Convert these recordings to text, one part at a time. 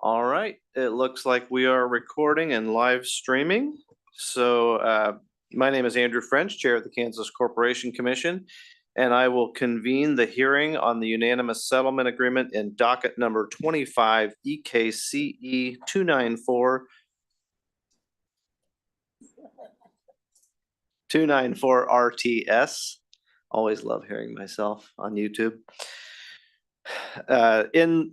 All right, it looks like we are recording and live streaming. So my name is Andrew French, Chair of the Kansas Corporation Commission, and I will convene the hearing on the unanimous settlement agreement in docket number 25 EKCE 294 RTS. Always love hearing myself on YouTube.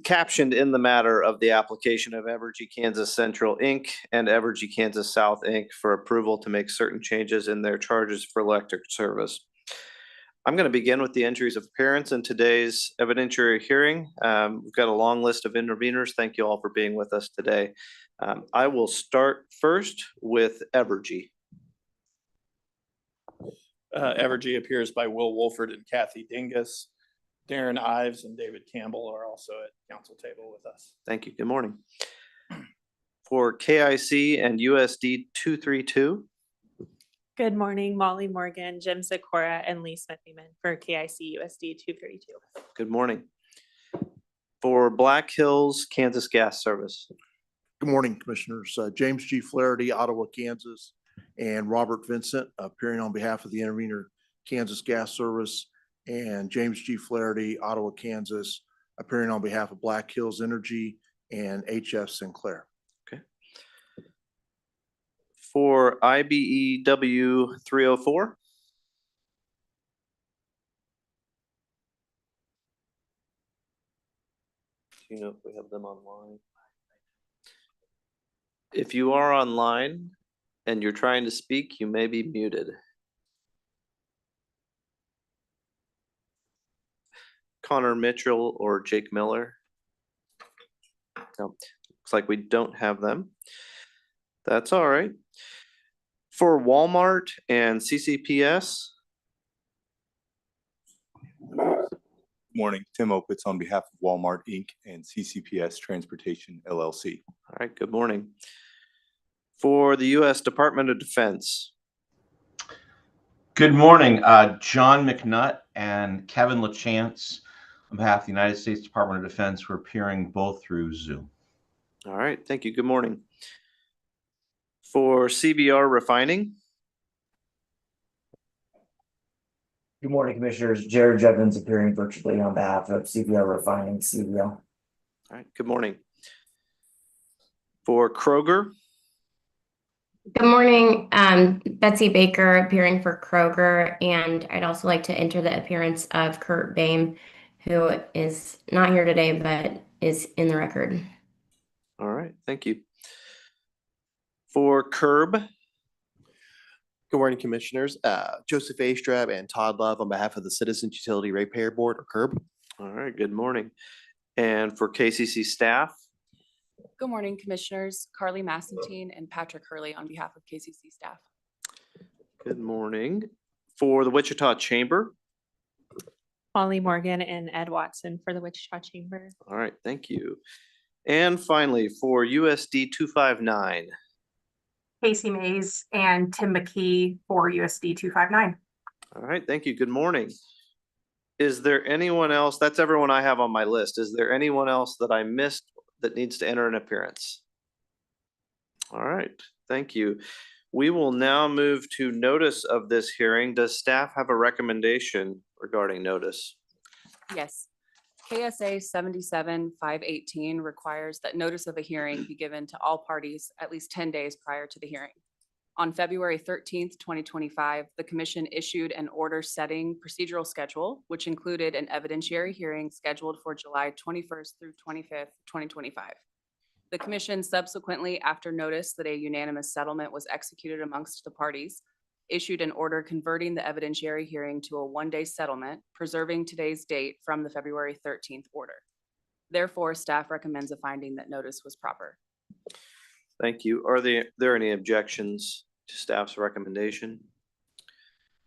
Captioned in the matter of the application of Evergy Kansas Central Inc. and Evergy Kansas South Inc. for approval to make certain changes in their charges for electric service. I'm going to begin with the entries of appearance in today's evidentiary hearing. We've got a long list of interveners. Thank you all for being with us today. I will start first with Evergy. Evergy appears by Will Wolford and Kathy Dingus. Darren Ives and David Campbell are also at council table with us. Thank you. Good morning. For KIC and USD 232. Good morning, Molly Morgan, Jim Sikora, and Lee Smithyman for KIC USD 232. Good morning. For Black Hills Kansas Gas Service. Good morning, Commissioners. James G. Flaherty, Ottawa, Kansas, and Robert Vincent appearing on behalf of the intervener Kansas Gas Service, and James G. Flaherty, Ottawa, Kansas, appearing on behalf of Black Hills Energy and HF Sinclair. Okay. For IBEW 304. Do you know if we have them online? If you are online and you're trying to speak, you may be muted. Connor Mitchell or Jake Miller? No, looks like we don't have them. That's all right. For Walmart and CCPS. Morning, Tim Opitz on behalf of Walmart Inc. and CCPS Transportation LLC. All right, good morning. For the U.S. Department of Defense. Good morning, John McNutt and Kevin LaChance on behalf of the United States Department of Defense. We're appearing both through Zoom. All right, thank you. Good morning. For CBR Refining. Good morning, Commissioners. Jared Jevons appearing virtually on behalf of CBR Refining, CBL. All right, good morning. For Kroger. Good morning, Betsy Baker appearing for Kroger, and I'd also like to enter the appearance of Kurt Boehm, who is not here today, but is in the record. All right, thank you. For Curb. Good morning, Commissioners. Joseph Astrab and Todd Love on behalf of the Citizens Utility Ratepayer Board, or CURB. All right, good morning. And for KCC staff. Good morning, Commissioners. Carly Massentine and Patrick Hurley on behalf of KCC staff. Good morning. For the Wichita Chamber. Molly Morgan and Ed Watson for the Wichita Chamber. All right, thank you. And finally, for USD 259. Casey Mays and Tim McKee for USD 259. All right, thank you. Good morning. Is there anyone else? That's everyone I have on my list. Is there anyone else that I missed that needs to enter an appearance? All right, thank you. We will now move to notice of this hearing. Does staff have a recommendation regarding notice? Yes. KSA 77-518 requires that notice of a hearing be given to all parties at least 10 days prior to the hearing. On February 13th, 2025, the Commission issued an order setting procedural schedule, which included an evidentiary hearing scheduled for July 21st through 25th, 2025. The Commission subsequently, after notice that a unanimous settlement was executed amongst the parties, issued an order converting the evidentiary hearing to a one-day settlement, preserving today's date from the February 13th order. Therefore, staff recommends a finding that notice was proper. Thank you. Are there any objections to staff's recommendation?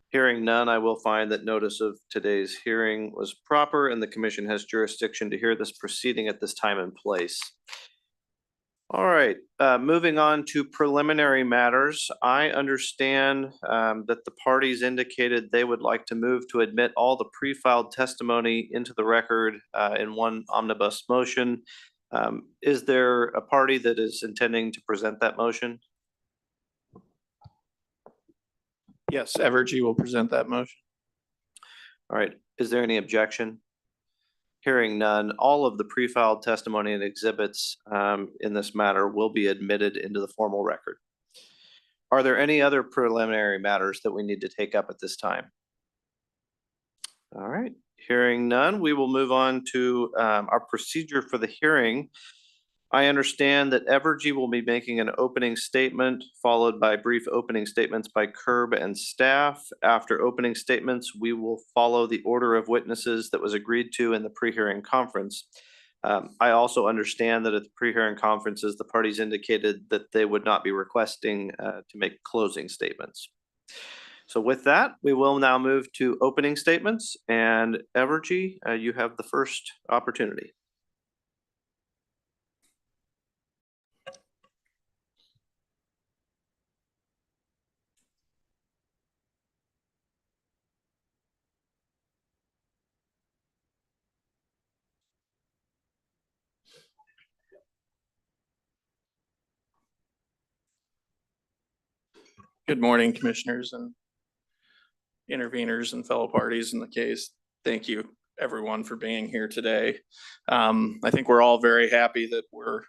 Hearing none, I will find that notice of today's hearing was proper and the Commission has jurisdiction to hear this proceeding at this time and place. All right, moving on to preliminary matters. I understand that the parties indicated they would like to move to admit all the pre-filed testimony into the record in one omnibus motion. Is there a party that is intending to present that motion? Yes, Evergy will present that motion. All right, is there any objection? Hearing none, all of the pre-filed testimony and exhibits in this matter will be admitted into the formal record. Are there any other preliminary matters that we need to take up at this time? All right, hearing none, we will move on to our procedure for the hearing. I understand that Evergy will be making an opening statement followed by brief opening statements by Curb and staff. After opening statements, we will follow the order of witnesses that was agreed to in the pre-hearing conference. I also understand that at the pre-hearing conferences, the parties indicated that they would not be requesting to make closing statements. So with that, we will now move to opening statements, and Evergy, you have the first opportunity. Good morning, commissioners and interveners and fellow parties in the case. Thank you, everyone, for being here today. I think we're all very happy that we're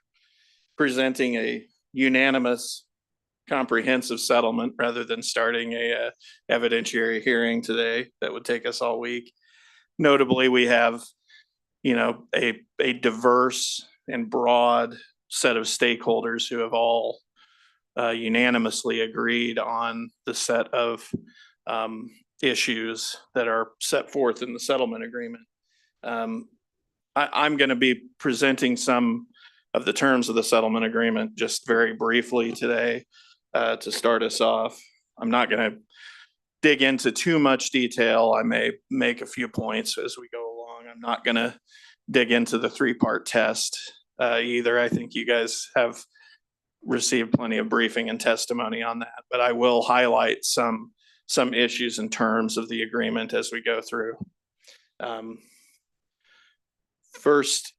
presenting a unanimous comprehensive settlement rather than starting a evidentiary hearing today that would take us all week. Notably, we have, a diverse and broad set of stakeholders who have all unanimously agreed on the set of issues that are set forth in the settlement agreement. I'm going to be presenting some of the terms of the settlement agreement just very briefly today to start us off. I'm not going to dig into too much detail. I may make a few points as we go along. I'm not going to dig into the three-part test either. I think you guys have received plenty of briefing and testimony on that, but I will highlight some issues in terms of the agreement as we go through. First,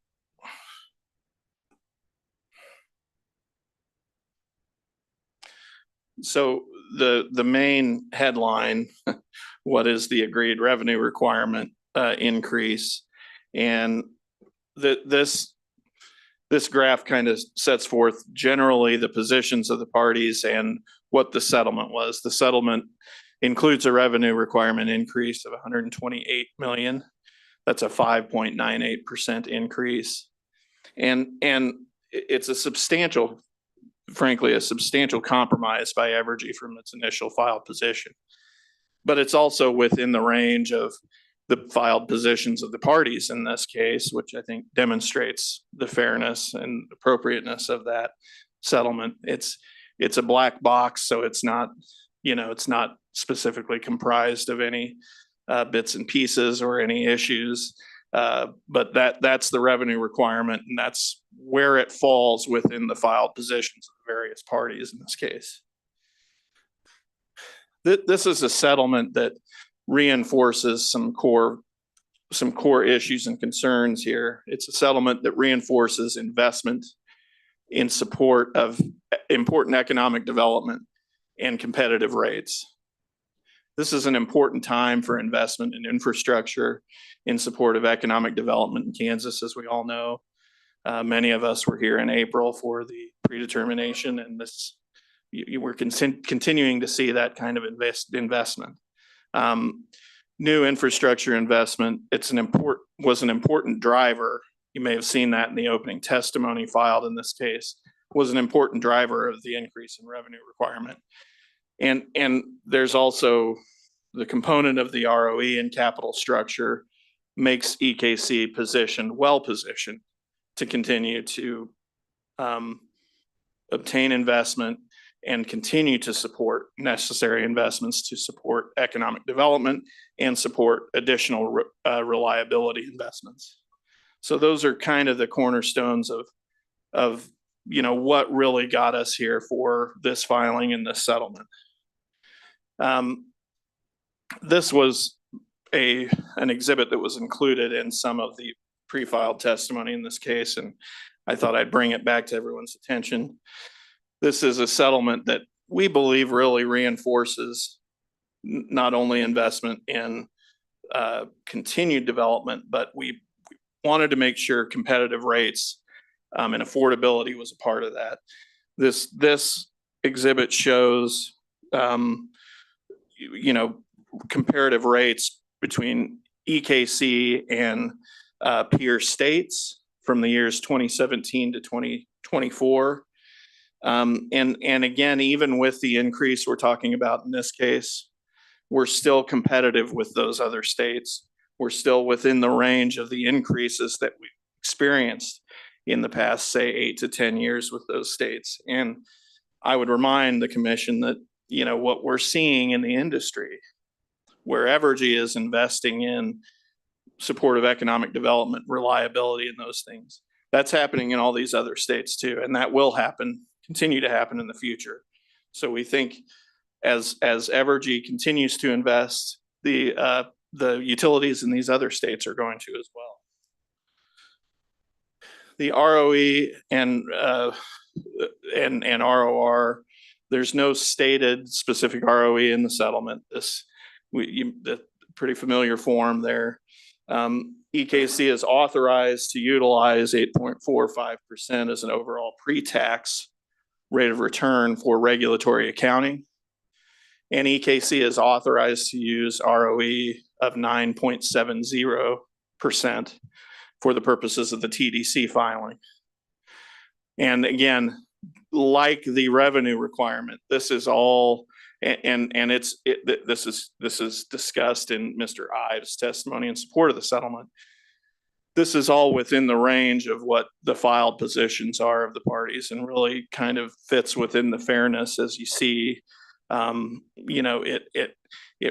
so the main headline, what is the agreed revenue requirement increase? And this graph kind of sets forth generally the positions of the parties and what the settlement was. The settlement includes a revenue requirement increase of 128 million. That's a 5.98% increase. And it's a substantial, frankly, a substantial compromise by Evergy from its initial filed position. But it's also within the range of the filed positions of the parties in this case, which I think demonstrates the fairness and appropriateness of that settlement. It's a black box, so it's not, it's not specifically comprised of any bits and pieces or any issues. But that's the revenue requirement, and that's where it falls within the filed positions of the various parties in this case. This is a settlement that reinforces some core issues and concerns here. It's a settlement that reinforces investment in support of important economic development and competitive rates. This is an important time for investment in infrastructure in support of economic development in Kansas, as we all know. Many of us were here in April for the predetermination, and we're continuing to see that kind of investment. New infrastructure investment, was an important driver. You may have seen that in the opening testimony filed in this case, was an important driver of the increase in revenue requirement. And there's also the component of the ROE and capital structure makes EKCE well positioned to continue to obtain investment and continue to support necessary investments to support economic development and support additional reliability investments. So those are kind of the cornerstones of what really got us here for this filing and this settlement. This was an exhibit that was included in some of the pre-filed testimony in this case, and I thought I'd bring it back to everyone's attention. This is a settlement that we believe really reinforces not only investment in continued development, but we wanted to make sure competitive rates and affordability was a part of that. This exhibit shows, comparative rates between EKC and peer states from the years 2017 to 2024. And again, even with the increase we're talking about in this case, we're still competitive with those other states. We're still within the range of the increases that we experienced in the past, say, 8 to 10 years with those states. And I would remind the commission that, what we're seeing in the industry, where Evergy is investing in supportive economic development, reliability, and those things, that's happening in all these other states too. And that will happen, continue to happen in the future. So we think as Evergy continues to invest, the utilities in these other states are going to as well. The ROE and ROR, there's no stated specific ROE in the settlement. The pretty familiar form there. EKC is authorized to utilize 8.45% as an overall pre-tax rate of return for regulatory accounting. And EKC is authorized to use ROE of 9.70% for the purposes of the TDC filing. And again, like the revenue requirement, this is all, this is discussed in Mr. Ives' testimony in support of the settlement. This is all within the range of what the filed positions are of the parties, and really kind of fits within the fairness. As you see, it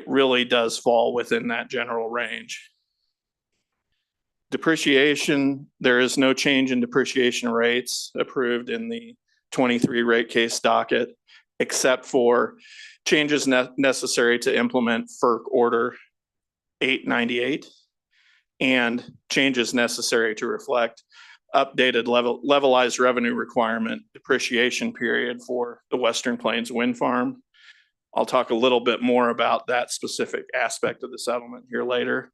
really does fall within that general range. Depreciation, there is no change in depreciation rates approved in the 23 rate case docket, except for changes necessary to implement FERC Order 898 and changes necessary to reflect updated levelized revenue requirement depreciation period for the Western Plains Wind Farm. I'll talk a little bit more about that specific aspect of the settlement here later.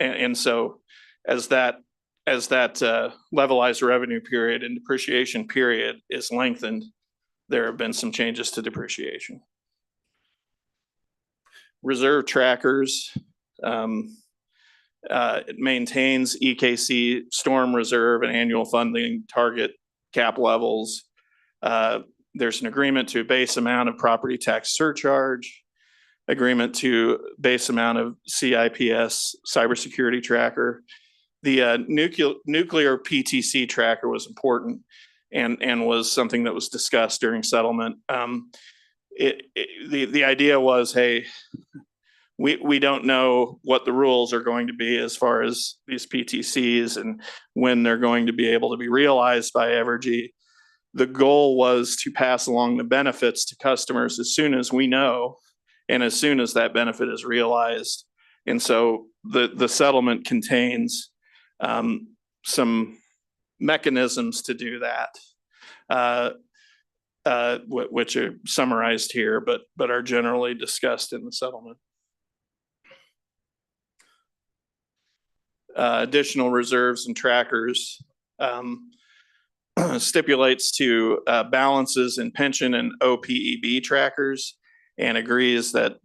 And so as that levelized revenue period and depreciation period is lengthened, there have been some changes to depreciation. Reserve trackers, it maintains EKC storm reserve and annual funding target cap levels. There's an agreement to a base amount of property tax surcharge, agreement to base amount of CIPS cybersecurity tracker. The nuclear PTC tracker was important and was something that was discussed during settlement. The idea was, hey, we don't know what the rules are going to be as far as these PTCs and when they're going to be able to be realized by Evergy. The goal was to pass along the benefits to customers as soon as we know and as soon as that benefit is realized. And so the settlement contains some mechanisms to do that, which are summarized here, but are generally discussed in the settlement. Additional reserves and trackers stipulates to balances in pension and OPEB trackers, and agrees that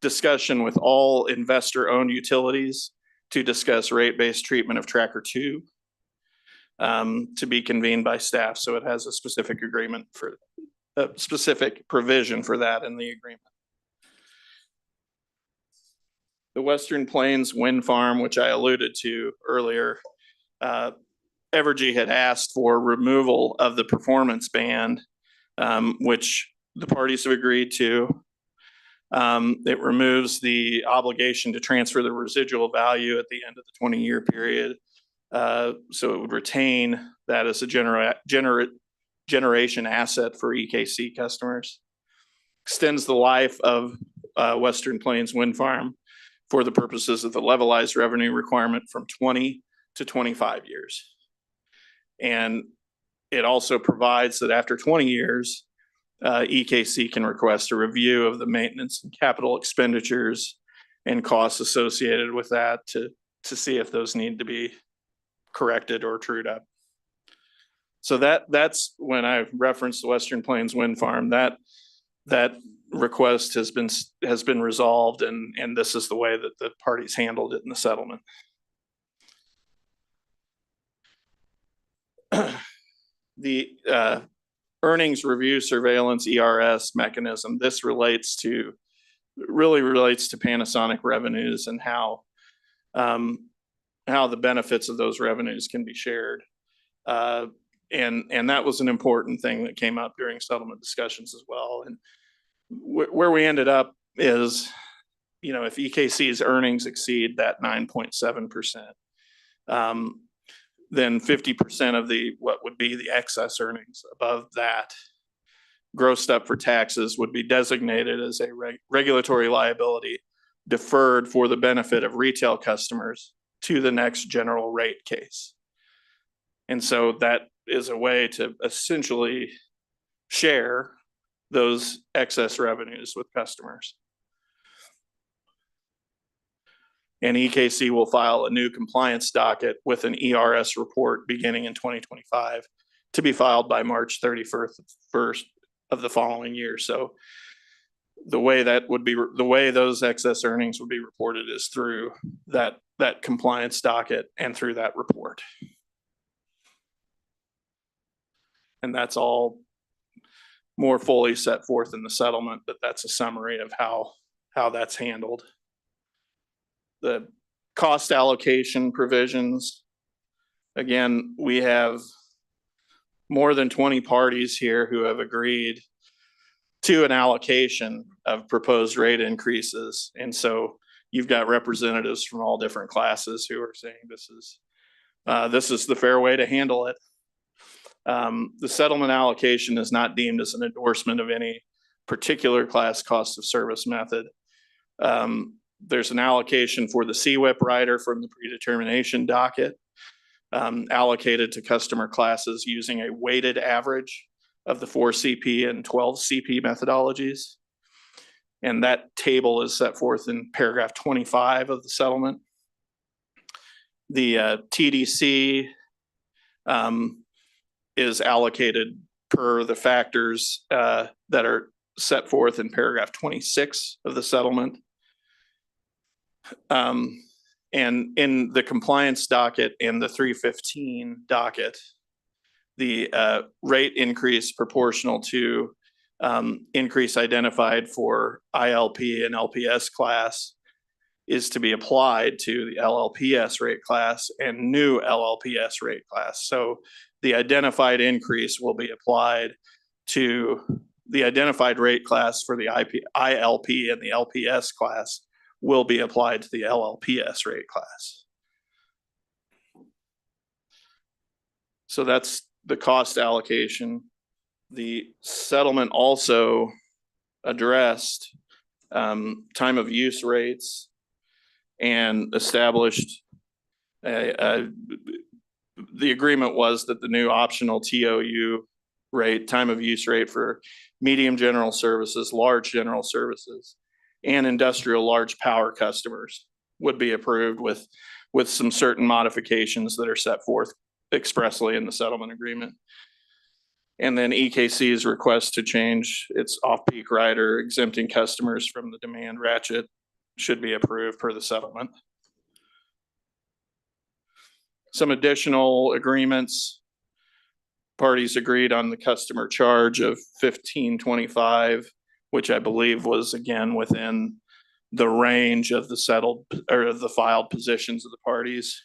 discussion with all investor-owned utilities to discuss rate-based treatment of Tracker 2 to be convened by staff. So it has a specific agreement for a specific provision for that in the agreement. The Western Plains Wind Farm, which I alluded to earlier, Evergy had asked for removal of the performance band, which the parties have agreed to. It removes the obligation to transfer the residual value at the end of the 20-year period. So it would retain that as a generation asset for EKC customers. Extends the life of Western Plains Wind Farm for the purposes of the levelized revenue requirement from 20 to 25 years. And it also provides that after 20 years, EKC can request a review of the maintenance and capital expenditures and costs associated with that to see if those need to be corrected or trued up. So that's when I referenced the Western Plains Wind Farm, that request has been resolved, and this is the way that the parties handled it in the settlement. The earnings review surveillance ERS mechanism, this really relates to Panasonic revenues and how the benefits of those revenues can be shared. And that was an important thing that came up during settlement discussions as well. And where we ended up is, if EKC's earnings exceed that 9.7%, then 50% of what would be the excess earnings above that grossed up for taxes would be designated as a regulatory liability deferred for the benefit of retail customers to the next general rate case. And so that is a way to essentially share those excess revenues with customers. And EKC will file a new compliance docket with an ERS report beginning in 2025 to be filed by March 31st of the following year. So the way those excess earnings would be reported is through that compliance docket and through that report. And that's all more fully set forth in the settlement, but that's a summary of how that's handled. The cost allocation provisions, again, we have more than 20 parties here who have agreed to an allocation of proposed rate increases. And so you've got representatives from all different classes who are saying this is the fair way to handle it. The settlement allocation is not deemed as an endorsement of any particular class cost of service method. There's an allocation for the CWIP rider from the predetermination docket, allocated to customer classes using a weighted average of the 4 CP and 12 CP methodologies. And that table is set forth in paragraph 25 of the settlement. The TDC is allocated per the factors that are set forth in paragraph 26 of the settlement. And in the compliance docket and the 315 docket, the rate increase proportional to increase identified for ILP and LPS class is to be applied to the LLPS rate class and new LLPS rate class. So the identified increase will be applied to the identified rate class for the ILP and the LPS class will be applied to the LLPS rate class. So that's the cost allocation. The settlement also addressed time of use rates and established the agreement was that the new optional TOU rate, time of use rate for medium general services, large general services, and industrial large power customers would be approved with some certain modifications that are set forth expressly in the settlement agreement. And then EKC's request to change its off-peak rider exempting customers from the demand ratchet should be approved per the settlement. Some additional agreements. Parties agreed on the customer charge of $15.25, which I believe was again within the range of the settled or the filed positions of the parties.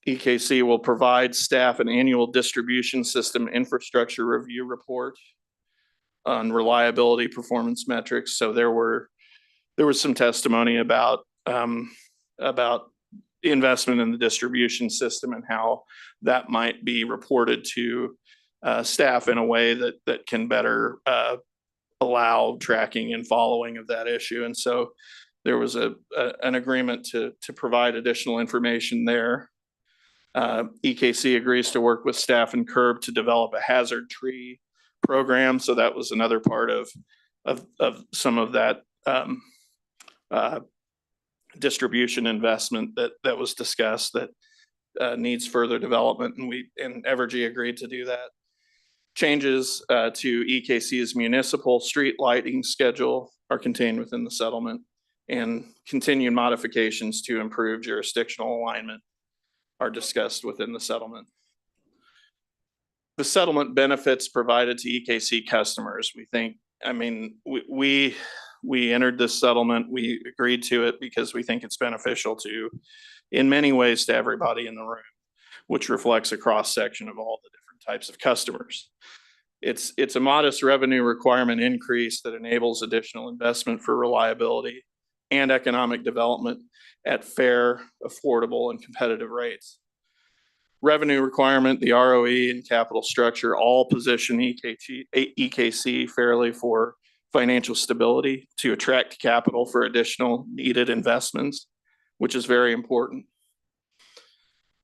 EKC will provide staff an annual distribution system infrastructure review report on reliability performance metrics. So there was some testimony about investment in the distribution system and how that might be reported to staff in a way that can better allow tracking and following of that issue. And so there was an agreement to provide additional information there. EKC agrees to work with staff and CURB to develop a hazard tree program. So that was another part of some of that distribution investment that was discussed that needs further development, and Evergy agreed to do that. Changes to EKC's municipal street lighting schedule are contained within the settlement, and continued modifications to improve jurisdictional alignment are discussed within the settlement. The settlement benefits provided to EKC customers, we think, I mean, we entered this settlement, we agreed to it because we think it's beneficial in many ways, to everybody in the room, which reflects a cross-section of all the different types of customers. It's a modest revenue requirement increase that enables additional investment for reliability and economic development at fair, affordable, and competitive rates. Revenue requirement, the ROE and capital structure all position EKC fairly for financial stability to attract capital for additional needed investments, which is very important.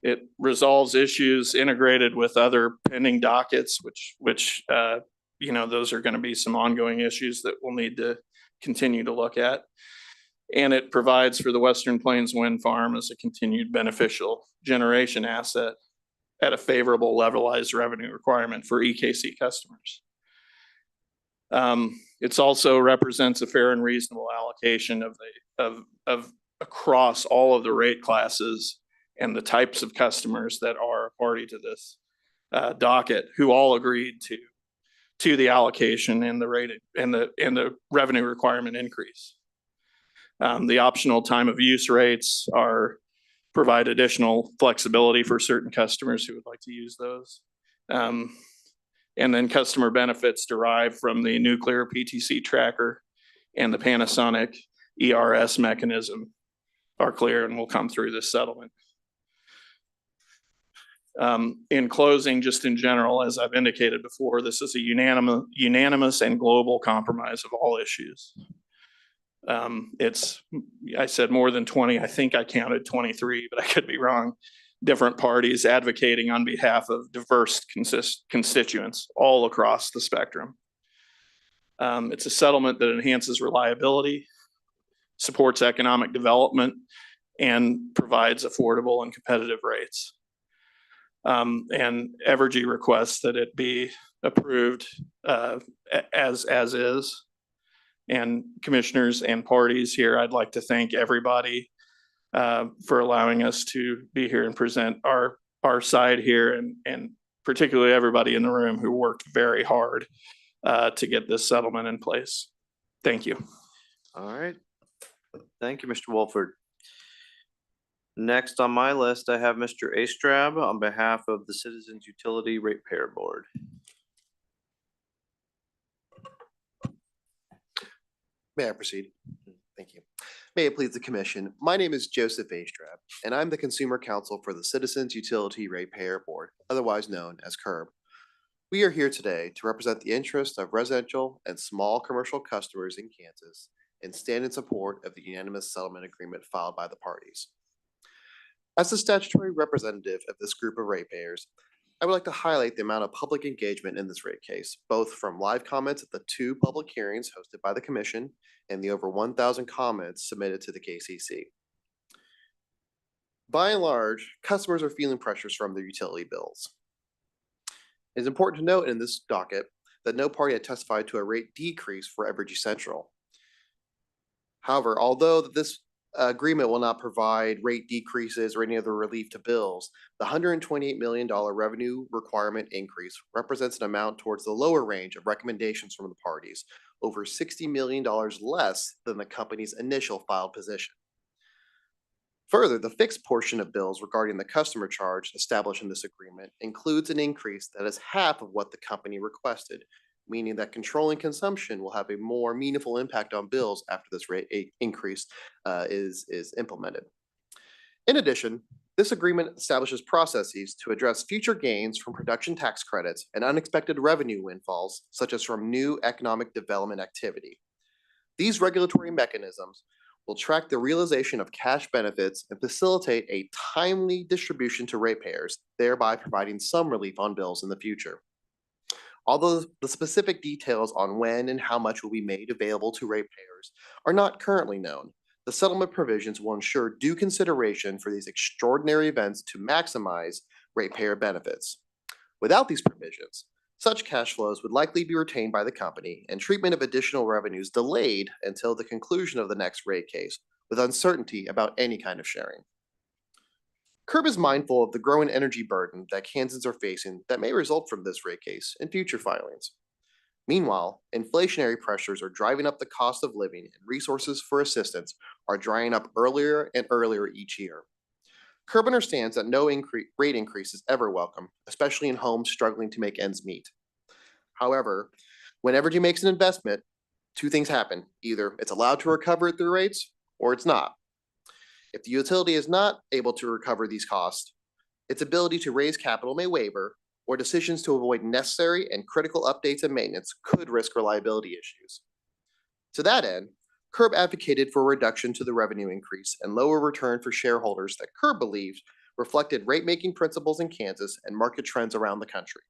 It resolves issues integrated with other pending dockets, which those are going to be some ongoing issues that we'll need to continue to look at. And it provides for the Western Plains Wind Farm as a continued beneficial generation asset at a favorable levelized revenue requirement for EKC customers. It's also represents a fair and reasonable allocation of across all of the rate classes and the types of customers that are a party to this docket, who all agreed to the allocation and the rate and the revenue requirement increase. The optional time of use rates provide additional flexibility for certain customers who would like to use those. And then customer benefits derived from the nuclear PTC tracker and the Panasonic ERS mechanism are clear and will come through this settlement. In closing, just in general, as I've indicated before, this is a unanimous and global compromise of all issues. I said more than 20, I think I counted 23, but I could be wrong. Different parties advocating on behalf of diverse constituents all across the spectrum. It's a settlement that enhances reliability, supports economic development, and provides affordable and competitive rates. And Evergy requests that it be approved as is. And commissioners and parties here, I'd like to thank everybody for allowing us to be here and present our side here, and particularly everybody in the room who worked very hard to get this settlement in place. Thank you. All right. Thank you, Mr. Wolford. Next on my list, I have Mr. Astrab on behalf of the Citizens Utility Ratepayer Board. May I proceed? Thank you. May it please the commission. My name is Joseph Astrab, and I'm the Consumer Counsel for the Citizens Utility Ratepayer Board, otherwise known as CURB. We are here today to represent the interests of residential and small commercial customers in Kansas and stand in support of the unanimous settlement agreement filed by the parties. As the statutory representative of this group of ratepayers, I would like to highlight the amount of public engagement in this rate case, both from live comments at the 2 public hearings hosted by the commission and the over 1,000 comments submitted to the KCC. By and large, customers are feeling pressures from their utility bills. It is important to note in this docket that no party had testified to a rate decrease for Evergy Central. However, although this agreement will not provide rate decreases or any other relief to bills, the $128 million revenue requirement increase represents an amount towards the lower range of recommendations from the parties, over $60 million less than the company's initial filed position. Further, the fixed portion of bills regarding the customer charge established in this agreement includes an increase that is half of what the company requested, meaning that controlling consumption will have a more meaningful impact on bills after this rate increase is implemented. In addition, this agreement establishes processes to address future gains from production tax credits and unexpected revenue windfalls, such as from new economic development activity. These regulatory mechanisms will track the realization of cash benefits and facilitate a timely distribution to ratepayers, thereby providing some relief on bills in the future. Although the specific details on when and how much will be made available to ratepayers are not currently known, the settlement provisions will ensure due consideration for these extraordinary events to maximize ratepayer benefits. Without these provisions, such cash flows would likely be retained by the company and treatment of additional revenues delayed until the conclusion of the next rate case, with uncertainty about any kind of sharing. CURB is mindful of the growing energy burden that Kansans are facing that may result from this rate case and future filings. Meanwhile, inflationary pressures are driving up the cost of living and resources for assistance are drying up earlier and earlier each year. CURB understands that no rate increase is ever welcome, especially in homes struggling to make ends meet. However, when Evergy makes an investment, two things happen. Either it's allowed to recover it through rates, or it's not. If the utility is not able to recover these costs, its ability to raise capital may waver, or decisions to avoid necessary and critical updates and maintenance could risk reliability issues. To that end, CURB advocated for a reduction to the revenue increase and lower return for shareholders that CURB believed reflected rate-making principles in Kansas and market trends around the country.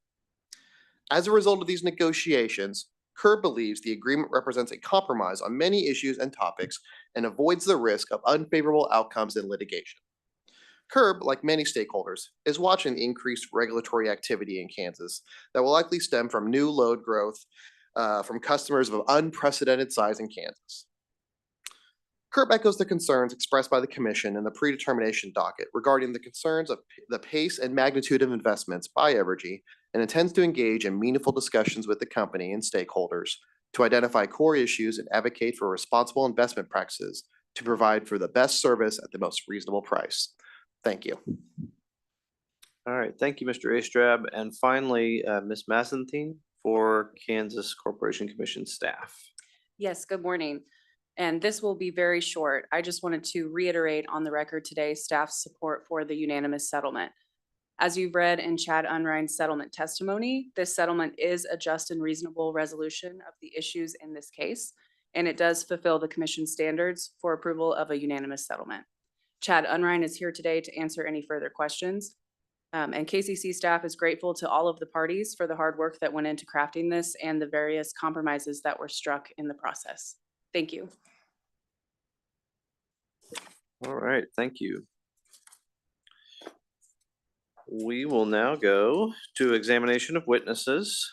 As a result of these negotiations, CURB believes the agreement represents a compromise on many issues and topics and avoids the risk of unfavorable outcomes in litigation. CURB, like many stakeholders, is watching the increased regulatory activity in Kansas that will likely stem from new load growth from customers of unprecedented size in Kansas. CURB echoes the concerns expressed by the Commission in the predetermination docket regarding the concerns of the pace and magnitude of investments by Evergy and intends to engage in meaningful discussions with the company and stakeholders to identify core issues and advocate for responsible investment practices to provide for the best service at the most reasonable price. Thank you. All right, thank you, Mr. Astrab. And finally, Ms. Massentine for Kansas Corporation Commission staff. Yes, good morning. And this will be very short. I just wanted to reiterate on the record today staff's support for the unanimous settlement. As you've read in Chad Unrein's settlement testimony, this settlement is a just and reasonable resolution of the issues in this case, and it does fulfill the commission standards for approval of a unanimous settlement. Chad Unrein is here today to answer any further questions. And KCC staff is grateful to all of the parties for the hard work that went into crafting this and the various compromises that were struck in the process. Thank you. All right, thank you. We will now go to examination of witnesses.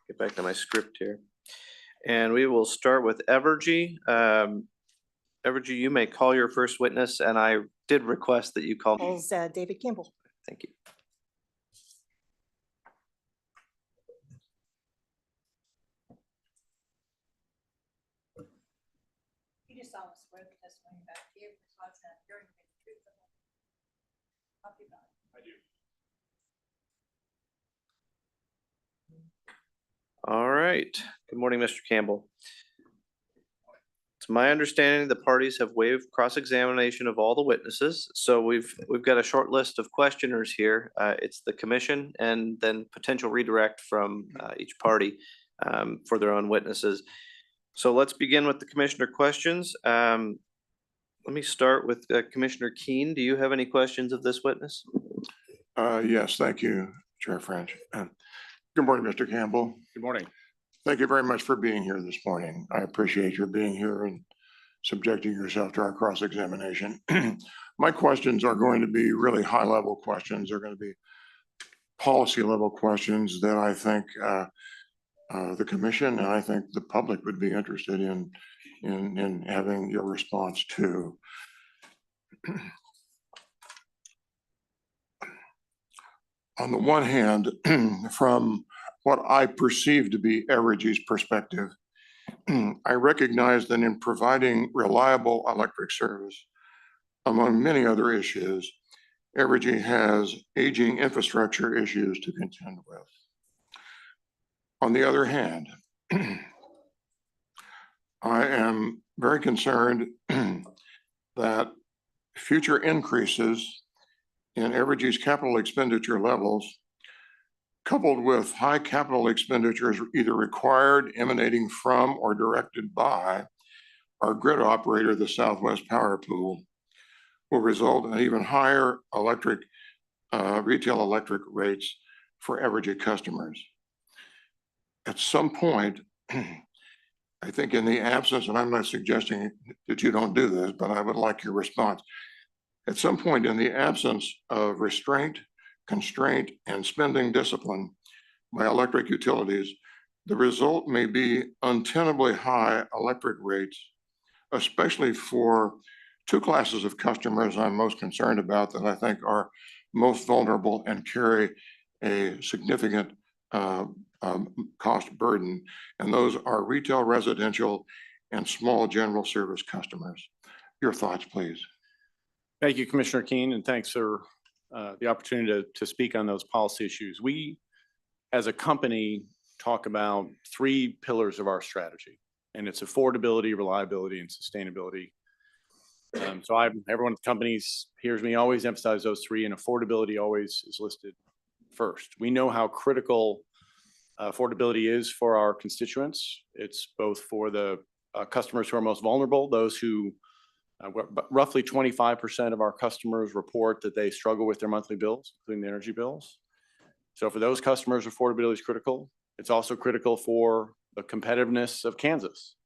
Get back to my script here. And we will start with Evergy. Evergy, you may call your first witness, and I did request that you call. David Campbell. Thank you. You just almost wrote the testimony back here. I do. All right. Good morning, Mr. Campbell. It's my understanding the parties have waived cross-examination of all the witnesses. So we've got a short list of questioners here. It's the commission and then potential redirect from each party for their own witnesses. So let's begin with the commissioner questions. Let me start with Commissioner Keen. Do you have any questions of this witness? Yes, thank you, Chair French. Good morning, Mr. Campbell. Good morning. Thank you very much for being here this morning. I appreciate your being here and subjecting yourself to our cross-examination. My questions are going to be really high-level questions. They're going to be policy-level questions that I think the commission and I think the public would be interested in having your response to. On the one hand, from what I perceive to be Evergy's perspective, I recognize that in providing reliable electric service, among many other issues, Evergy has aging infrastructure issues to contend with. On the other hand, I am very concerned that future increases in Evergy's capital expenditure levels, coupled with high capital expenditures either required, emanating from, or directed by our grid operator, the Southwest Power Pool, will result in even higher retail electric rates for Evergy customers. At some point, I think in the absence, and I'm not suggesting that you don't do this, but I would like your response. At some point in the absence of restraint, constraint, and spending discipline by electric utilities, the result may be untenably high electric rates, especially for two classes of customers I'm most concerned about that I think are most vulnerable and carry a significant cost burden. And those are retail, residential, and small general service customers. Your thoughts, please. Thank you, Commissioner Keene, and thanks for the opportunity to speak on those policy issues. We, as a company, talk about three pillars of our strategy, and it's affordability, reliability, and sustainability. Everyone at the companies hears me always emphasize those three, and affordability always is listed first. We know how critical affordability is for our constituents. It's both for the customers who are most vulnerable, those who roughly 25% of our customers report that they struggle with their monthly bills, including the energy bills. So for those customers, affordability is critical. It's also critical for the competitiveness of Kansas,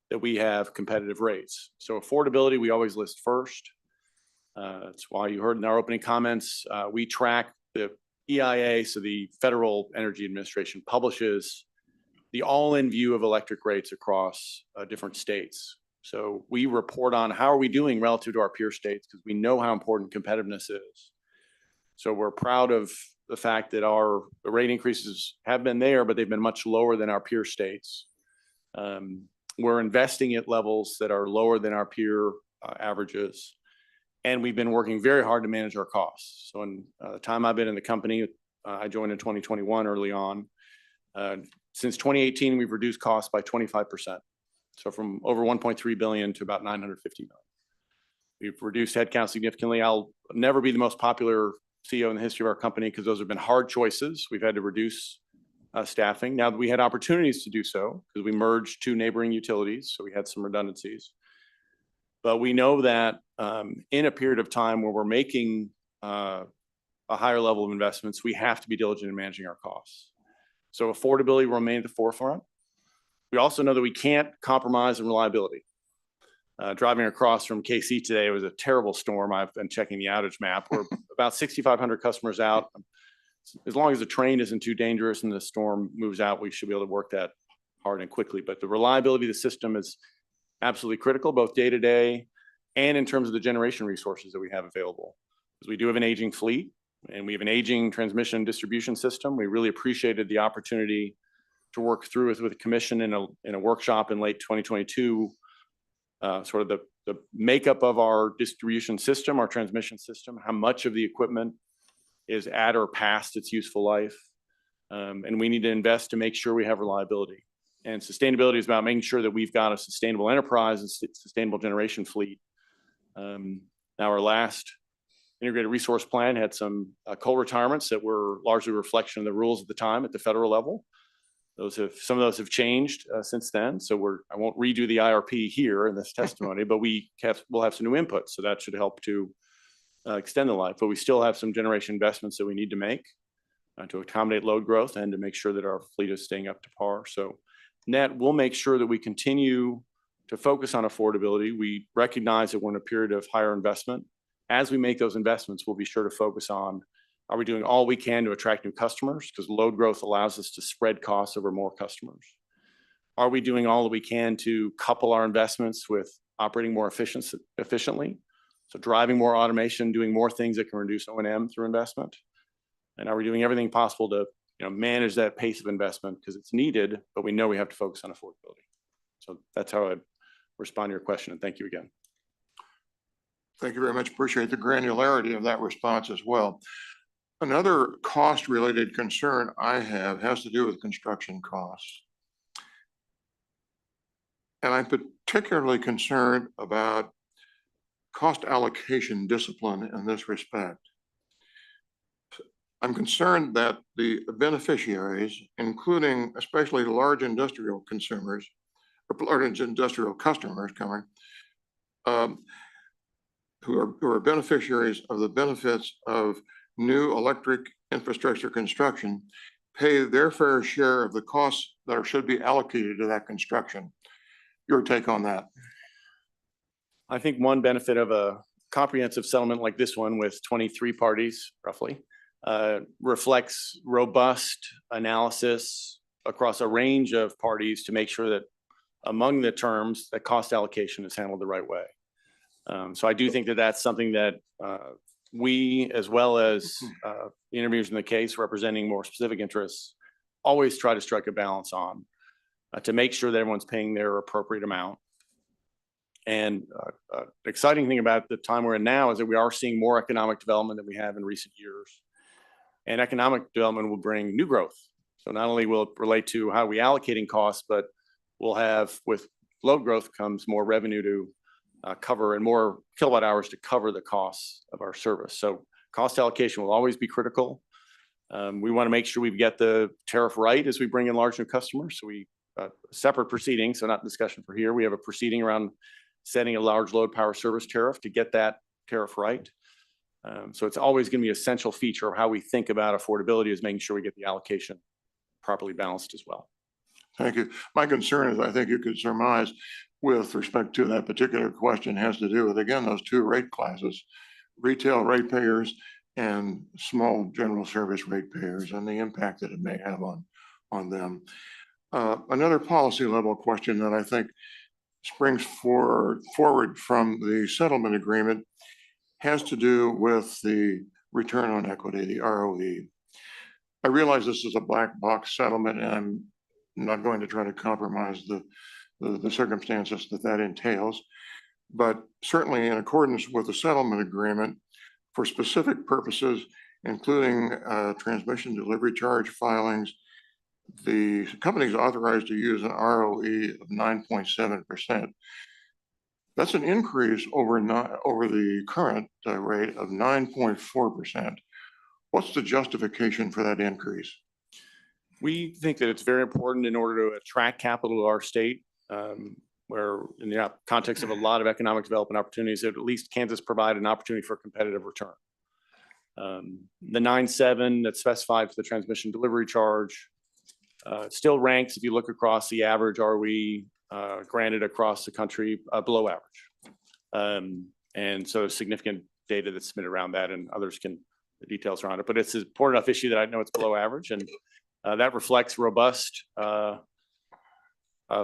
that we have competitive rates. So affordability, we always list first. That's why you heard in our opening comments, we track the EIA, so the Federal Energy Administration publishes the all-in view of electric rates across different states. So we report on how are we doing relative to our peer states, because we know how important competitiveness is. So we're proud of the fact that our rate increases have been there, but they've been much lower than our peer states. We're investing at levels that are lower than our peer averages. And we've been working very hard to manage our costs. So in the time I've been in the company, I joined in 2021 early on. Since 2018, we've reduced costs by 25%. So from over 1.3 billion to about 950 million. We've reduced headcount significantly. I'll never be the most popular CEO in the history of our company because those have been hard choices. We've had to reduce staffing. Now that we had opportunities to do so, because we merged two neighboring utilities, so we had some redundancies. But we know that in a period of time where we're making a higher level of investments, we have to be diligent in managing our costs. So affordability will remain at the forefront. We also know that we can't compromise on reliability. Driving across from EKCE today, it was a terrible storm. I've been checking the outage map. We're about 6,500 customers out. As long as the train isn't too dangerous and the storm moves out, we should be able to work that hard and quickly. But the reliability of the system is absolutely critical, both day to day and in terms of the generation resources that we have available. Because we do have an aging fleet and we have an aging transmission distribution system. We really appreciated the opportunity to work through with the commission in a workshop in late 2022, sort of the makeup of our distribution system, our transmission system, how much of the equipment is at or past its useful life. And we need to invest to make sure we have reliability. And sustainability is about making sure that we've got a sustainable enterprise and sustainable generation fleet. Now our last integrated resource plan had some coal retirements that were largely a reflection of the rules at the time at the federal level. Some of those have changed since then. So I won't redo the IRP here in this testimony, but we'll have some new inputs. So that should help to extend the life. But we still have some generation investments that we need to make to accommodate load growth and to make sure that our fleet is staying up to par. So net, we'll make sure that we continue to focus on affordability. We recognize that we're in a period of higher investment. As we make those investments, we'll be sure to focus on, are we doing all we can to attract new customers? Because load growth allows us to spread costs over more customers. Are we doing all that we can to couple our investments with operating more efficiently? So driving more automation, doing more things that can reduce O&M through investment. And are we doing everything possible to manage that pace of investment because it's needed, but we know we have to focus on affordability. So that's how I respond to your question. And thank you again. Thank you very much. Appreciate the granularity of that response as well. Another cost-related concern I have has to do with construction costs. And I'm particularly concerned about cost allocation discipline in this respect. I'm concerned that the beneficiaries, including especially large industrial consumers, or industrial customers coming, who are beneficiaries of the benefits of new electric infrastructure construction, pay their fair share of the costs that should be allocated to that construction. Your take on that? I think one benefit of a comprehensive settlement like this one with 23 parties roughly reflects robust analysis across a range of parties to make sure that among the terms that cost allocation is handled the right way. So I do think that that's something that we, as well as the interveners in the case representing more specific interests, always try to strike a balance on to make sure that everyone's paying their appropriate amount. And the exciting thing about the time we're in now is that we are seeing more economic development than we have in recent years. And economic development will bring new growth. So not only will it relate to how we allocating costs, but we'll have, with load growth comes more revenue to cover and more kilowatt hours to cover the costs of our service. So cost allocation will always be critical. We want to make sure we get the tariff right as we bring in large new customers. So we separate proceeding, so not discussion for here. We have a proceeding around setting a large load power service tariff to get that tariff right. So it's always going to be an essential feature of how we think about affordability, is making sure we get the allocation properly balanced as well. Thank you. My concern is, I think you could surmise with respect to that particular question, has to do with, again, those two rate classes, retail ratepayers and small general service ratepayers, and the impact that it may have on them. Another policy level question that I think springs forward from the settlement agreement has to do with the return on equity, the ROE. I realize this is a black box settlement, and I'm not going to try to compromise the circumstances that entails, but certainly in accordance with the settlement agreement, for specific purposes, including transmission delivery charge filings, the company is authorized to use an ROE of 9.7%. That's an increase over the current rate of 9.4%. What's the justification for that increase? We think that it's very important in order to attract capital to our state, where in the context of a lot of economic development opportunities, that at least Kansas provide an opportunity for competitive return. The 9.7 that's specified for the transmission delivery charge still ranks, if you look across the average ROE granted across the country, below average. And so significant data that's submitted around that, and others can, the details around it, but it's an important enough issue that I know it's below average, and that reflects robust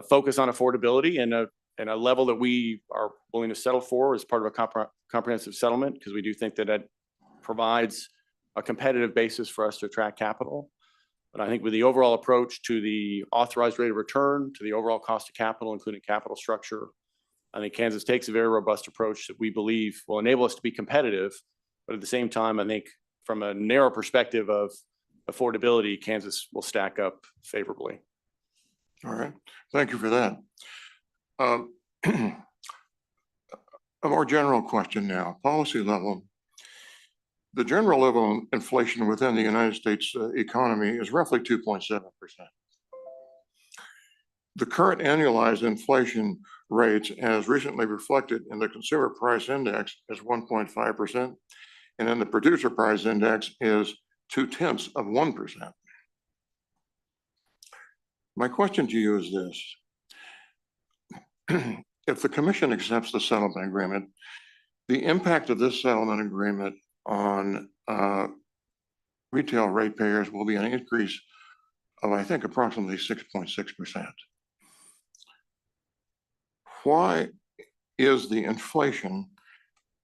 focus on affordability and a level that we are willing to settle for as part of a comprehensive settlement, because we do think that it provides a competitive basis for us to attract capital. But I think with the overall approach to the authorized rate of return, to the overall cost of capital, including capital structure, I think Kansas takes a very robust approach that we believe will enable us to be competitive. But at the same time, I think from a narrow perspective of affordability, Kansas will stack up favorably. All right, thank you for that. A more general question now, policy level. The general level of inflation within the United States economy is roughly 2.7%. The current annualized inflation rates, as recently reflected in the Consumer Price Index, is 1.5%, and then the Producer Price Index is 0.2%. My question to you is this. If the commission accepts the settlement agreement, the impact of this settlement agreement on retail ratepayers will be an increase of, I think, approximately 6.6%. Why is the inflation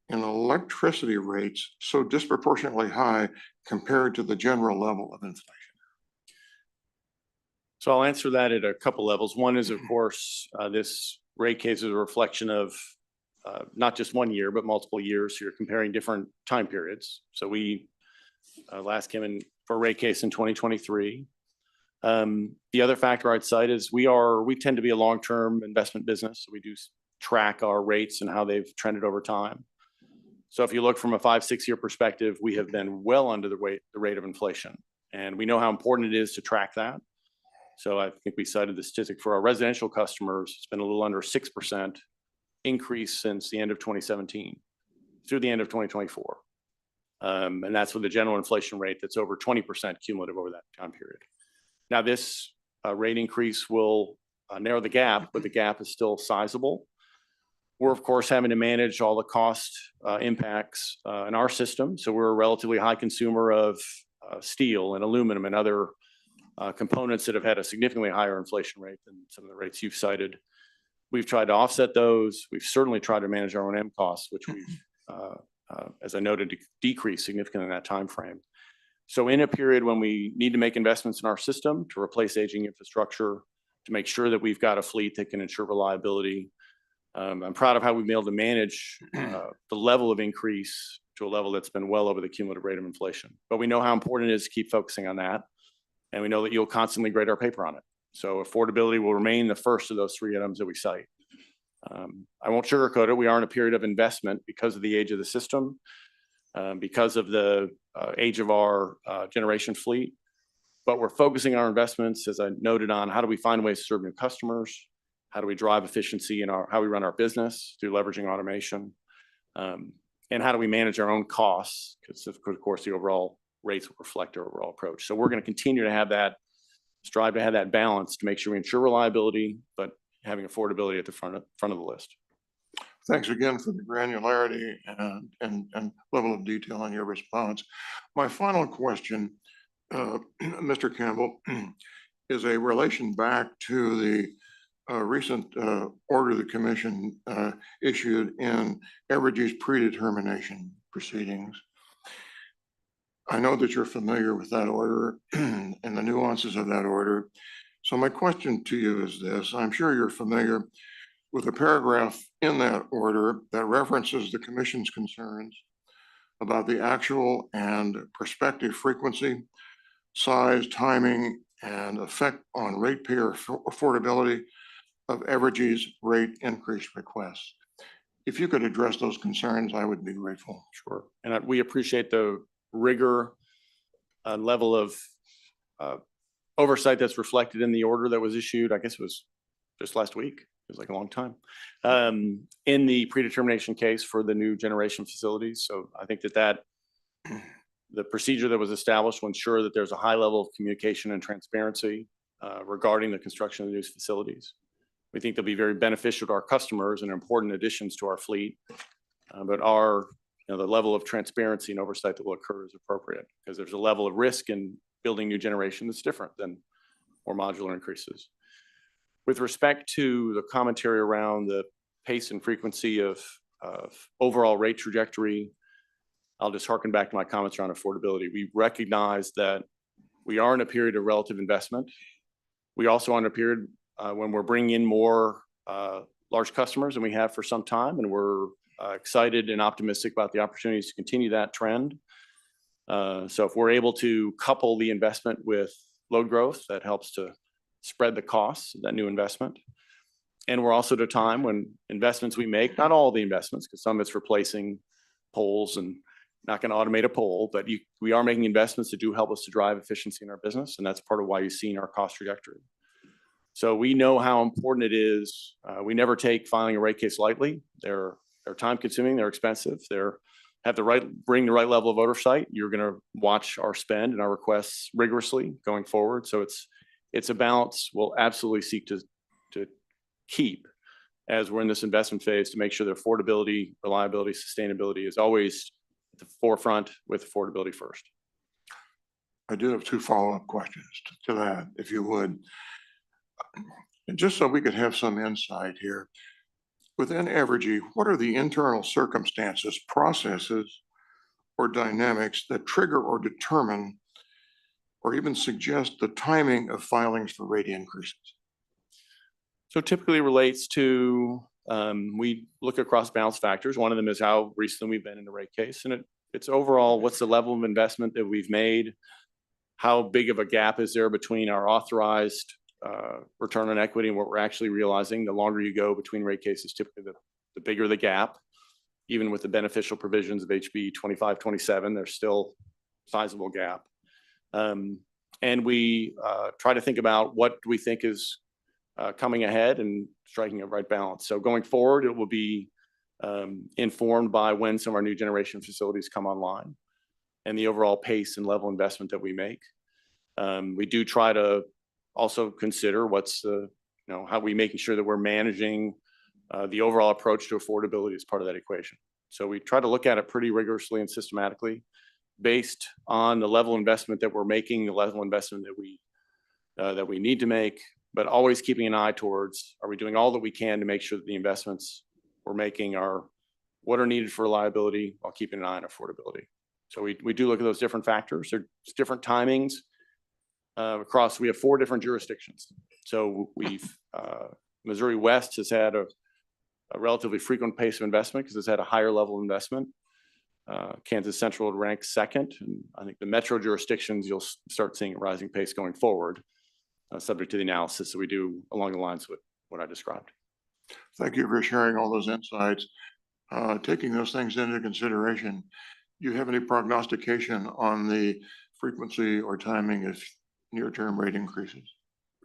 in electricity rates so disproportionately high compared to the general level of inflation? So I'll answer that at a couple levels. One is, of course, this rate case is a reflection of not just 1 year, but multiple years. So you're comparing different time periods. So we last came in for a rate case in 2023. The other factor I'd cite is we tend to be a long-term investment business. So we do track our rates and how they've trended over time. So if you look from a 5-6 year perspective, we have been well under the rate of inflation. And we know how important it is to track that. So I think we cited the statistic for our residential customers, it's been a little under 6% increase since the end of 2017 through the end of 2024. And that's with the general inflation rate that's over 20% cumulative over that time period. Now this rate increase will narrow the gap, but the gap is still sizable. We're of course having to manage all the cost impacts in our system. So we're a relatively high consumer of steel and aluminum and other components that have had a significantly higher inflation rate than some of the rates you've cited. We've tried to offset those. We've certainly tried to manage our O&M costs, which we've, as I noted, decreased significantly in that time frame. So in a period when we need to make investments in our system to replace aging infrastructure, to make sure that we've got a fleet that can ensure reliability, I'm proud of how we've been able to manage the level of increase to a level that's been well over the cumulative rate of inflation. But we know how important it is to keep focusing on that. And we know that you'll constantly grade our paper on it. So affordability will remain the first of those three items that we cite. I won't sugarcoat it. We are in a period of investment because of the age of the system, because of the age of our generation fleet. But we're focusing our investments, as I noted, on how do we find ways to serve new customers? How do we drive efficiency in how we run our business through leveraging automation? And how do we manage our own costs? Because of course, the overall rates will reflect our overall approach. So we're going to continue to have that, strive to have that balance to make sure we ensure reliability, but having affordability at the front of the list. Thanks again for the granularity and level of detail in your response. My final question, Mr. Campbell, is a relation back to the recent order the commission issued in Evergy's predetermination proceedings. I know that you're familiar with that order and the nuances of that order. So my question to you is this: I'm sure you're familiar with a paragraph in that order that references the commission's concerns about the actual and prospective frequency, size, timing, and effect on ratepayer affordability of Evergy's rate increase requests. If you could address those concerns, I would be grateful. Sure. And we appreciate the rigor level of oversight that's reflected in the order that was issued. I guess it was just last week. It was like a long time in the predetermination case for the new generation facilities. So I think that the procedure that was established will ensure that there's a high level of communication and transparency regarding the construction of these facilities. We think they'll be very beneficial to our customers and important additions to our fleet, but the level of transparency and oversight that will occur is appropriate because there's a level of risk in building new generation that's different than more modular increases. With respect to the commentary around the pace and frequency of overall rate trajectory, I'll just harken back to my comments around affordability. We recognize that we are in a period of relative investment. We also are in a period when we're bringing in more large customers than we have for some time, and we're excited and optimistic about the opportunities to continue that trend. So if we're able to couple the investment with load growth, that helps to spread the costs of that new investment. And we're also at a time when investments we make, not all the investments, because some of it's replacing poles and not going to automate a pole, but we are making investments that do help us to drive efficiency in our business. And that's part of why you've seen our cost trajectory. So we know how important it is. We never take filing a rate case lightly. They're time consuming, they're expensive, bring the right level of oversight. You're going to watch our spend and our requests rigorously going forward. So it's a balance we'll absolutely seek to keep as we're in this investment phase to make sure that affordability, reliability, sustainability is always at the forefront with affordability first. I do have two follow-up questions to that, if you would. And just so we could have some insight here, within Evergy, what are the internal circumstances, processes, or dynamics that trigger or determine or even suggest the timing of filings for rate increases? So typically relates to, we look across balance factors. One of them is how recently we've been in the rate case. And it's overall, what's the level of investment that we've made? How big of a gap is there between our authorized return on equity and what we're actually realizing? The longer you go between rate cases, typically the bigger the gap. Even with the beneficial provisions of HB 2527, there's still a sizable gap. And we try to think about what we think is coming ahead and striking a right balance. So going forward, it will be informed by when some of our new generation facilities come online and the overall pace and level investment that we make. We do try to also consider what's the, how we making sure that we're managing the overall approach to affordability as part of that equation. So we try to look at it pretty rigorously and systematically based on the level of investment that we're making, the level of investment that we need to make, but always keeping an eye towards, are we doing all that we can to make sure that the investments we're making are what are needed for reliability while keeping an eye on affordability. So we do look at those different factors. There's different timings across, we have 4 different jurisdictions. So Missouri West has had a relatively frequent pace of investment because it's had a higher level of investment. Kansas Central ranks second, and I think the metro jurisdictions, you'll start seeing a rising pace going forward, subject to the analysis that we do along the lines with what I described. Thank you for sharing all those insights. Taking those things into consideration, do you have any prognostication on the frequency or timing of near-term rate increases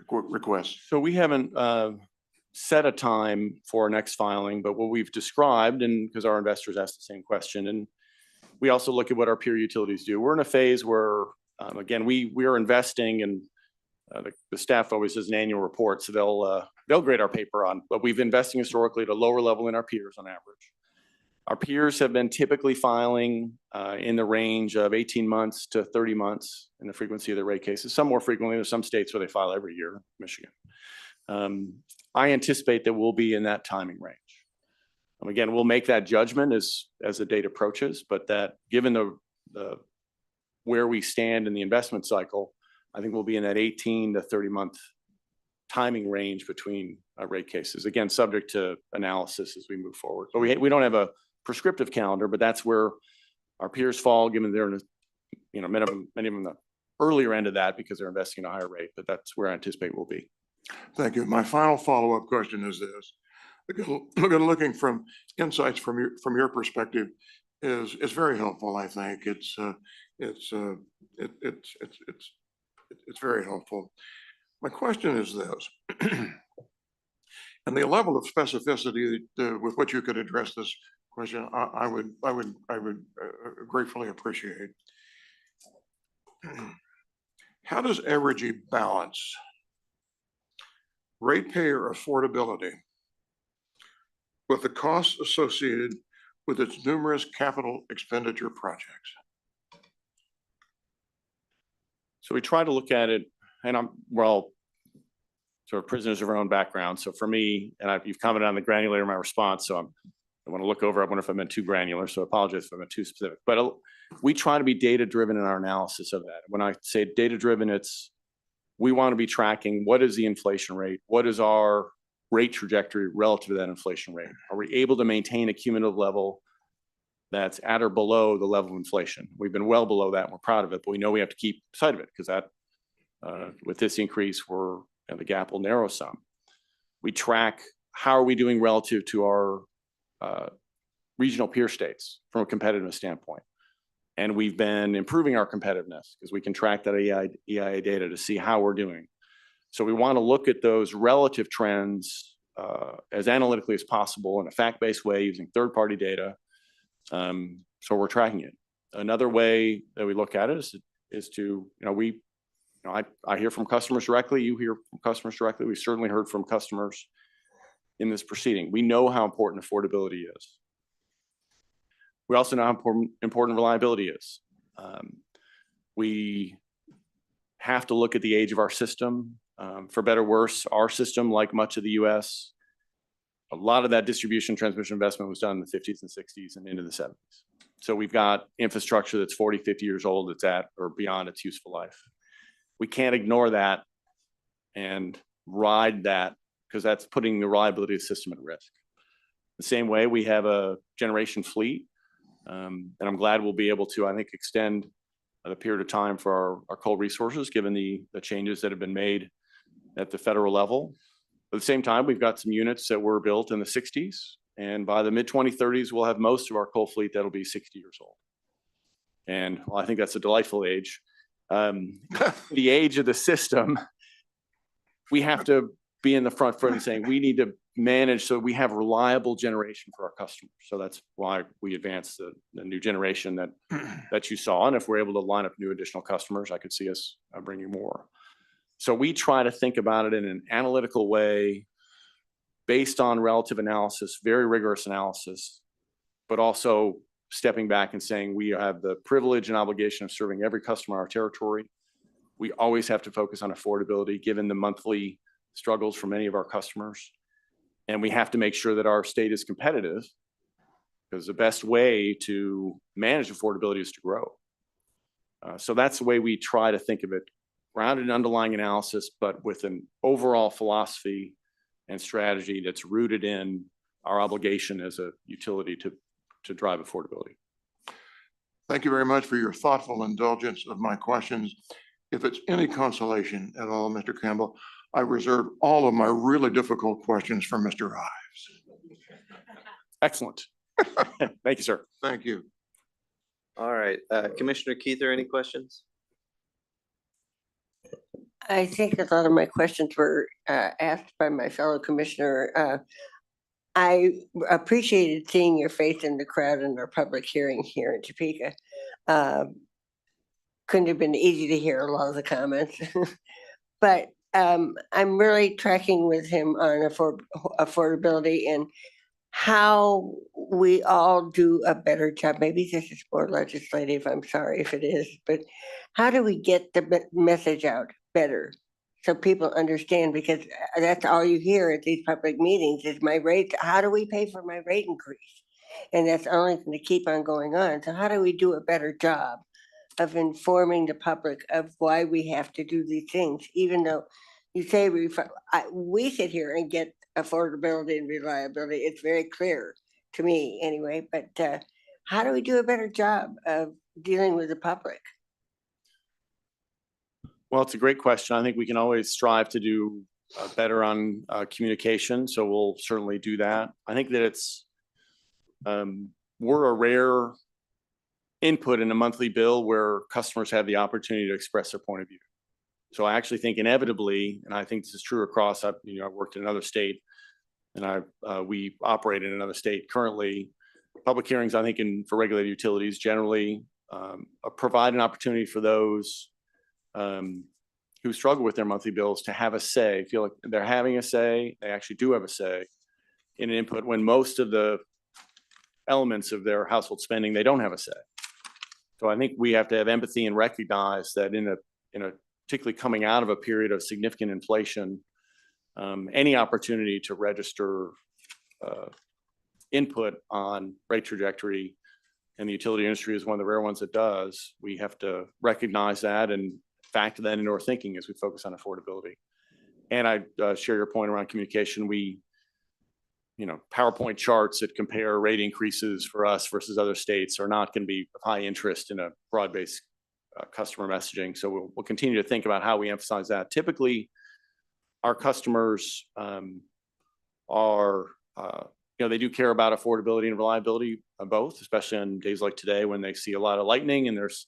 requests? So we haven't set a time for our next filing, but what we've described, and because our investors asked the same question, and we also look at what our peer utilities do. We're in a phase where, again, we are investing, and the staff always does an annual report, so they'll grade our paper on, but we've investing historically at a lower level than our peers on average. Our peers have been typically filing in the range of 18 months to 30 months in the frequency of their rate cases. Some more frequently. There's some states where they file every year, Michigan. I anticipate that we'll be in that timing range. Again, we'll make that judgment as the date approaches, but that given the where we stand in the investment cycle, I think we'll be in that 18 to 30 month timing range between rate cases. Again, subject to analysis as we move forward. But we don't have a prescriptive calendar, but that's where our peers fall, given they're in many of them the earlier end of that because they're investing at a higher rate. But that's where I anticipate we'll be. Thank you. My final follow-up question is this: looking from insights from your perspective is very helpful. I think it's very helpful. My question is this, and the level of specificity with which you could address this question, I would gratefully appreciate. How does Evergy balance ratepayer affordability with the costs associated with its numerous capital expenditure projects? So we try to look at it, and we're all sort of prisoners of our own background. So for me, and you've commented on the granularity of my response, so I want to look over. I wonder if I've been too granular, so I apologize if I've been too specific. But we try to be data-driven in our analysis of that. When I say data-driven, it's we want to be tracking what is the inflation rate, what is our rate trajectory relative to that inflation rate. Are we able to maintain a cumulative level that's at or below the level of inflation? We've been well below that, and we're proud of it, but we know we have to keep sight of it because that, with this increase, the gap will narrow some. We track how are we doing relative to our regional peer states from a competitiveness standpoint. And we've been improving our competitiveness because we can track that EIA data to see how we're doing. So we want to look at those relative trends as analytically as possible in a fact-based way using third-party data. So we're tracking it. Another way that we look at it is to, I hear from customers directly, you hear from customers directly. We certainly heard from customers in this proceeding. We know how important affordability is. We also know how important reliability is. We have to look at the age of our system. For better or worse, our system, like much of the US, a lot of that distribution transmission investment was done in the 50s and 60s and into the 70s. So we've got infrastructure that's 40, 50 years old, that's at or beyond its useful life. We can't ignore that and ride that because that's putting the reliability of the system at risk. The same way we have a generation fleet, and I'm glad we'll be able to, I think, extend the period of time for our coal resources, given the changes that have been made at the federal level. At the same time, we've got some units that were built in the 60s, and by the mid-2030s, we'll have most of our coal fleet that'll be 60 years old. And well, I think that's a delightful age. the age of the system, we have to be in the front foot and saying we need to manage so we have reliable generation for our customers. So that's why we advanced the new generation that you saw. And if we're able to line up new additional customers, I could see us bringing more. So we try to think about it in an analytical way based on relative analysis, very rigorous analysis, but also stepping back and saying we have the privilege and obligation of serving every customer in our territory. We always have to focus on affordability given the monthly struggles for many of our customers. And we have to make sure that our state is competitive because the best way to manage affordability is to grow. So that's the way we try to think of it, grounded in underlying analysis, but with an overall philosophy and strategy that's rooted in our obligation as a utility to drive affordability. Thank you very much for your thoughtful indulgence of my questions. If it's any consolation at all, Mr. Campbell, I reserve all of my really difficult questions for Mr. Ives. Excellent. Thank you, sir. Thank you. All right, Commissioner Keither, any questions? I think a lot of my questions were asked by my fellow commissioner. I appreciated seeing your face in the crowd in our public hearing here in Topeka. Couldn't have been easy to hear a lot of the comments, but I'm really tracking with him on affordability and how we all do a better job. Maybe this is more legislative, I'm sorry if it is, but how do we get the message out better so people understand? Because that's all you hear at these public meetings is my rate. How do we pay for my rate increase? And that's only going to keep on going on. So how do we do a better job of informing the public of why we have to do these things, even though you say we sit here and get affordability and reliability. It's very clear to me anyway, but how do we do a better job of dealing with the public? Well, it's a great question. I think we can always strive to do better on communication. So we'll certainly do that. I think that it's, we're a rare input in a monthly bill where customers have the opportunity to express their point of view. So I actually think inevitably, and I think this is true across, I worked in another state and we operate in another state currently. Public hearings, I think for regulated utilities generally provide an opportunity for those who struggle with their monthly bills to have a say, feel like they're having a say. They actually do have a say in an input when most of the elements of their household spending, they don't have a say. So I think we have to have empathy and recognize that in a particularly coming out of a period of significant inflation, any opportunity to register input on rate trajectory, and the utility industry is one of the rare ones that does, we have to recognize that and factor that into our thinking as we focus on affordability. And I share your point around communication. We, PowerPoint charts that compare rate increases for us versus other states are not going to be of high interest in a broad-based customer messaging. So we'll continue to think about how we emphasize that. Typically, our customers are, they do care about affordability and reliability both, especially on days like today when they see a lot of lightning and there's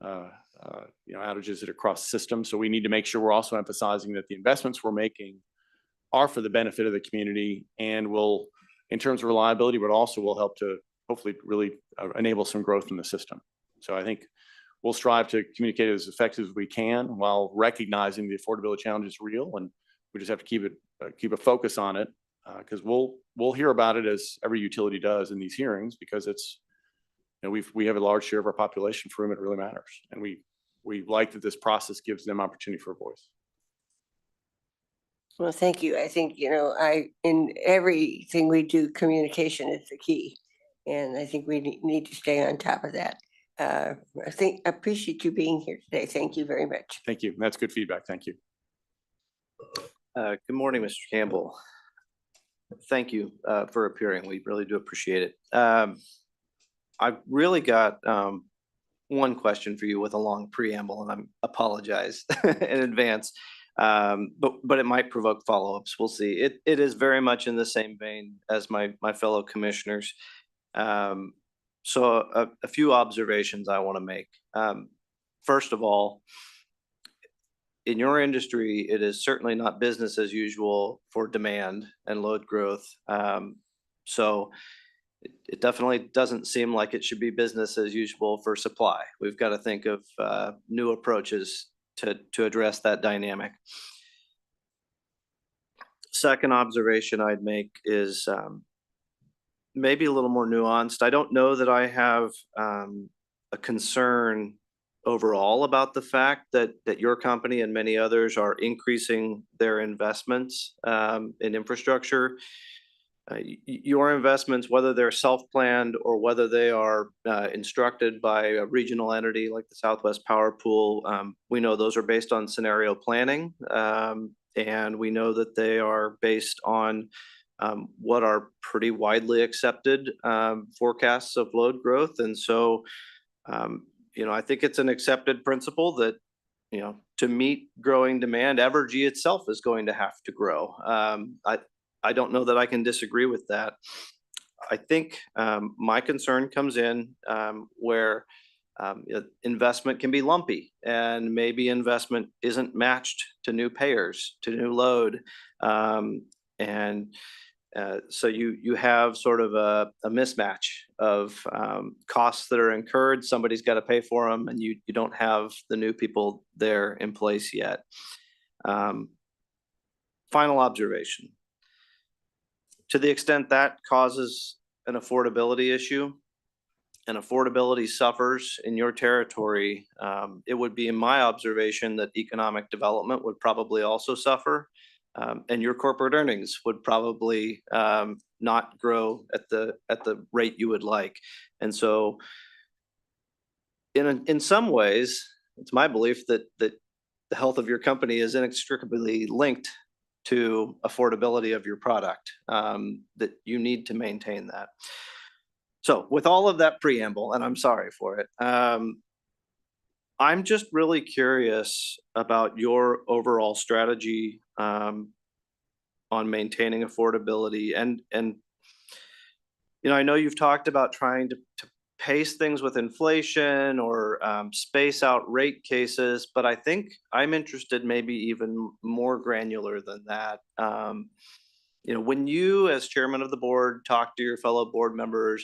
outages that are across the system. So we need to make sure we're also emphasizing that the investments we're making are for the benefit of the community and will, in terms of reliability, but also will help to hopefully really enable some growth in the system. So I think we'll strive to communicate as effective as we can while recognizing the affordability challenge is real, and we just have to keep a focus on it because we'll hear about it as every utility does in these hearings because it's we have a large share of our population for whom it really matters, and we like that this process gives them opportunity for a voice. Well, thank you. I think, in everything we do, communication is the key. And I think we need to stay on top of that. I appreciate you being here today. Thank you very much. Thank you. That's good feedback. Thank you. Good morning, Mr. Campbell. Thank you for appearing. We really do appreciate it. I've really got one question for you with a long preamble, and I apologize in advance. But it might provoke follow-ups. We'll see. It is very much in the same vein as my fellow commissioners. So a few observations I want to make. first of all, in your industry, it is certainly not business as usual for demand and load growth. So it definitely doesn't seem like it should be business as usual for supply. We've got to think of new approaches to address that dynamic. Second observation I'd make is maybe a little more nuanced. I don't know that I have a concern overall about the fact that your company and many others are increasing their investments in infrastructure. Your investments, whether they're self-planned or whether they are instructed by a regional entity like the Southwest Power Pool, we know those are based on scenario planning, and we know that they are based on what are pretty widely accepted forecasts of load growth. And so, I think it's an accepted principle that, to meet growing demand, Evergy itself is going to have to grow. I don't know that I can disagree with that. I think my concern comes in where investment can be lumpy, and maybe investment isn't matched to new payers, to new load. So you have sort of a mismatch of costs that are incurred. Somebody's got to pay for them, and you don't have the new people there in place yet. Final observation. To the extent that causes an affordability issue, and affordability suffers in your territory, it would be in my observation that economic development would probably also suffer. And your corporate earnings would probably not grow at the rate you would like. And so in some ways, it's my belief that the health of your company is inextricably linked to affordability of your product, that you need to maintain that. So with all of that preamble, and I'm sorry for it, I'm just really curious about your overall strategy on maintaining affordability. And I know you've talked about trying to pace things with inflation or space out rate cases, but I think I'm interested maybe even more granular than that. When you, as chairman of the board, talk to your fellow board members,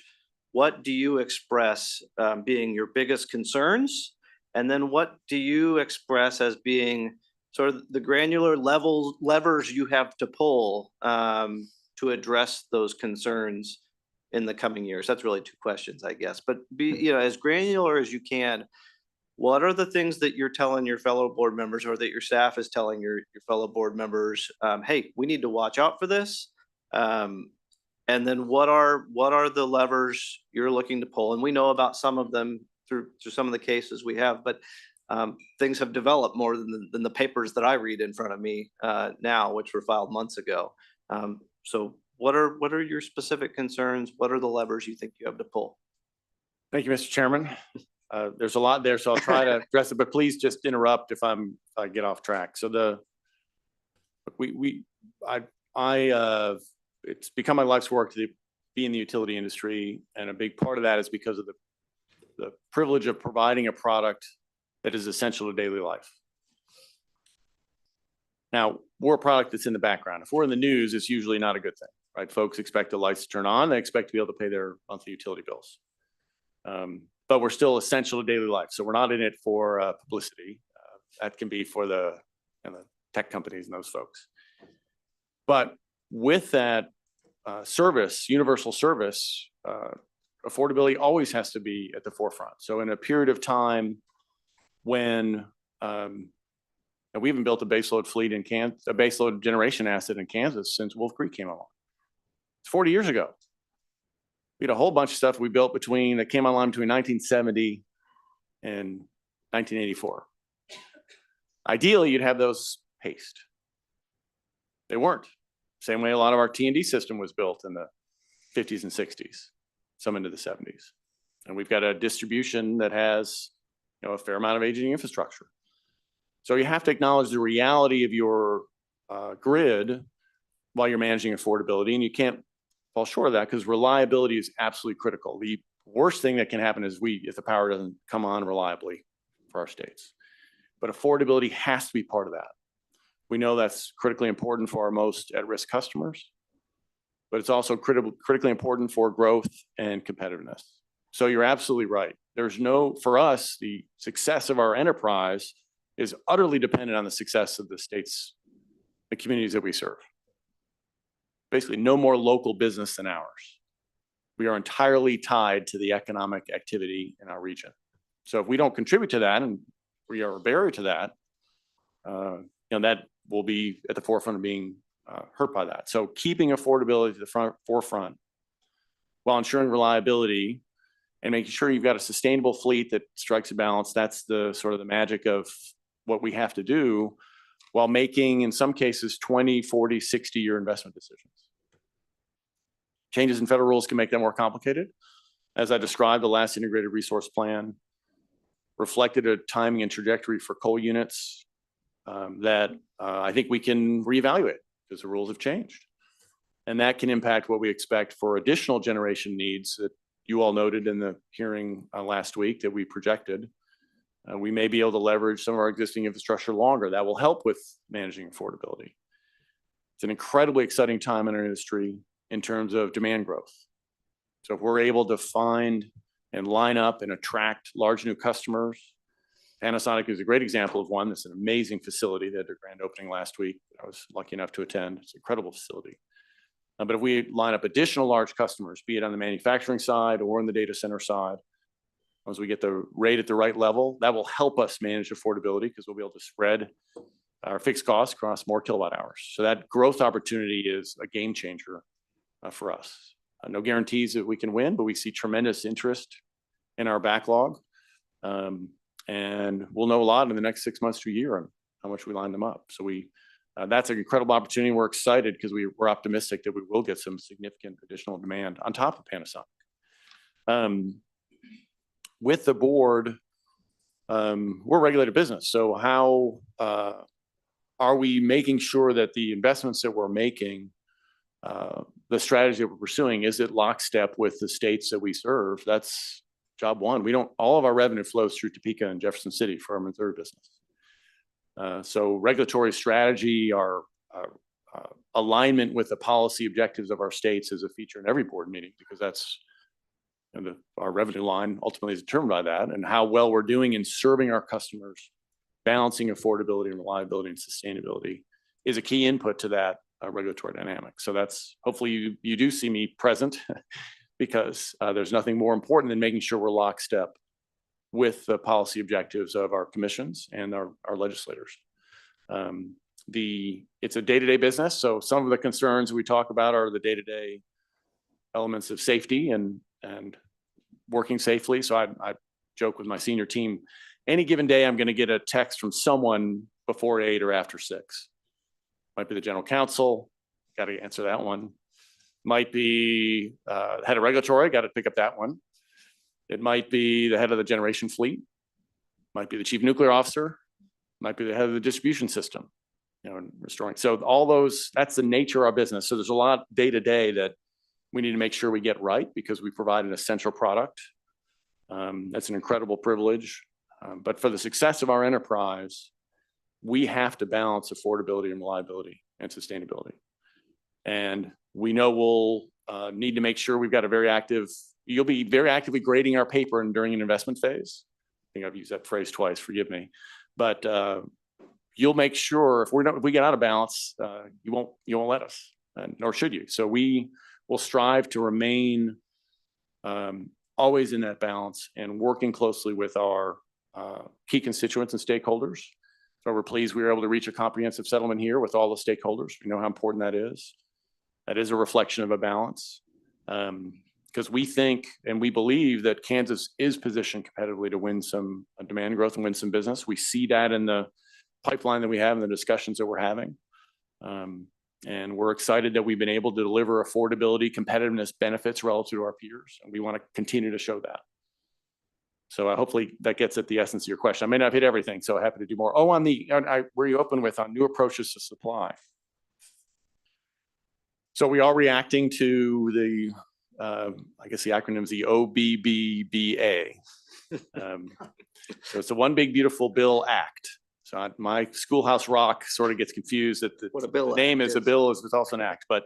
what do you express being your biggest concerns? And then what do you express as being sort of the granular levers you have to pull to address those concerns in the coming years? That's really two questions, I guess. But be as granular as you can. What are the things that you're telling your fellow board members, or that your staff is telling your fellow board members? Hey, we need to watch out for this. And then what are the levers you're looking to pull? And we know about some of them through some of the cases we have, but things have developed more than the papers that I read in front of me now, which were filed months ago. So what are your specific concerns? What are the levers you think you have to pull? Thank you, Mr. Chairman. There's a lot there, so I'll try to address it, but please just interrupt if I get off track. So it's become my life's work to be in the utility industry, and a big part of that is because of the privilege of providing a product that is essential to daily life. Now, we're a product that's in the background. If we're in the news, it's usually not a good thing, right? Folks expect the lights to turn on. They expect to be able to pay their monthly utility bills. But we're still essential to daily life. So we're not in it for publicity. That can be for the tech companies and those folks. But with that service, universal service, affordability always has to be at the forefront. So in a period of time when we haven't built a baseload fleet in Kansas, a baseload generation asset in Kansas since Wolf Creek came along. It's 40 years ago. We had a whole bunch of stuff we built that came online between 1970 and 1984. Ideally, you'd have those paced. They weren't. Same way a lot of our T&D system was built in the 50s and 60s, some into the 70s. And we've got a distribution that has a fair amount of aging infrastructure. So you have to acknowledge the reality of your grid while you're managing affordability, and you can't fall short of that because reliability is absolutely critical. The worst thing that can happen is if the power doesn't come on reliably, for our states. But affordability has to be part of that. We know that's critically important for our most at-risk customers, but it's also critically important for growth and competitiveness. So you're absolutely right. For us, the success of our enterprise is utterly dependent on the success of the states, the communities that we serve. Basically, no more local business than ours. We are entirely tied to the economic activity in our region. So if we don't contribute to that, and we are a barrier to that, that will be at the forefront of being hurt by that. So keeping affordability to the forefront while ensuring reliability and making sure you've got a sustainable fleet that strikes a balance. That's the sort of the magic of what we have to do while making, in some cases, 20, 40, 60-year investment decisions. Changes in federal rules can make that more complicated. As I described, the last integrated resource plan reflected a timing and trajectory for coal units that I think we can reevaluate because the rules have changed. And that can impact what we expect for additional generation needs that you all noted in the hearing last week that we projected. We may be able to leverage some of our existing infrastructure longer. That will help with managing affordability. It's an incredibly exciting time in our industry in terms of demand growth. So if we're able to find and line up and attract large new customers, Panasonic is a great example of one. That's an amazing facility. They had their grand opening last week. I was lucky enough to attend. It's an incredible facility. But if we line up additional large customers, be it on the manufacturing side or in the data center side, once we get the rate at the right level, that will help us manage affordability because we'll be able to spread our fixed costs across more kilowatt hours. So that growth opportunity is a game changer for us. No guarantees that we can win, but we see tremendous interest in our backlog. And we'll know a lot in the next 6 months to a year on how much we line them up. So that's an incredible opportunity. We're excited because we're optimistic that we will get some significant additional demand on top of Panasonic. With the board, we're a regulated business. So how are we making sure that the investments that we're making, the strategy that we're pursuing, is it lockstep with the states that we serve? That's job one. All of our revenue flows through Topeka and Jefferson City for our Missouri business. So regulatory strategy, our alignment with the policy objectives of our states is a feature in every board meeting because that's our revenue line ultimately is determined by that, and how well we're doing in serving our customers, balancing affordability and reliability and sustainability is a key input to that regulatory dynamic. So that's hopefully you do see me present because there's nothing more important than making sure we're lockstep with the policy objectives of our commissions and our legislators. It's a day-to-day business. So some of the concerns we talk about are the day-to-day elements of safety and working safely. So I joke with my senior team, any given day, I'm going to get a text from someone before 8 or after 6. Might be the general counsel, got to answer that one. Might be head of regulatory, got to pick up that one. It might be the head of the generation fleet, might be the chief nuclear officer, might be the head of the distribution system, and restoring. So all those, that's the nature of our business. So there's a lot day to day that we need to make sure we get right because we provide an essential product. That's an incredible privilege. But for the success of our enterprise, we have to balance affordability and reliability and sustainability. And we know we'll need to make sure we've got a very active, you'll be very actively grading our paper during an investment phase. I think I've used that phrase twice, forgive me. But you'll make sure if we get out of balance, you won't let us, nor should you. So we will strive to remain always in that balance and working closely with our key constituents and stakeholders. So we're pleased we were able to reach a comprehensive settlement here with all the stakeholders. We know how important that is. That is a reflection of a balance. Because we think and we believe that Kansas is positioned competitively to win some demand growth and win some business. We see that in the pipeline that we have and the discussions that we're having. And we're excited that we've been able to deliver affordability, competitiveness benefits relative to our peers. And we want to continue to show that. So hopefully that gets at the essence of your question. I may not have hit everything, so happy to do more. Oh, where you open with on new approaches to supply. So we are reacting to the, I guess the acronym is the OBBBA. So it's a One Big Beautiful Bill Act. So my Schoolhouse Rock sort of gets confused that What a bill the name act is a is. bill, it's also an act, but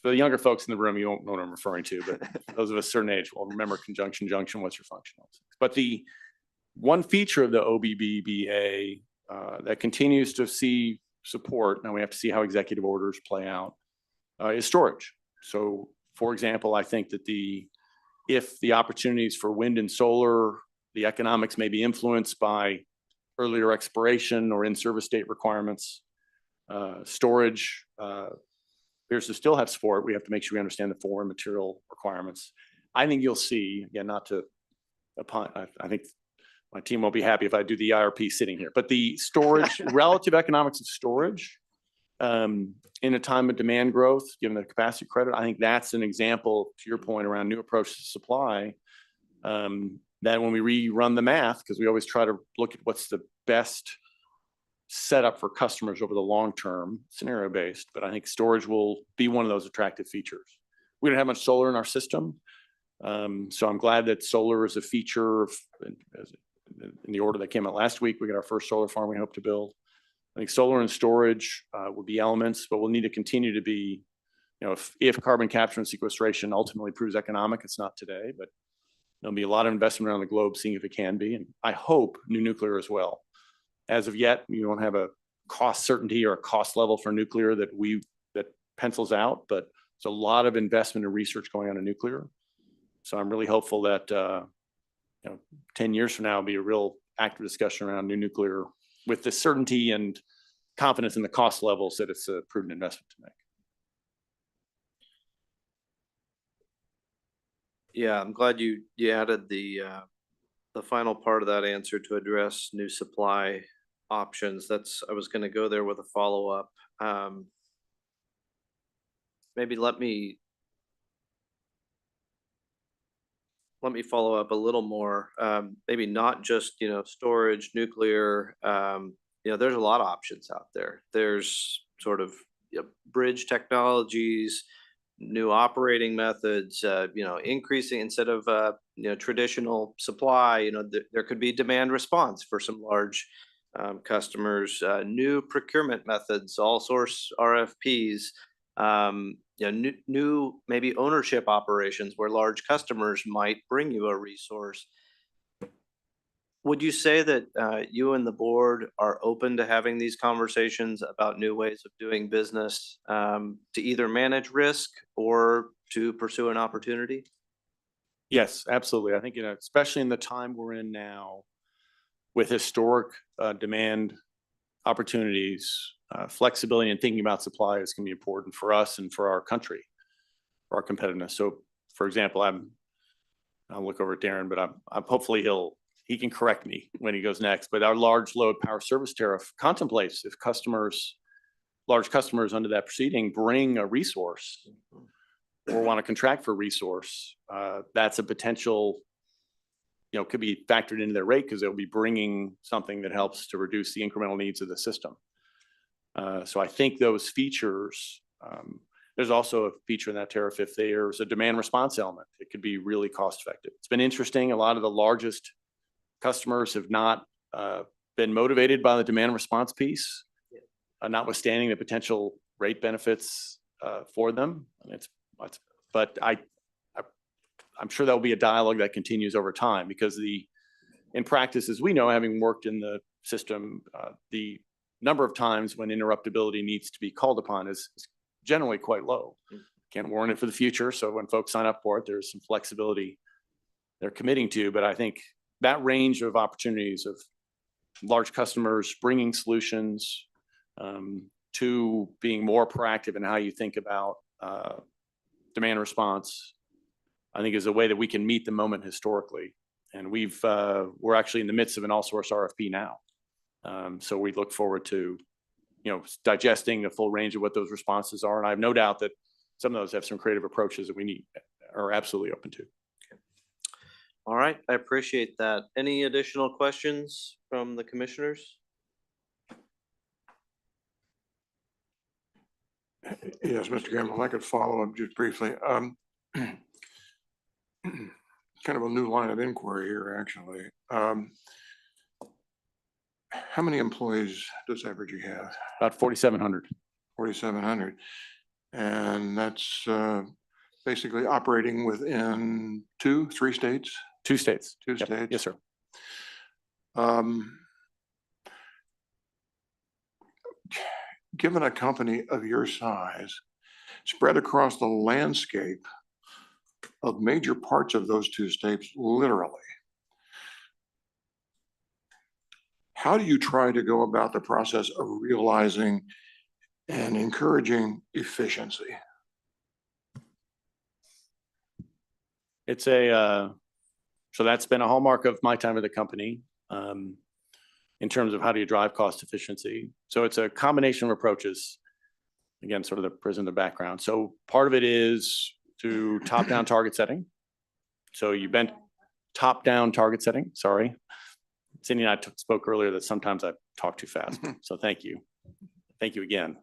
for the younger folks in the room, you won't know what I'm referring to, but those of a certain age will remember conjunction, junction, what's your function. But the one feature of the OBBBA that continues to see support, now we have to see how executive orders play out, is storage. So for example, I think that if the opportunities for wind and solar, the economics may be influenced by earlier expiration or in-service date requirements, storage appears to still have support. We have to make sure we understand the foreign material requirements. I think you'll see, again, I think my team won't be happy if I do the IRP sitting here, but the storage, relative economics of storage in a time of demand growth, given the capacity credit, I think that's an example, to your point, around new approach to supply, that when we rerun the math, because we always try to look at what's the best setup for customers over the long term, scenario based, but I think storage will be one of those attractive features. We don't have much solar in our system, so I'm glad that solar is a feature in the order that came out last week. We got our first solar farm we hope to build. I think solar and storage will be elements, but we'll need to continue to be, if carbon capture and sequestration ultimately proves economic, it's not today, but there'll be a lot of investment around the globe seeing if it can be. And I hope new nuclear as well. As of yet, you don't have a cost certainty or a cost level for nuclear that pencils out, but there's a lot of investment and research going on in nuclear. So I'm really hopeful that 10 years from now will be a real active discussion around new nuclear with the certainty and confidence in the cost levels that it's a prudent investment to make. Yeah, I'm glad you added the final part of that answer to address new supply options. I was going to go there with a follow-up. Maybe let me follow up a little more. Maybe not just storage, nuclear. There's a lot of options out there. There's sort of bridge technologies, new operating methods, increasing instead of traditional supply. There could be demand response for some large customers, new procurement methods, all source RFPs, new maybe ownership operations where large customers might bring you a resource. Would you say that you and the board are open to having these conversations about new ways of doing business to either manage risk or to pursue an opportunity? Yes, absolutely. I think, especially in the time we're in now with historic demand opportunities, flexibility and thinking about supply is going to be important for us and for our country, for our competitiveness. So for example, I'll look over at Darren, but I'm hopefully he can correct me when he goes next, but our large load power service tariff contemplates if large customers under that proceeding bring a resource or want to contract for a resource, that's a potential, could be factored into their rate because they'll be bringing something that helps to reduce the incremental needs of the system. So I think those features, there's also a feature in that tariff if there's a demand response element, it could be really cost effective. It's been interesting. A lot of the largest customers have not been motivated by the demand response piece, notwithstanding the potential rate benefits for them. But I'm sure there'll be a dialogue that continues over time because in practice, as we know, having worked in the system, the number of times when interruptibility needs to be called upon is generally quite low. Can't warrant it for the future. So when folks sign up for it, there's some flexibility they're committing to. But I think that range of opportunities of large customers bringing solutions to being more proactive in how you think about demand response, I think is a way that we can meet the moment historically. And we're actually in the midst of an all source RFP now. So we look forward to, digesting the full range of what those responses are. And I have no doubt that some of those have some creative approaches that we are absolutely open to. All right, I appreciate that. Any additional questions from the commissioners? Yes, Mr. Gamble, if I could follow up just briefly. kind of a new line of inquiry here, actually. How many employees does Evergy have? About 4,700. 4,700. And that's basically operating within 3 states? 2 states. 2 Yep. states? Yes, sir. Given a company of your size, spread across the landscape of major parts of those 2 states, literally, how do you try to go about the process of realizing and encouraging efficiency? It's a, so that's been a hallmark of my time at the company in terms of how do you drive cost efficiency. So it's a combination of approaches. Again, sort of the prison, the background. So part of it is to top-down target setting. So you bent top-down target setting, sorry. Cindy and I spoke earlier that sometimes I talk too fast, so thank you. Thank you again.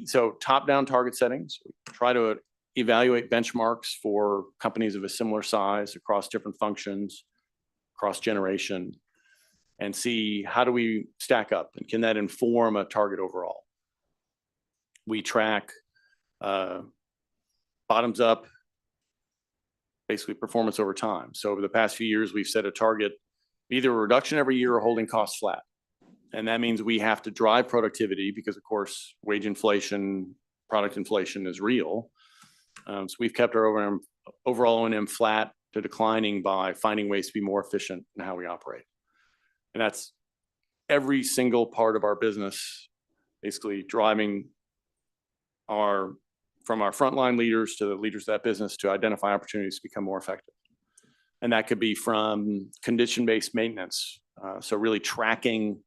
So top-down target settings, try to evaluate benchmarks for companies of a similar size across different functions, across generation, and see how do we stack up and can that inform a target overall. We track bottoms up, basically performance over time. So over the past few years, we've set a target, either a reduction every year or holding costs flat. And that means we have to drive productivity because of course, wage inflation, product inflation is real. So we've kept our overall O&M flat to declining by finding ways to be more efficient in how we operate. And that's every single part of our business, basically driving from our frontline leaders to the leaders of that business to identify opportunities to become more effective. And that could be from condition-based maintenance. So really tracking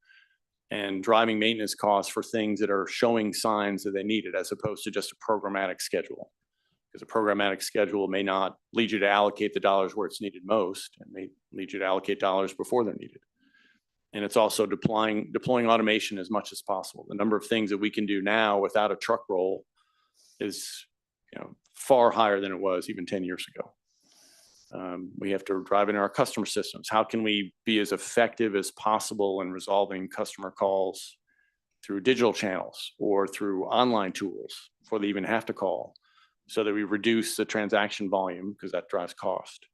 and driving maintenance costs for things that are showing signs that they need it, as opposed to just a programmatic schedule. Because a programmatic schedule may not lead you to allocate the dollars where it's needed most, and may lead you to allocate dollars before they're needed. And it's also deploying automation as much as possible. The number of things that we can do now without a truck roll is, far higher than it was even 10 years ago. We have to drive into our customer systems. How can we be as effective as possible in resolving customer calls through digital channels or through online tools before they even have to call, so that we reduce the transaction volume because that drives cost?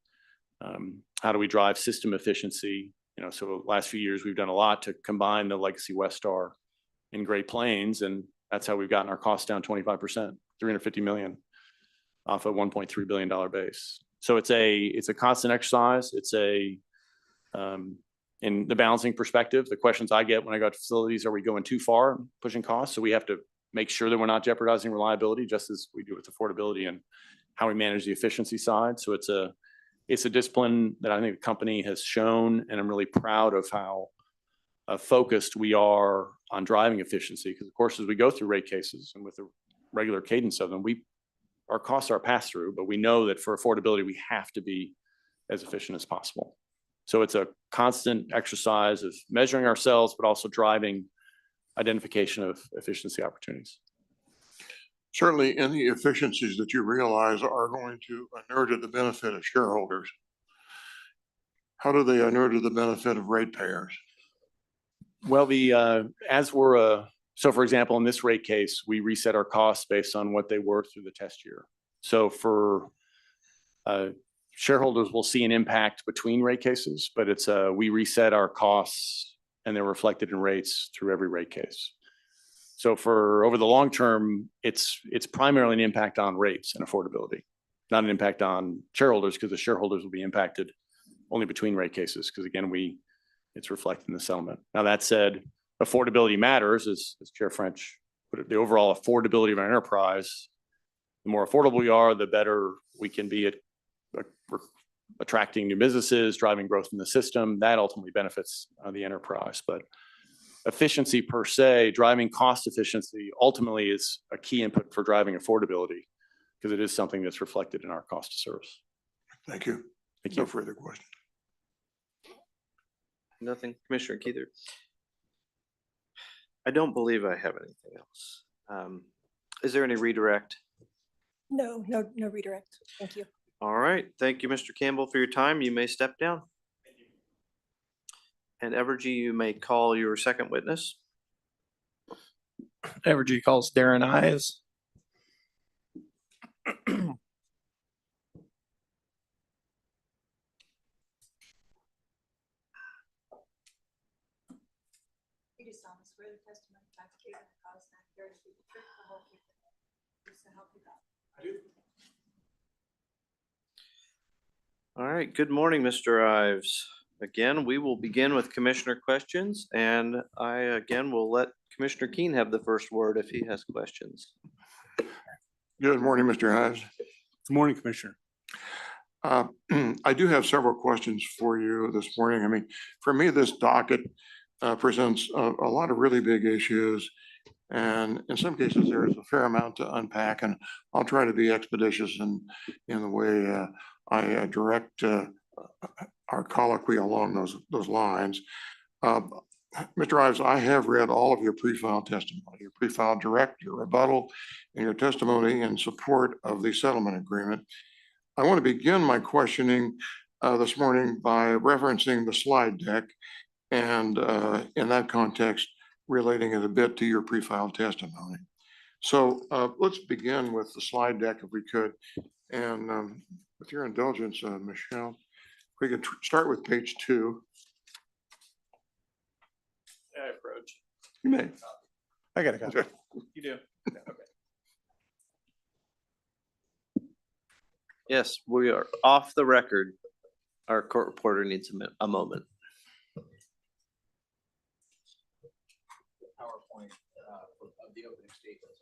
How do we drive system efficiency? So the last few years, we've done a lot to combine the legacy Westar in Great Plains, and that's how we've gotten our costs down 25%, $350 million off a $1.3 billion base. So it's a constant exercise. It's in the balancing perspective, the questions I get when I go to facilities, are we going too far pushing costs? So we have to make sure that we're not jeopardizing reliability, just as we do with affordability and how we manage the efficiency side. So it's a discipline that I think the company has shown, and I'm really proud of how focused we are on driving efficiency. Because of course, as we go through rate cases and with the regular cadence of them, our costs are passed through, but we know that for affordability, we have to be as efficient as possible. So it's a constant exercise of measuring ourselves, but also driving identification of efficiency opportunities. Certainly, any efficiencies that you realize are going to inure to the benefit of shareholders. How do they inure to the benefit of ratepayers? Well, so for example, in this rate case, we reset our costs based on what they were through the test year. So for shareholders will see an impact between rate cases, but we reset our costs and they're reflected in rates through every rate case. So for over the long term, it's primarily an impact on rates and affordability, not an impact on shareholders, because the shareholders will be impacted only between rate cases, because again, it's reflected in the settlement. Now that said, affordability matters, as Chair French put it. The overall affordability of our enterprise, the more affordable we are, the better we can be at attracting new businesses, driving growth in the system. That ultimately benefits the enterprise. But efficiency per se, driving cost efficiency ultimately is a key input for driving affordability, because it is something that's reflected in our cost of service. Thank you. Thank you. No further questions. Nothing, Commissioner Keither. I don't believe I have anything else. Is there any redirect? No redirect. Thank you. All right, thank you, Mr. Campbell, for your time. You may step down. And Evergy, you may call your second witness. Evergy calls Darren Ives. You do solemnly swear the testimony about to give and the cause not here to be the truth, the whole truth, and so help you God. I do. All right, good morning, Mr. Ives. Again, we will begin with commissioner questions, and I again will let Commissioner Keen have the first word if he has questions. Good morning, Mr. Ives. Good morning, Commissioner. I do have several questions for you this morning. I mean, for me, this docket presents a lot of really big issues. And in some cases, there is a fair amount to unpack, and I'll try to be expeditious in the way I direct our colloquy along those lines. Mr. Ives, I have read all of your pre-filed testimony, your pre-filed direct, your rebuttal, and your testimony in support of the settlement agreement. I want to begin my questioning this morning by referencing the slide deck, and in that context, relating it a bit to your pre-filed testimony. So let's begin with the slide deck if we could. And with your indulgence, Michelle, we can start with page 2. I approach. You may. I got a copy. You do. Yes, we are off the record. Our court reporter needs a moment. PowerPoint of the opening statements.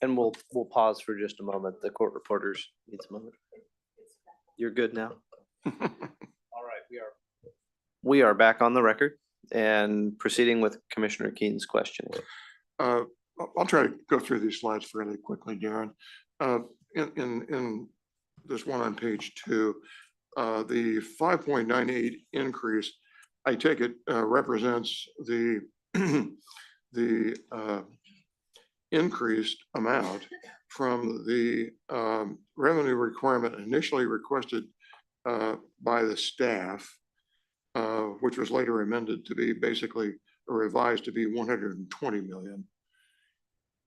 And we'll pause for just a moment. The court reporters needs a moment. You're good now? All right, we are back on the record and proceeding with Commissioner Keen's questions. I'll try to go through these slides fairly quickly, Darren. In this one on page 2, the 5.98 increase, I take it represents the increased amount from the revenue requirement initially requested by the staff, which was later amended to be basically revised to be 120 million.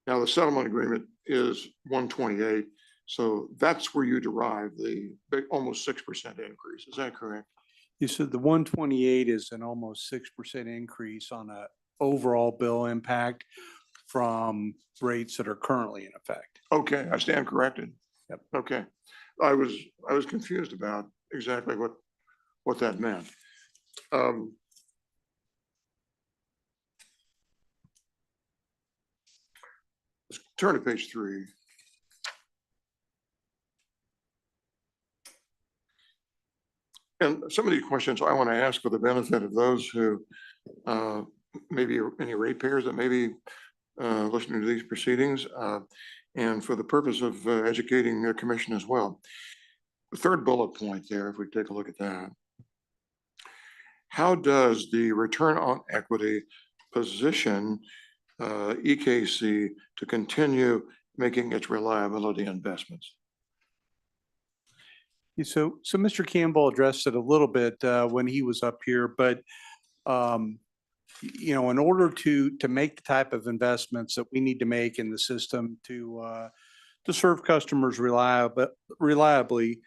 Now the settlement agreement is 128, so that's where you derive the almost 6% increase. Is that correct? You said the 128 is an almost 6% increase on a overall bill impact from rates that are currently in effect. Okay, I stand corrected. Yep. Okay, I was confused about exactly what that meant. Let's turn to page 3. And some of these questions I want to ask for the benefit of those who maybe any ratepayers that may be listening to these proceedings, and for the purpose of educating the commission as well. The third bullet point there, if we take a look at that. How does the return on equity position EKCE to continue making its reliability investments? So Mr. Campbell addressed it a little bit when he was up here, but you know, in order to make the type of investments that we need to make in the system to serve customers reliably,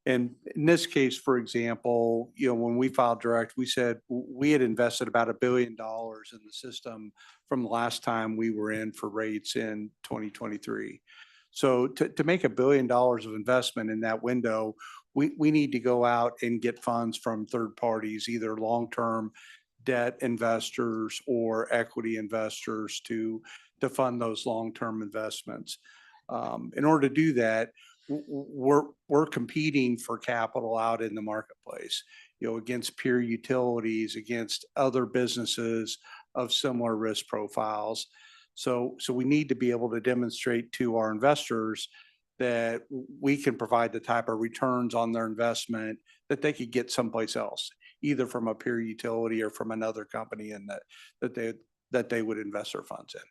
and in this case, for example, you know, when we filed direct, we said we had invested about $1 billion in the system from the last time we were in for rates in 2023. So to make $1 billion of investment in that window, we need to go out and get funds from third parties, either long-term debt investors or equity investors to fund those long-term investments. In order to do that, we're competing for capital out in the marketplace, you know, against peer utilities, against other businesses of similar risk profiles. So we need to be able to demonstrate to our investors that we can provide the type of returns on their investment that they could get someplace else. either from a peer utility or from another company, and that they would invest their funds in.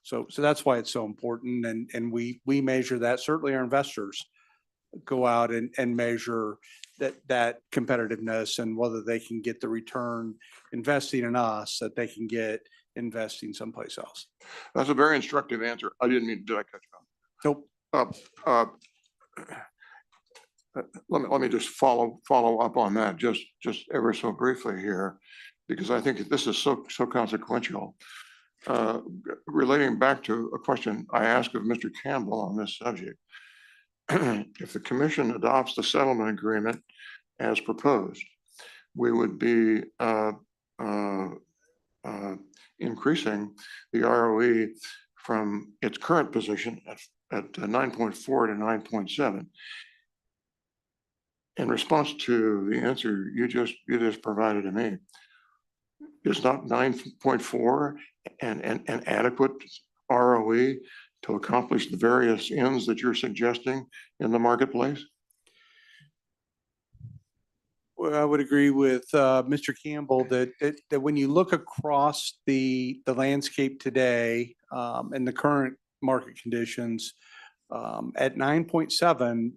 So that's why it's so important, and we measure that. Certainly our investors go out and measure that competitiveness and whether they can get the return investing in us that they can get investing someplace else. That's a very instructive answer. I didn't mean, did I cut you off? Nope. Let me just follow up on that just ever so briefly here, because I think this is so consequential. Relating back to a question I asked of Mr. Campbell on this subject, if the commission adopts the settlement agreement as proposed, we would be increasing the ROE from its current position at 9.4 to 9.7. In response to the answer you just provided to me, is not 9.4 an adequate ROE to accomplish the various ends that you're suggesting in the marketplace? Well, I would agree with Mr. Campbell that when you look across the landscape today and the current market conditions, at 9.7,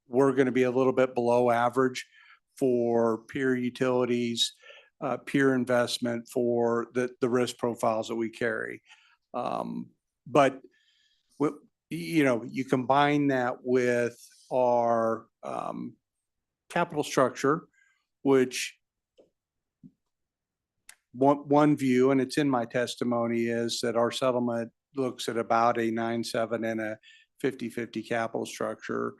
we're going to be a little bit below average for peer utilities, peer investment, for the risk profiles that we carry. But you combine that with our capital structure, which one view, and it's in my testimony, is that our settlement looks at about a 9.7 and a 50-50 capital structure.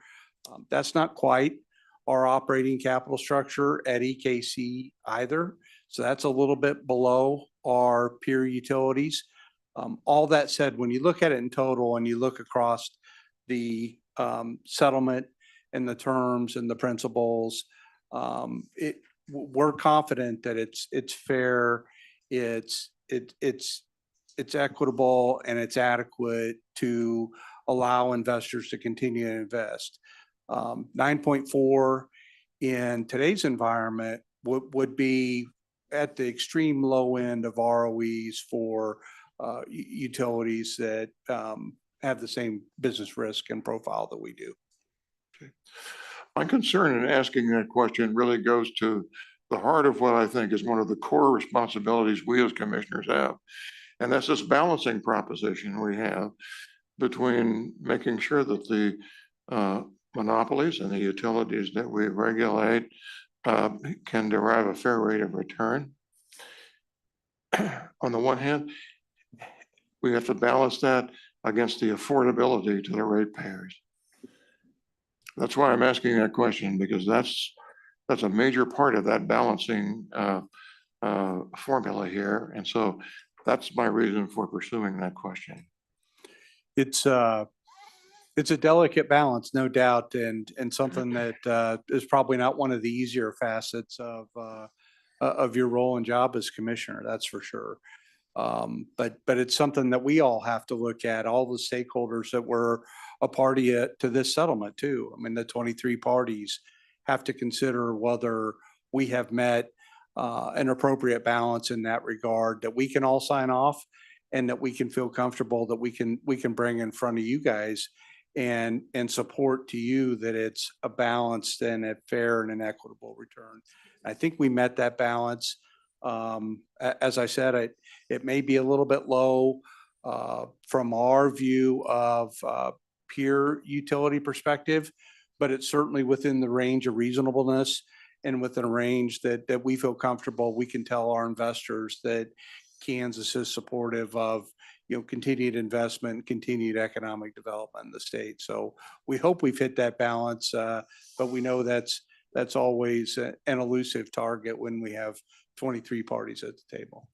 That's not quite our operating capital structure at EKCE either. So that's a little bit below our peer utilities. All that said, when you look at it in total and you look across the settlement and the terms and the principles, we're confident that it's fair, it's equitable, and it's adequate to allow investors to continue to invest. 9.4 in today's environment would be at the extreme low end of ROEs for utilities that have the same business risk and profile that we do. Okay. My concern in asking that question really goes to the heart of what I think is one of the core responsibilities we as commissioners have. And that's this balancing proposition we have between making sure that the monopolies and the utilities that we regulate can derive a fair rate of return. On the one hand, we have to balance that against the affordability to the ratepayers. That's why I'm asking that question, because that's a major part of that balancing formula here. And so that's my reason for pursuing that question. It's a delicate balance, no doubt, and something that is probably not one of the easier facets of your role and job as commissioner. That's for sure. But it's something that we all have to look at, all the stakeholders that were a party to this settlement too. I mean, the 23 parties have to consider whether we have met an appropriate balance in that regard, that we can all sign off and that we can feel comfortable that we can bring in front of you guys and support to you that it's a balanced and a fair and an equitable return. I think we met that balance. As I said, it may be a little bit low from our view of peer utility perspective, but it's certainly within the range of reasonableness and within a range that we feel comfortable. We can tell our investors that Kansas is supportive of continued investment and continued economic development in the state. So we hope we've hit that balance, but we know that's always an elusive target when we have 23 parties at the table.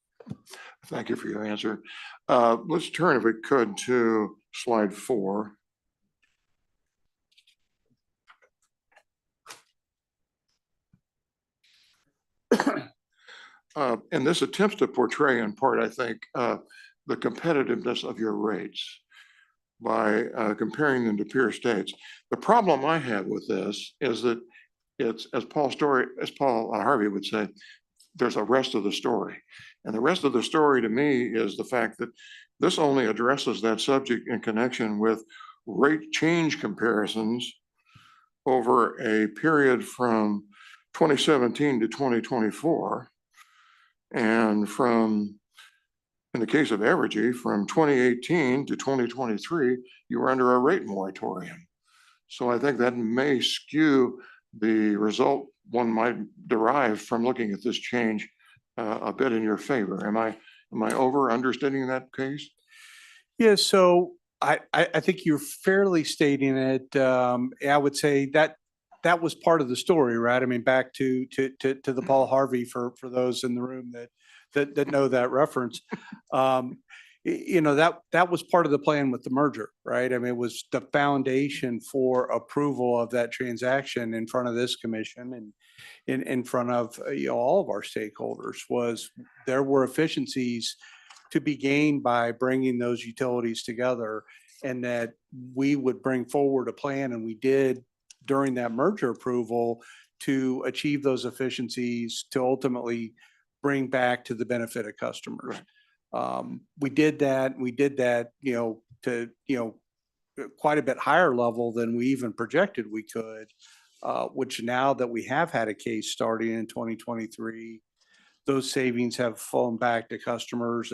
Thank you for your answer. Let's turn, if we could, to slide 4. And this attempts to portray in part, I think, the competitiveness of your rates by comparing them to peer states. The problem I have with this is that it's, as Paul Harvey would say, there's a rest of the story. And the rest of the story to me is the fact that this only addresses that subject in connection with rate change comparisons over a period from 2017 to 2024. And from, in the case of Evergy, from 2018 to 2023, you were under a rate moratorium. So I think that may skew the result one might derive from looking at this change a bit in your favor. Am I over understating that case? Yeah, so I think you're fairly stating it. I would say that that was part of the story, right? I mean, back to the Paul Harvey for those in the room that know that reference. You know, that was part of the plan with the merger, right? I mean, it was the foundation for approval of that transaction in front of this commission and in front of all of our stakeholders. Was there were efficiencies to be gained by bringing those utilities together, and that we would bring forward a plan, and we did during that merger approval to achieve those efficiencies to ultimately bring back to the benefit of customers. We did that, you know, to, you know, quite a bit higher level than we even projected we could, which now that we have had a case starting in 2023, those savings have fallen back to customers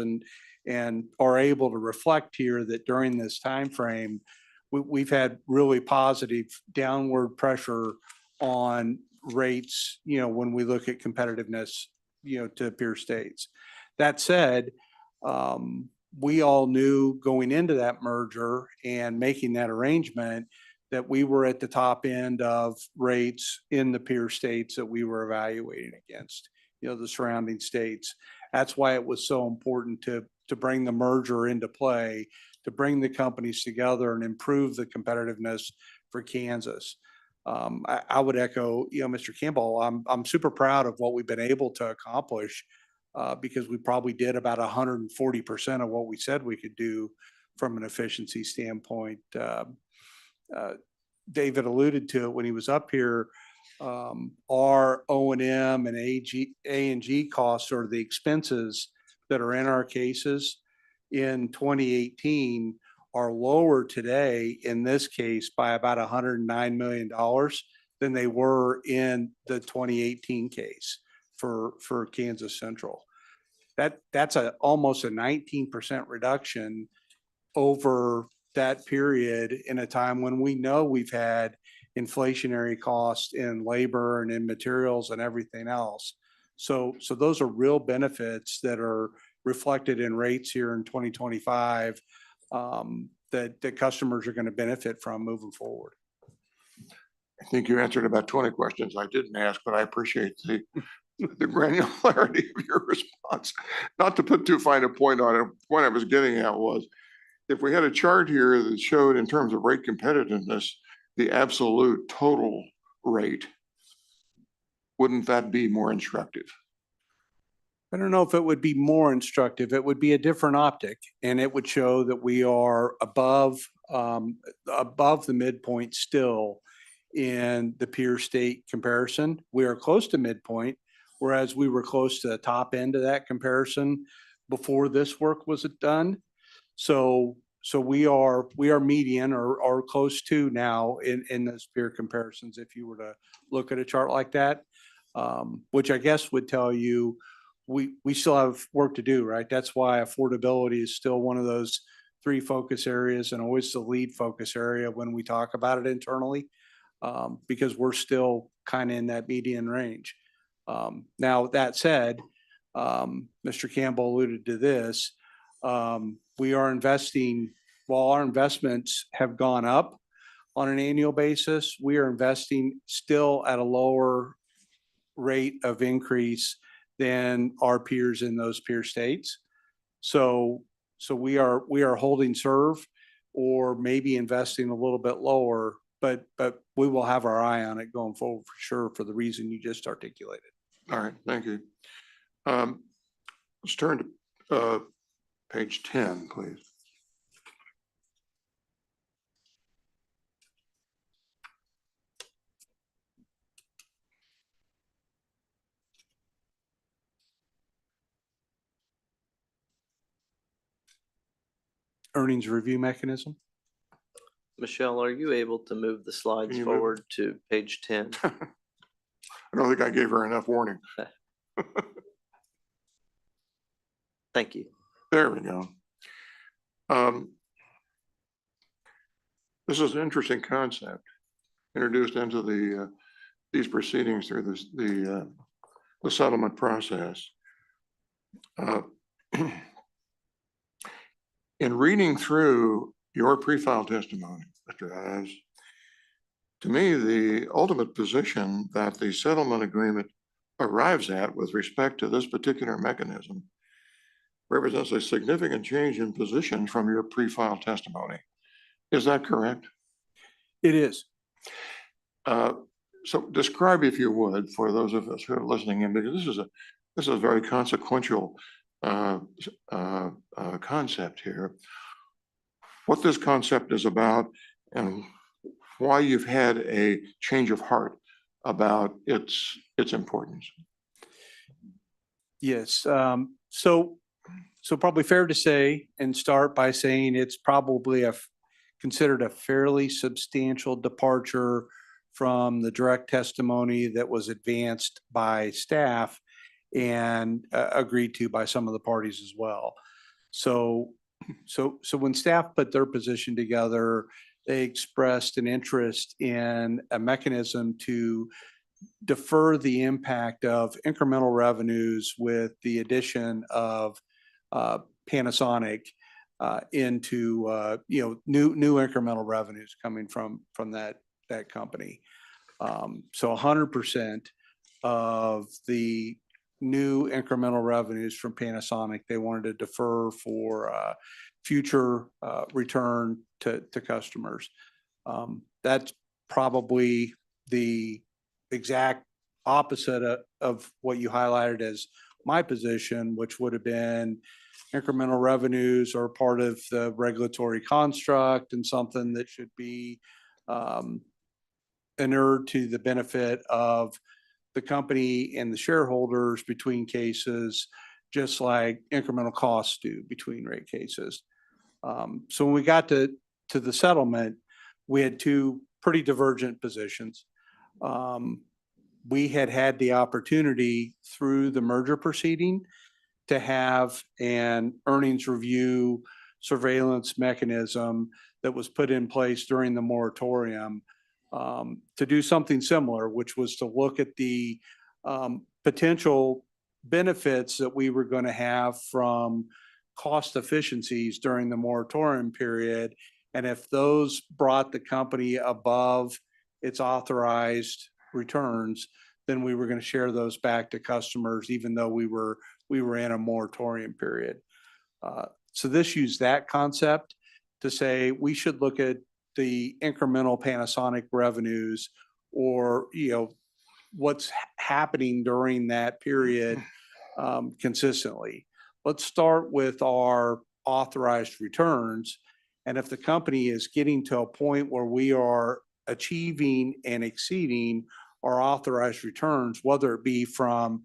and are able to reflect here that during this time frame, we've had really positive downward pressure on rates, you know, when we look at competitiveness, you know, to peer states. That said, we all knew going into that merger and making that arrangement that we were at the top end of rates in the peer states that we were evaluating against, you know, the surrounding states. That's why it was so important to bring the merger into play, to bring the companies together and improve the competitiveness for Kansas. I would echo, you know, Mr. Campbell, I'm super proud of what we've been able to accomplish because we probably did about 140% of what we said we could do from an efficiency standpoint. David alluded to it when he was up here. Our O&M and A&G costs, or the expenses that are in our cases in 2018, are lower today in this case by about $109 million than they were in the 2018 case for Kansas Central. That's almost a 19% reduction over that period in a time when we know we've had inflationary costs in labor and in materials and everything else. So those are real benefits that are reflected in rates here in 2025 that customers are going to benefit from moving forward. I think you answered about 20 questions I didn't ask, but I appreciate the granularity of your response. Not to put too fine a point on it, the point I was getting at was, if we had a chart here that showed in terms of rate competitiveness, the absolute total rate, wouldn't that be more instructive? I don't know if it would be more instructive. It would be a different optic, and it would show that we are above the midpoint still in the peer state comparison. We are close to midpoint, whereas we were close to the top end of that comparison before this work was done. So we are median or close to now in those peer comparisons if you were to look at a chart like that, which I guess would tell you we still have work to do, right? That's why affordability is still one of those three focus areas and always the lead focus area when we talk about it internally, because we're still kind of in that median range. Now, that said, Mr. Campbell alluded to this. We are investing, while our investments have gone up on an annual basis, we are investing still at a lower rate of increase than our peers in those peer states. So we are holding serve or maybe investing a little bit lower, but we will have our eye on it going forward for sure for the reason you just articulated. All right, thank you. Let's turn to page 10, please. earnings review mechanism. Michelle, are you able to move the slides Can you move it? forward to page 10? I don't think I gave her enough warning. Thank you. There we go. This is an interesting concept introduced into these proceedings through the settlement process. In reading through your pre-file testimony, Mr. Ives, to me, the ultimate position that the settlement agreement arrives at with respect to this particular mechanism represents a significant change in position from your pre-file testimony. Is that correct? It is. So describe, if you would, for those of us who are listening in, because this is a very consequential concept here. What this concept is about and why you've had a change of heart about its importance. Yes. So probably fair to say and start by saying it's probably considered a fairly substantial departure from the direct testimony that was advanced by staff and agreed to by some of the parties as well. So when staff put their position together, they expressed an interest in a mechanism to defer the impact of incremental revenues with the addition of Panasonic into new incremental revenues coming from that company. So 100% of the new incremental revenues from Panasonic, they wanted to defer for future return to customers. That's probably the exact opposite of what you highlighted as my position, which would have been incremental revenues are part of the regulatory construct and something that should be inured to the benefit of the company and the shareholders between cases, just like incremental costs do between rate cases. So when we got to the settlement, we had two pretty divergent positions. We had the opportunity through the merger proceeding to have an earnings review surveillance mechanism that was put in place during the moratorium to do something similar, which was to look at the potential benefits that we were going to have from cost efficiencies during the moratorium period. And if those brought the company above its authorized returns, then we were going to share those back to customers, even though we were in a moratorium period. So this used that concept to say we should look at the incremental Panasonic revenues or, what's happening during that period consistently. Let's start with our authorized returns. And if the company is getting to a point where we are achieving and exceeding our authorized returns, whether it be from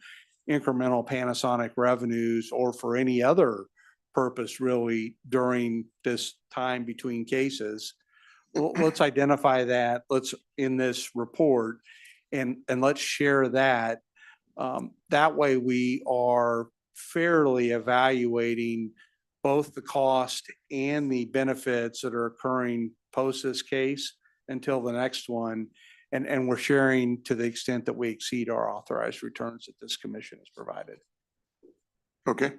incremental Panasonic revenues or for any other purpose really during this time between cases, let's identify that. Let's in this report and let's share that. That way we are fairly evaluating both the cost and the benefits that are occurring post this case until the next one. And we're sharing to the extent that we exceed our authorized returns that this commission has provided. Okay.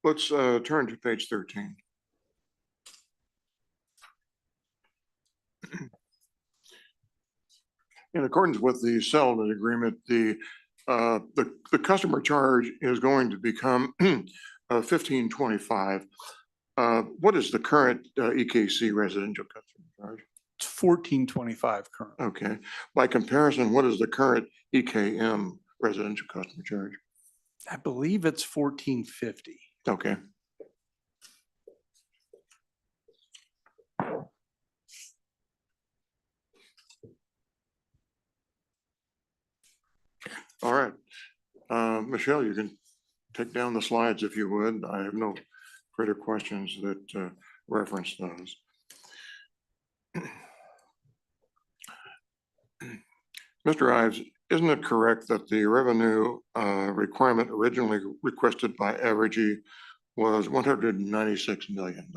Let's turn to page 13. In accordance with the settlement agreement, the customer charge is going to become $15.25. What is the current EKC residential customer charge? It's $14.25 current. Okay. By comparison, what is the current EKM residential customer charge? I believe it's $14.50. Okay. All right. Michelle, you can take down the slides if you would. I have no further questions that reference those. Mr. Ives, isn't it correct that the revenue requirement originally requested by Evergy was $196 million?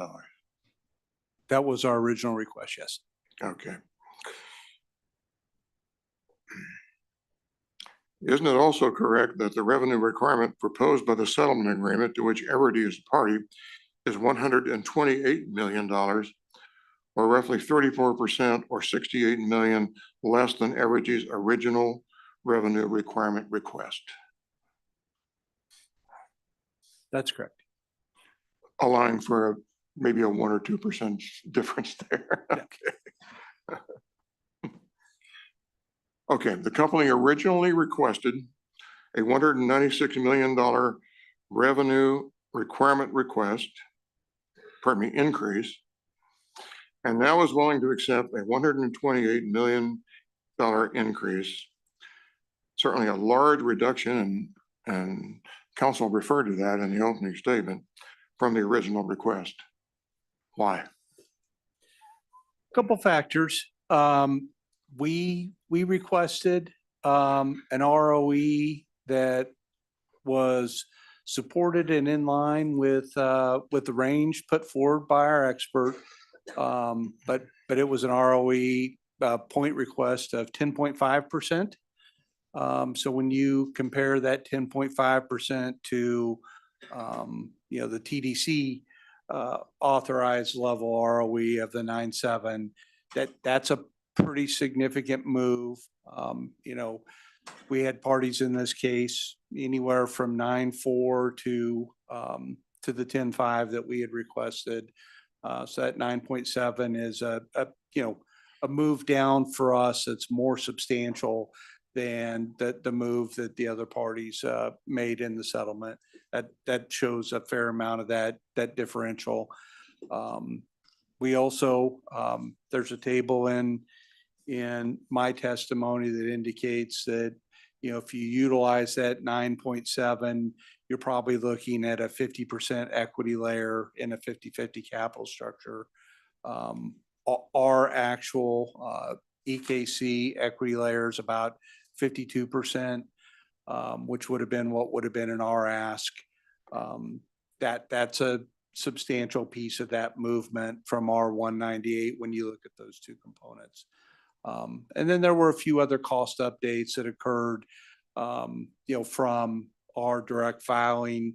That was our original request, yes. Okay. Isn't it also correct that the revenue requirement proposed by the settlement agreement to which Evergy is a party is $128 million, or roughly 34% or $68 million less than Evergy's original revenue requirement request? That's correct. Allowing for maybe a 1 or 2% difference there. Okay. Okay, the company originally requested a $196 million revenue requirement request, increase, and now is willing to accept a $128 million increase. Certainly a large reduction, and council referred to that in the opening statement, from the original request. Why? Couple factors. We requested an ROE that was supported and in line with the range put forward by our expert. But it was an ROE point request of 10.5%. So when you compare that 10.5% to the TDC authorized level ROE of the 9.7, that's a pretty significant move. We had parties in this case anywhere from 9.4 to the 10.5 that we had requested. So that 9.7 is a move down for us. It's more substantial than the move that the other parties made in the settlement. That shows a fair amount of that differential. We also, there's a table in my testimony that indicates that, if you utilize that 9.7, you're probably looking at a 50% equity layer in a 50-50 capital structure. Our actual EKCE equity layer is about 52%, which would have been what would have been in our ask. That's a substantial piece of that movement from our 198 when you look at those two components. And then there were a few other cost updates that occurred, from our direct filing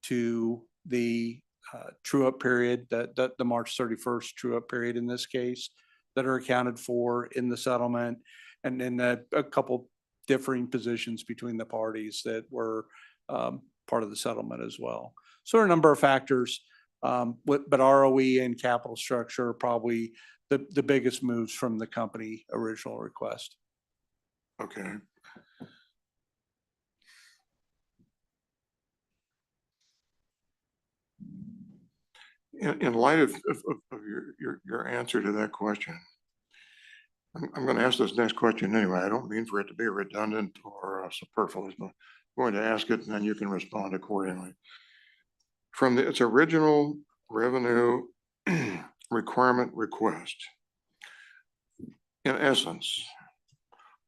to the true-up period, the March 31st true-up period in this case, that are accounted for in the settlement, and then a couple differing positions between the parties that were part of the settlement as well. So a number of factors, but ROE and capital structure are probably the biggest moves from the company original request. Okay. In light of your answer to that question, I'm going to ask this next question anyway. I don't mean for it to be redundant or superfluous, but I'm going to ask it and then you can respond accordingly. From its original revenue requirement request, in essence,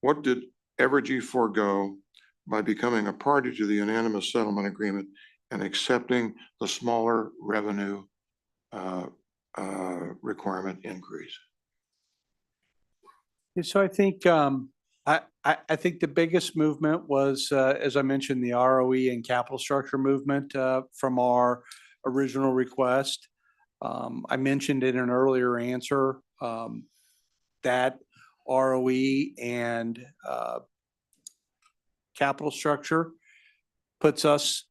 what did Evergy forego by becoming a party to the unanimous settlement agreement and accepting the smaller revenue requirement increase? So I think I think the biggest movement was, as I mentioned, the ROE and capital structure movement from our original request. I mentioned in an earlier answer that ROE and capital structure puts us,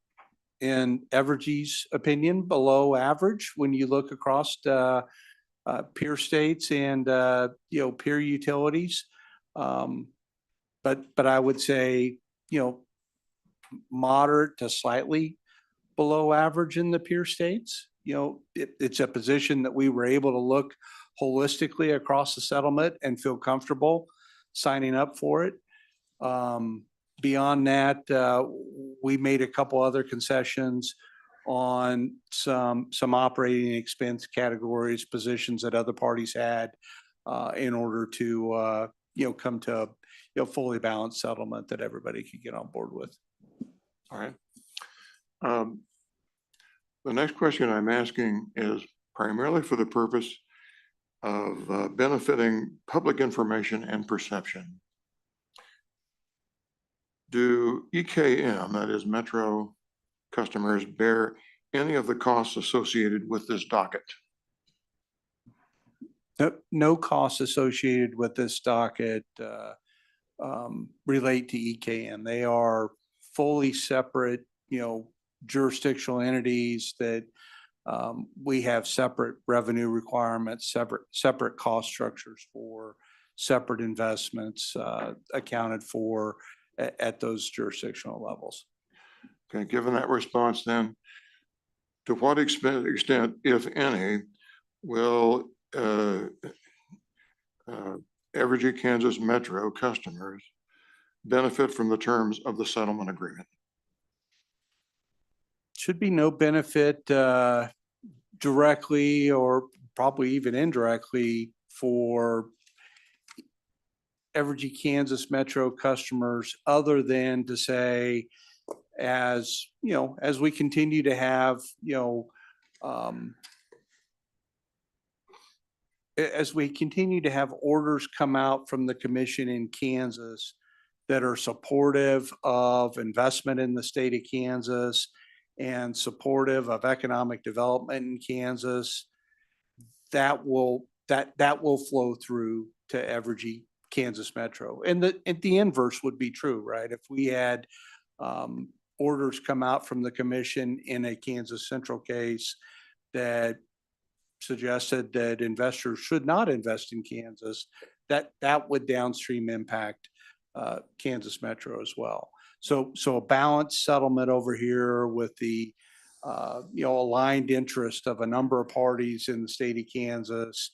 in Evergy's opinion, below average when you look across peer states and peer utilities. But I would say moderate to slightly below average in the peer states. It's a position that we were able to look holistically across the settlement and feel comfortable signing up for it. Beyond that, we made a couple other concessions on some operating expense categories, positions that other parties had in order to, come to a fully balanced settlement that everybody could get on board with. All right. The next question I'm asking is primarily for the purpose of benefiting public information and perception. Do EKM, that is Metro customers, bear any of the costs associated with this docket? No costs associated with this docket relate to EKM. They are fully separate, jurisdictional entities that we have separate revenue requirements, separate cost structures for separate investments accounted for at those jurisdictional levels. Okay, given that response then, to what extent, if any, will Evergy Kansas Metro customers benefit from the terms of the settlement agreement? Should be no benefit directly or probably even indirectly for Evergy Kansas Metro customers, other than to say, as we continue to have, as we continue to have orders come out from the commission in Kansas that are supportive of investment in the state of Kansas and supportive of economic development in Kansas, that will flow through to Evergy Kansas Metro. And the inverse would be true, right? If we had orders come out from the commission in a Kansas Central case that suggested that investors should not invest in Kansas, that would downstream impact Kansas Metro as well. So a balanced settlement over here with the aligned interest of a number of parties in the state of Kansas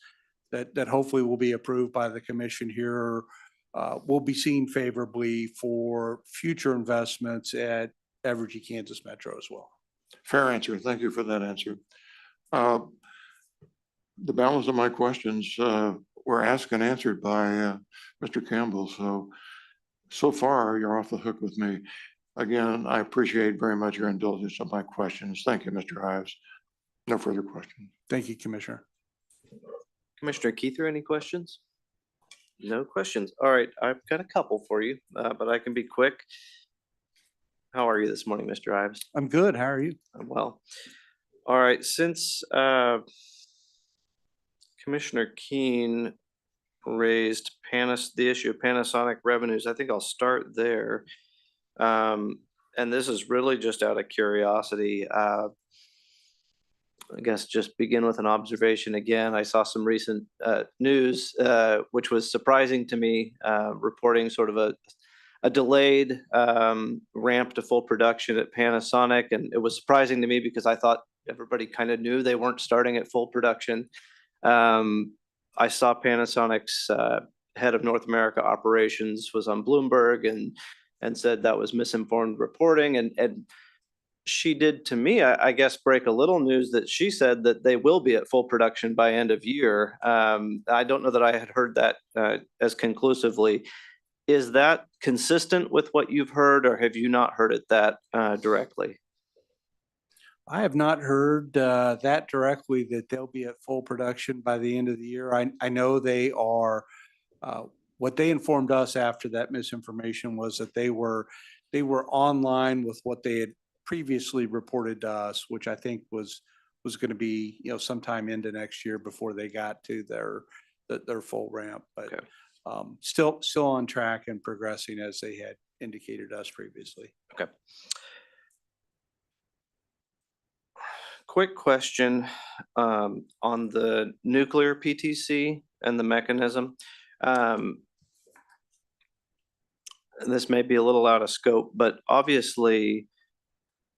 that hopefully will be approved by the commission here will be seen favorably for future investments at Evergy Kansas Metro as well. Fair answer. Thank you for that answer. The balance of my questions were asked and answered by Mr. Campbell. So far, you're off the hook with me. Again, I appreciate very much your indulgence of my questions. Thank you, Mr. Ives. No further questions. Thank you, Commissioner. Commissioner Keither, any questions? No questions. All right, I've got a couple for you, but I can be quick. How are you this morning, Mr. Ives? I'm good. How are you? I'm well. All right, since Commissioner Keen raised the issue of Panasonic revenues, I think I'll start there. And this is really just out of curiosity. I guess just begin with an observation again. I saw some recent news, which was surprising to me, reporting sort of a delayed ramp to full production at Panasonic. And it was surprising to me because I thought everybody kind of knew they weren't starting at full production. I saw Panasonic's head of North America operations was on Bloomberg and said that was misinformed reporting. And she did, to me, I guess, break a little news that she said that they will be at full production by end of year. I don't know that I had heard that as conclusively. Is that consistent with what you've heard, or have you not heard it that directly? I have not heard that directly, that they'll be at full production by the end of the year. I know they are. What they informed us after that misinformation was that they were online with what they had previously reported to us, which I think was going to be sometime into next year before they got to their full ramp. But okay. Still on track and progressing as they had indicated to us previously. Okay. Quick question on the nuclear PTC and the mechanism. This may be a little out of scope, but obviously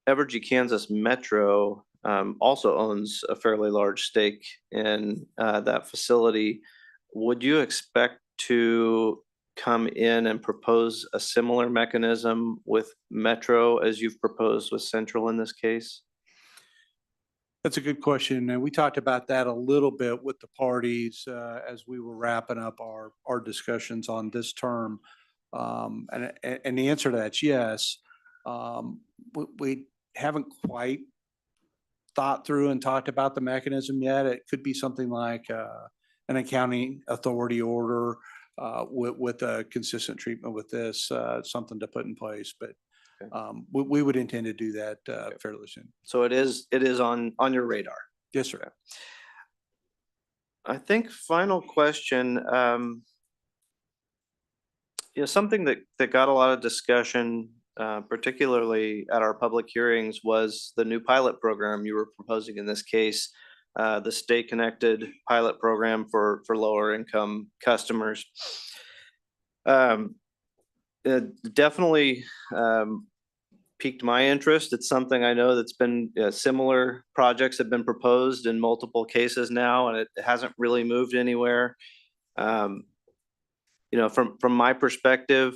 Evergy Kansas Metro also owns a fairly large stake in that facility. Would you expect to come in and propose a similar mechanism with Metro as you've proposed with Central in this case? That's a good question. And we talked about that a little bit with the parties as we were wrapping up our discussions on this term. And the answer to that's yes. We haven't quite thought through and talked about the mechanism yet. It could be something like an accounting authority order with a consistent treatment with this, something to put in place. But we would intend to do that fairly soon. So it is on your radar. Yes, sir. I think final question, something that got a lot of discussion, particularly at our public hearings, was the new pilot program you were proposing in this case, the Stay Connected pilot program for lower income customers. It definitely piqued my interest. It's something I know that's been similar projects have been proposed in multiple cases now, and it hasn't really moved anywhere. From my perspective,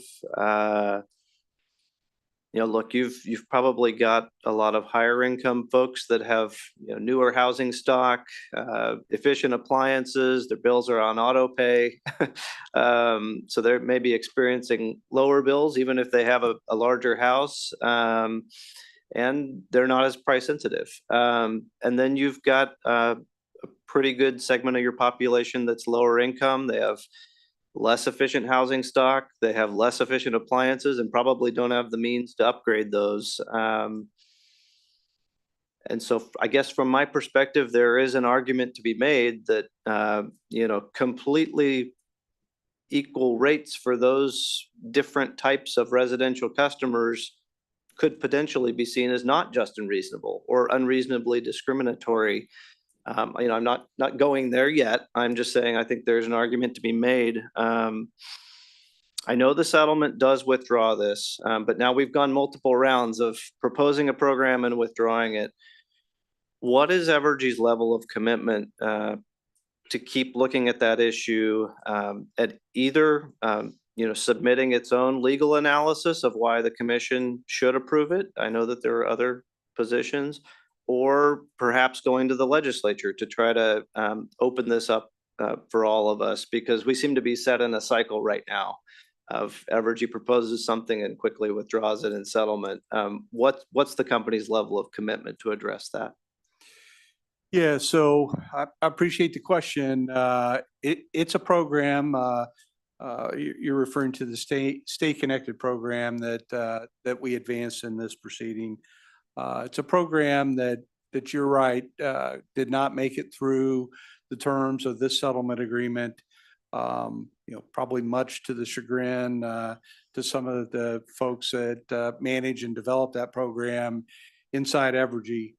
look, you've probably got a lot of higher income folks that have newer housing stock, efficient appliances, their bills are on auto pay. So they may be experiencing lower bills, even if they have a larger house, and they're not as price sensitive. And then you've got a pretty good segment of your population that's lower income. They have less efficient housing stock, they have less efficient appliances, and probably don't have the means to upgrade those. And so I guess from my perspective, there is an argument to be made that, completely equal rates for those different types of residential customers could potentially be seen as not just unreasonable or unreasonably discriminatory. I'm not going there yet. I'm just saying I think there's an argument to be made. I know the settlement does withdraw this, but now we've gone multiple rounds of proposing a program and withdrawing it. What is Evergy's level of commitment to keep looking at that issue, at either submitting its own legal analysis of why the commission should approve it? I know that there are other positions, or perhaps going to the legislature to try to open this up for all of us, because we seem to be set in a cycle right now of Evergy proposes something and quickly withdraws it in settlement. What's the company's level of commitment to address that? Yeah, so I appreciate the question. It's a program, you're referring to the Stay Connected program that we advanced in this proceeding. It's a program that you're right, did not make it through the terms of this settlement agreement. Probably much to the chagrin to some of the folks that manage and develop that program inside Evergy.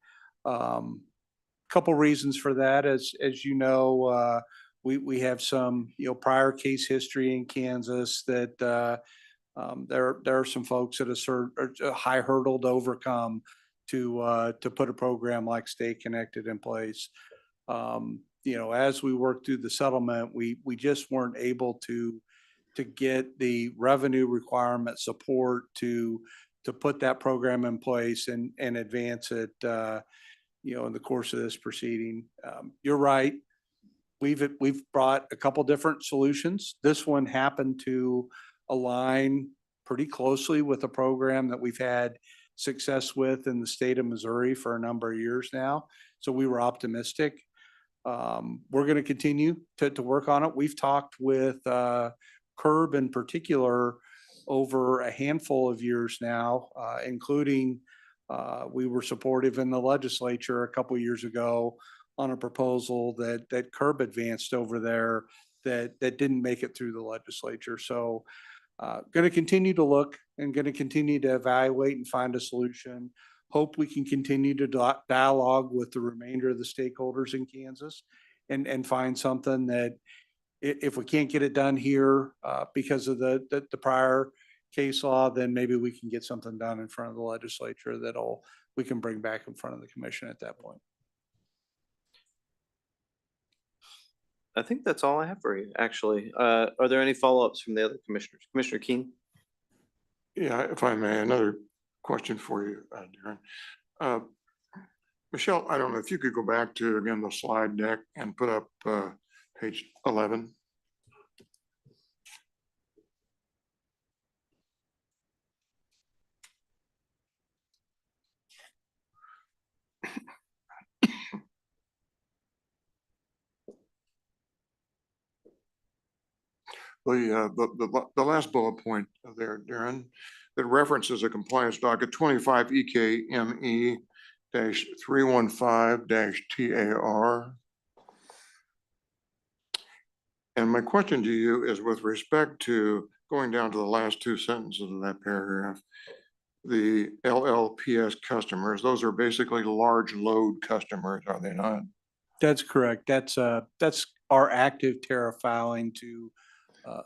Couple reasons for that, as you know, we have some prior case history in Kansas that there are some folks that are a high hurdle to overcome to put a program like Stay Connected in place. As we worked through the settlement, we just weren't able to get the revenue requirement support to put that program in place and advance it in the course of this proceeding. You're right. We've brought a couple different solutions. This one happened to align pretty closely with a program that we've had success with in the state of Missouri for a number of years now. So we were optimistic. We're going to continue to work on it. We've talked with CURB in particular over a handful of years now, including we were supportive in the legislature a couple of years ago on a proposal that CURB advanced over there that didn't make it through the legislature. So going to continue to look and going to continue to evaluate and find a solution. Hope we can continue to dialogue with the remainder of the stakeholders in Kansas and find something that if we can't get it done here because of the prior case law, then maybe we can get something done in front of the legislature we can bring back in front of the commission at that point. I think that's all I have for you, actually. Are there any follow-ups from the other commissioners? Commissioner Keen? Yeah, if I may, another question for you, Darren. Michelle, I don't know if you could go back to, again, the slide deck and put up page 11. The last bullet point there, Darren, that references a compliance docket 25 EKME -315-TAR. And my question to you is with respect to going down to the last two sentences of that paragraph, the LLPS customers, those are basically large load customers, are they not? That's correct. That's our active tariff filing to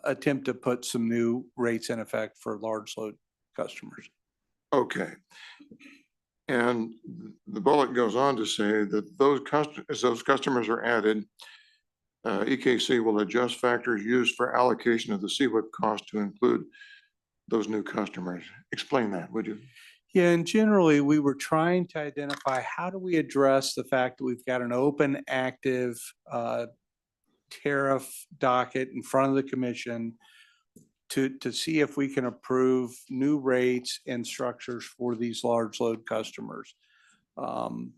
attempt to put some new rates in effect for large load customers. Okay. And the bullet goes on to say that as those customers are added, EKC will adjust factors used for allocation of the CWIP cost to include those new customers. Explain that, would you? Yeah, and generally, we were trying to identify how do we address the fact that we've got an open, active tariff docket in front of the commission to see if we can approve new rates and structures for these large load customers. Now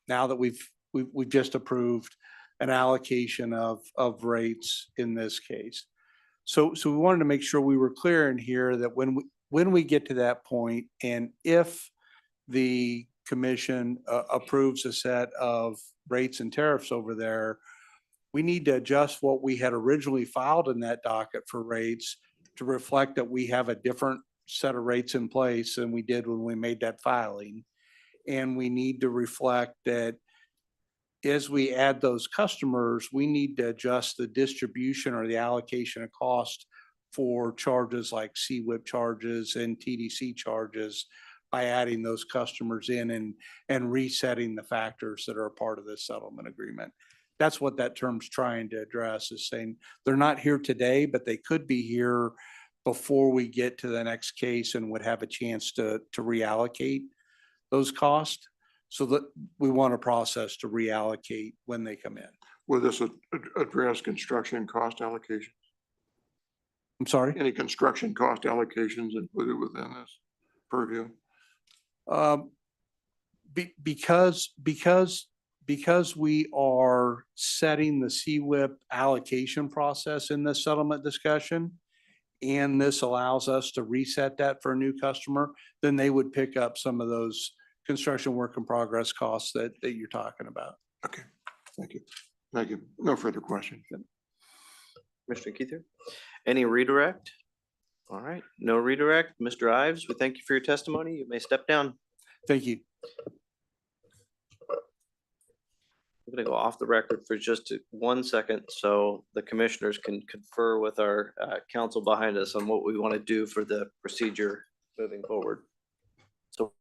that we've just approved an allocation of rates in this case. So we wanted to make sure we were clear in here that when we get to that point, and if the commission approves a set of rates and tariffs over there, we need to adjust what we had originally filed in that docket for rates to reflect that we have a different set of rates in place than we did when we made that filing. And we need to reflect that as we add those customers, we need to adjust the distribution or the allocation of cost for charges like CWIP charges and TDC charges by adding those customers in and resetting the factors that are a part of this settlement agreement. That's what that term's trying to address, is saying they're not here today, but they could be here before we get to the next case and would have a chance to reallocate those costs. So that we want a process to reallocate when they come in. Will this address construction cost allocations? I'm sorry? Any construction cost allocations included within this purview? Because we are setting the CWIP allocation process in this settlement discussion, and this allows us to reset that for a new customer, then they would pick up some of those construction work in progress costs that you're talking about. Okay, thank you. Thank you. No further questions. Commissioner Keither, any redirect? All right, no redirect. Mr. Ives, we thank you for your testimony. You may step down. Thank you. I'm going to go off the record for just 1 second so the commissioners can confer with our counsel behind us on what we want to do for the procedure moving forward. So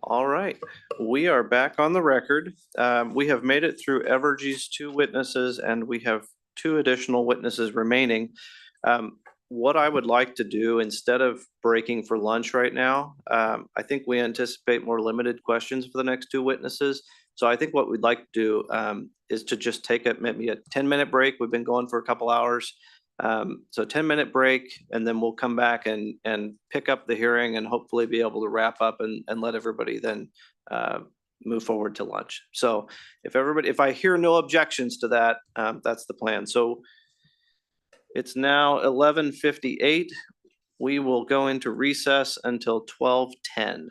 all right, we are back on the record. We have made it through Evergy's 2 witnesses, and we have 2 additional witnesses remaining. What I would like to do, instead of breaking for lunch right now, I think we anticipate more limited questions for the next 2 witnesses. So I think what we'd like to do is to just take maybe a 10-minute break. We've been going for a couple hours. So 10-minute break, and then we'll come back and pick up the hearing and hopefully be able to wrap up and let everybody then move forward to lunch. So if I hear no objections to that, that's the plan. So it's now 11:58. We will go into recess until 12:10.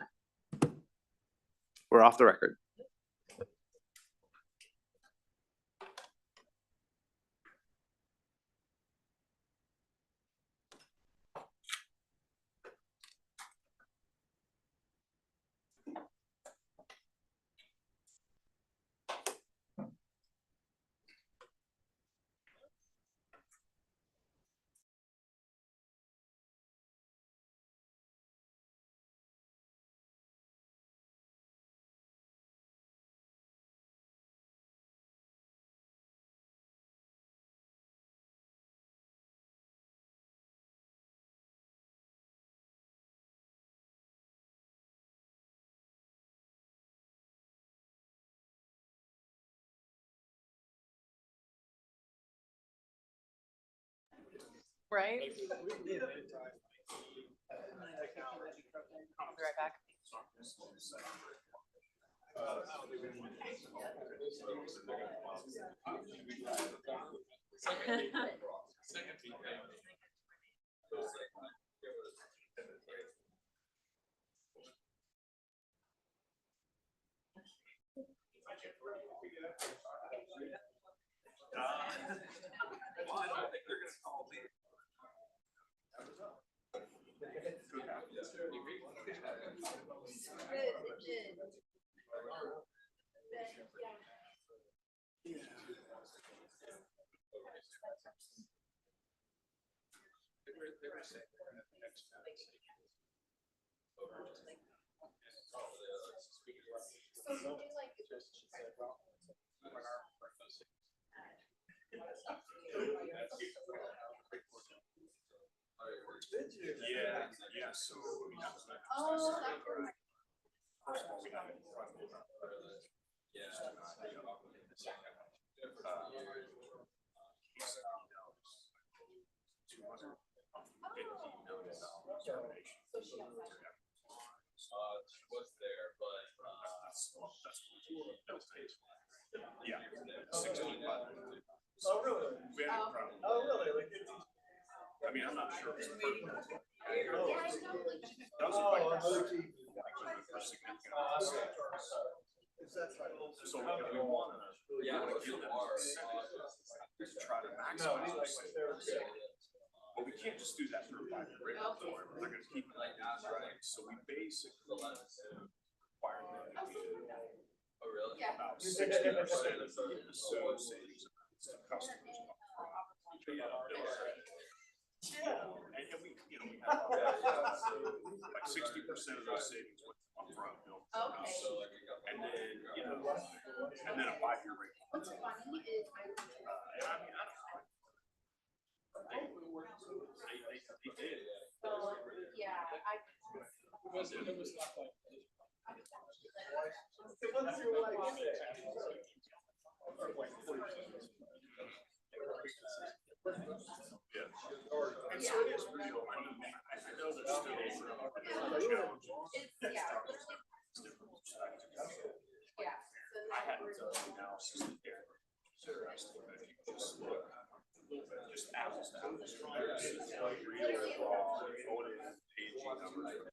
We're off the record. Right? I'll be right back. Oh, really? We had a problem. Oh, really? Like, I mean, I'm not sure. It's perfect. Doesn't quite. So we want to give them to try to maximize those savings. But we can't just do that for a 5-year rate. They're going to keep it like that, right? So we basically require them to give about 60% of the assumed savings amounts to customers. Yeah, and we, we have like 60% of those savings went upfront bill. Okay. And then, and then a 5-year rate. What's funny is I mean, I don't know. They did. Yeah, And so it is real. I mean, I know there's still I hadn't done the analysis there. Just apples to apples. Real raw, voted, aging numbers.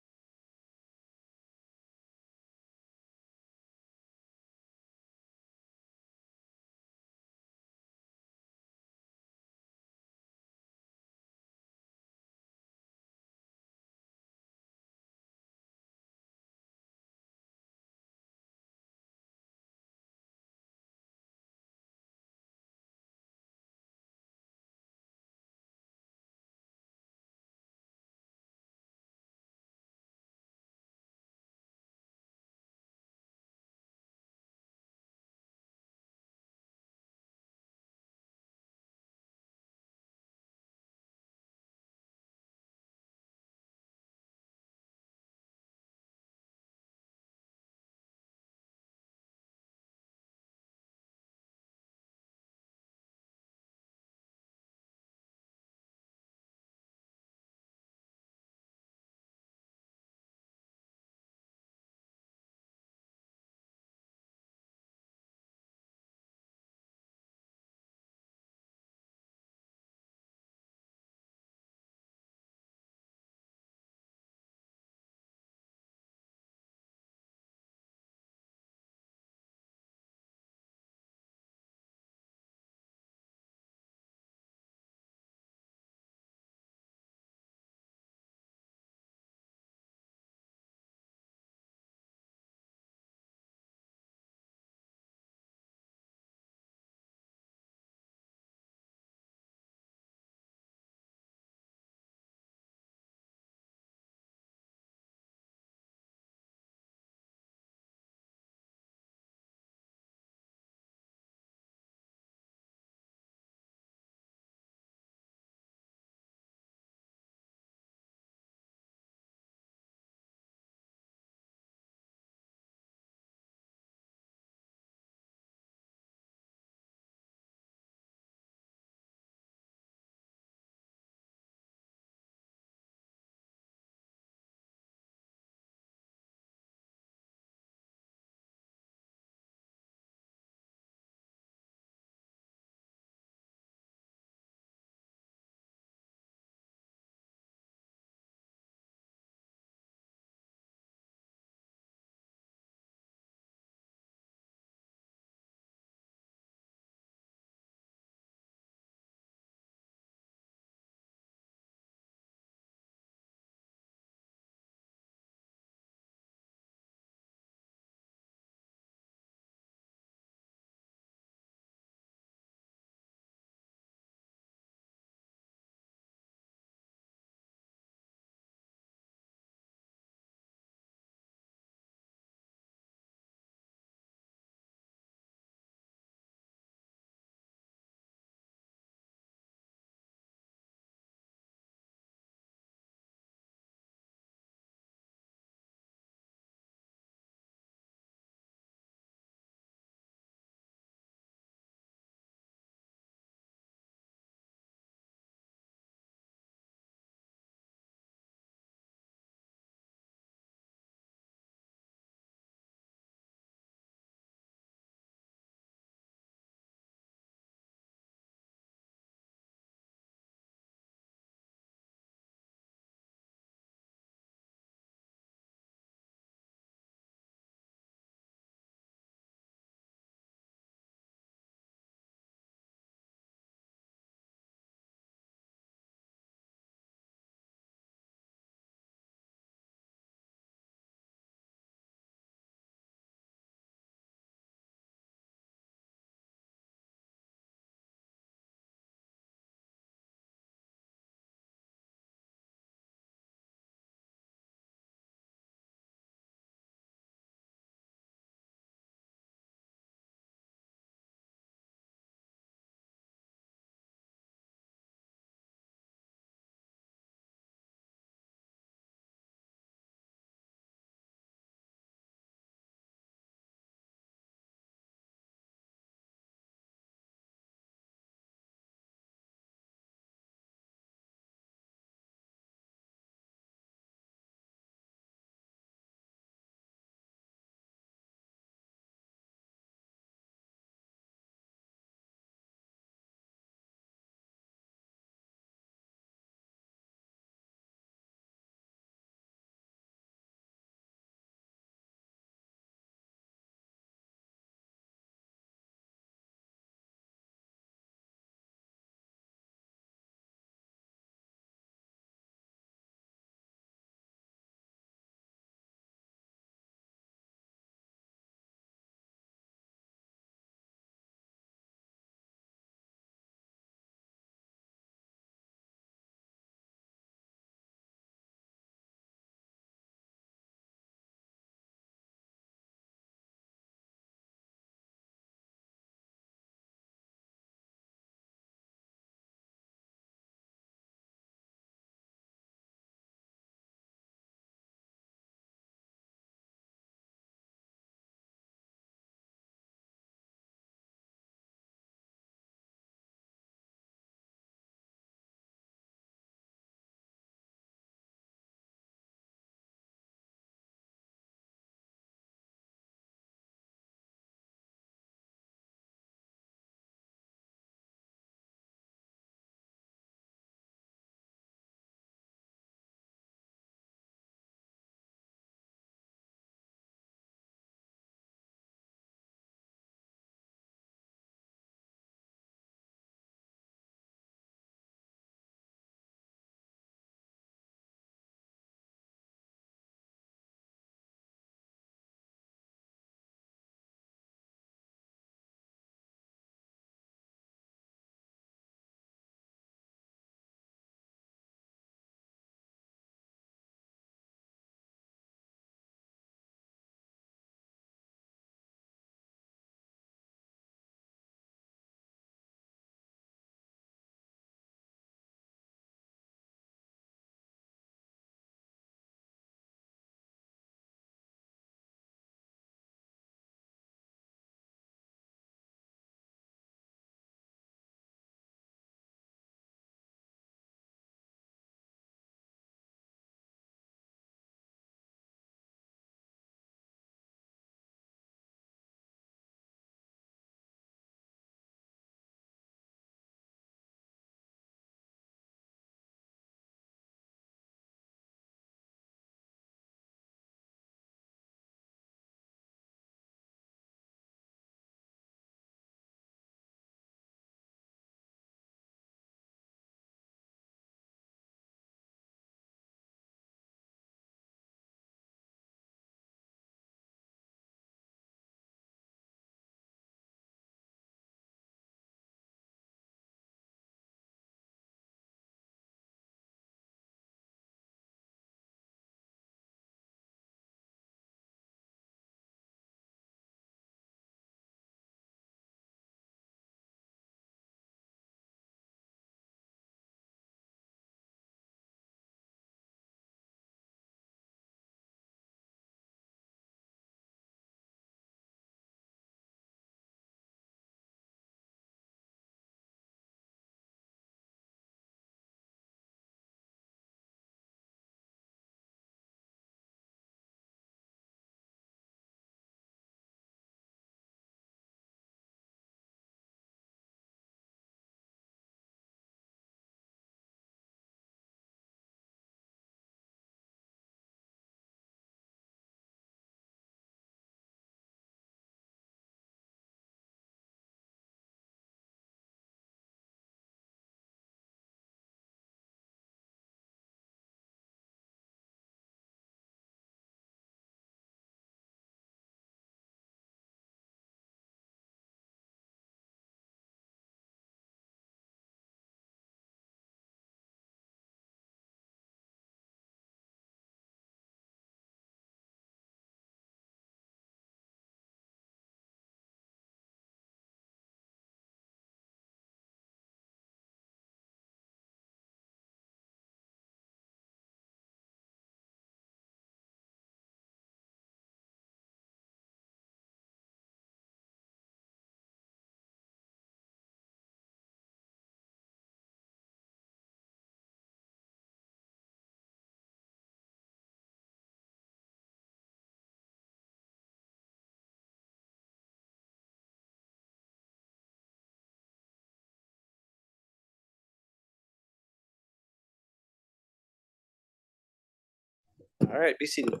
All right, be seated.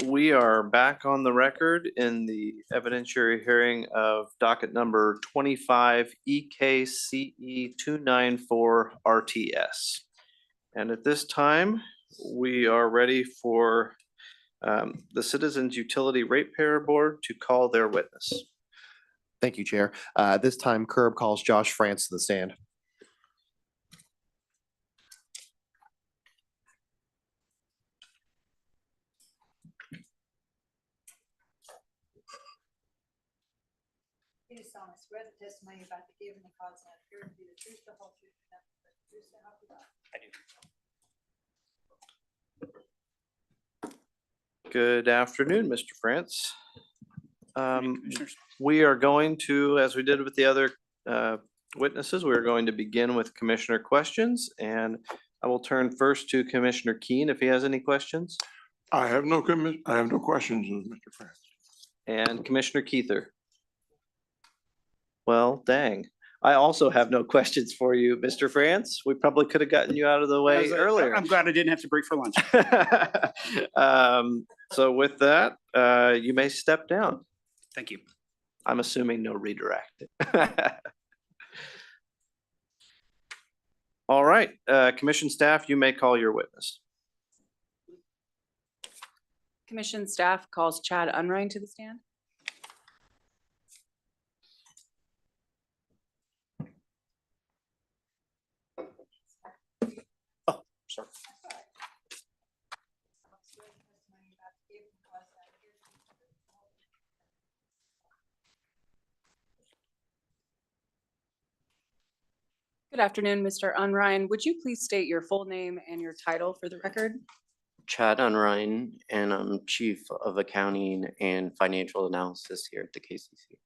We are back on the record in the evidentiary hearing of docket number 25 EKCE 294 RTS. And at this time, we are ready for the Citizens Utility Ratepayer Board to call their witness. Thank you, Chair. This time Curb calls Josh France to the stand. You do solemnly swear the testimony you're about to give in the cause and appear to be the truth, the whole truth, and nothing but the truth, so help you God. I do. Good afternoon, Mr. France. We are going to, as we did with the other witnesses, we're going to begin with commissioner questions, and I will turn first to Commissioner Keen if he has any questions. I have no questions of Mr. France. And Commissioner Keither. Well, dang. I also have no questions for you, Mr. France. We probably could have gotten you out of the way earlier. I'm glad I didn't have to break for lunch. So with that, you may step down. Thank you. I'm assuming no redirect. All right, commission staff, you may call your witness. Commission staff calls Chad Unrein to the stand. Oh, sorry. Good afternoon, Mr. Unrein. Would you please state your full name and your title for the record? Chad Unrein, and I'm Chief of Accounting and Financial Analysis here at the KCC.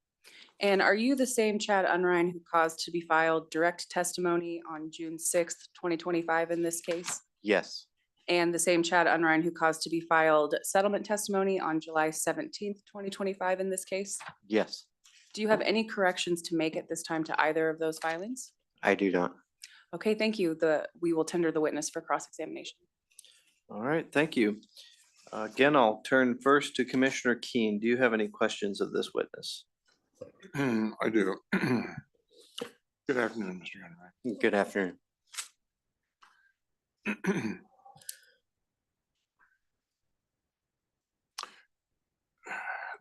And are you the same Chad Unrein who caused to be filed direct testimony on June 6th, 2025 in this case? Yes, And the same Chad Unrein who caused to be filed settlement testimony on July 17th, 2025 in this case? yes, Do you have any corrections to make at this time to either of those filings? I do not. Okay, thank you. We will tender the witness for cross-examination. All right, thank you. Again, I'll turn first to Commissioner Keen. Do you have any questions of this witness? I do. Good afternoon, Mr. Henry. Good afternoon.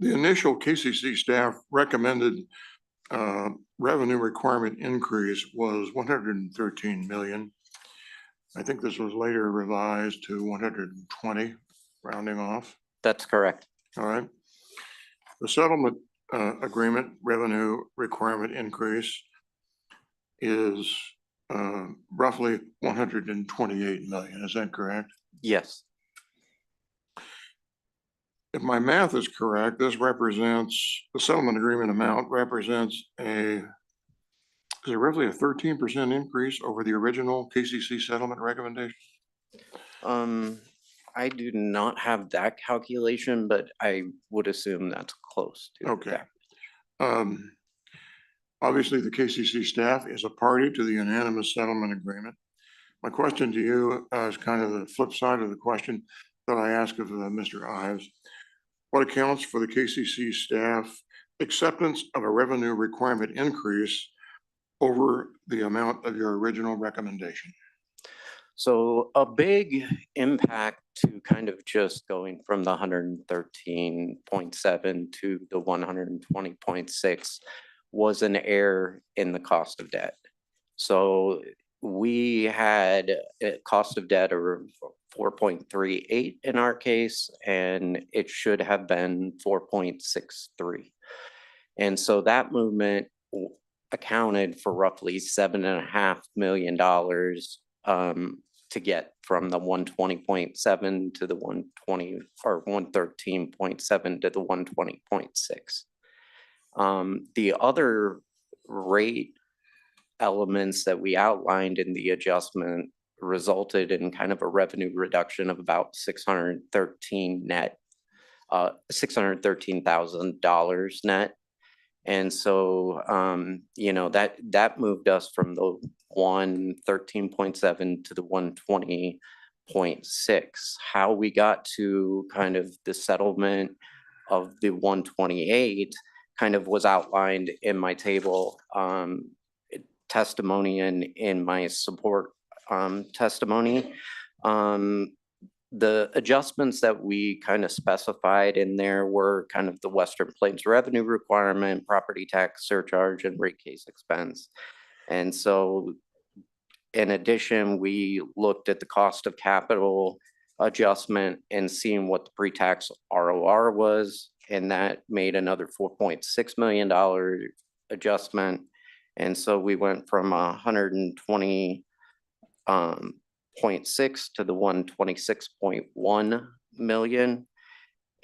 The initial KCC staff recommended revenue requirement increase was 113 million. I think this was later revised to 120, rounding off. That's correct. All right. The settlement agreement revenue requirement increase is roughly 128 million. Is that correct? Yes, If my math is correct, this represents, the settlement agreement amount represents is it roughly a 13% increase over the original KCC settlement recommendation? I do not have that calculation, but I would assume that's close to Okay. that. Obviously, the KCC staff is a party to the unanimous settlement agreement. My question to you is kind of the flip side of the question that I asked of Mr. Ives. What accounts for the KCC staff acceptance of a revenue requirement increase over the amount of your original recommendation? So a big impact to kind of just going from the 113.7 to the 120.6 was an error in the cost of debt. So we had a cost of debt of 4.38 in our case, and it should have been 4.63. And so that movement accounted for roughly $7.5 million to get from the 120.7 to the 120 or 113.7 to the 120.6. The other rate elements that we outlined in the adjustment resulted in kind of a revenue reduction of about $613,000 net. And so, you know, that moved us from the 113.7 to the 120.6. How we got to kind of the settlement of the 128 kind of was outlined in my table testimony and in my support testimony. The adjustments that we kind of specified in there were kind of the Western Plains revenue requirement, property tax surcharge, and rate case expense. And so in addition, we looked at the cost of capital adjustment and seeing what the pre-tax ROR was, and that made another $4.6 million adjustment. And so we went from 120.6 to the 126.1 million.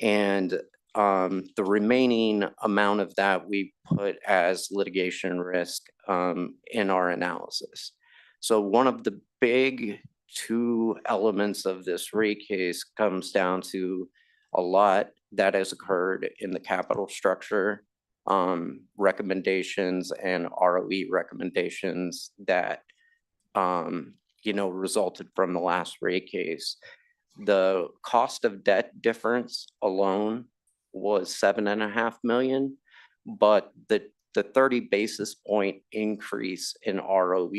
And the remaining amount of that we put as litigation risk in our analysis. So one of the big two elements of this rate case comes down to a lot that has occurred in the capital structure recommendations and ROE recommendations that you know, resulted from the last rate case. The cost of debt difference alone was $7.5 million, but the 30 basis point increase in ROE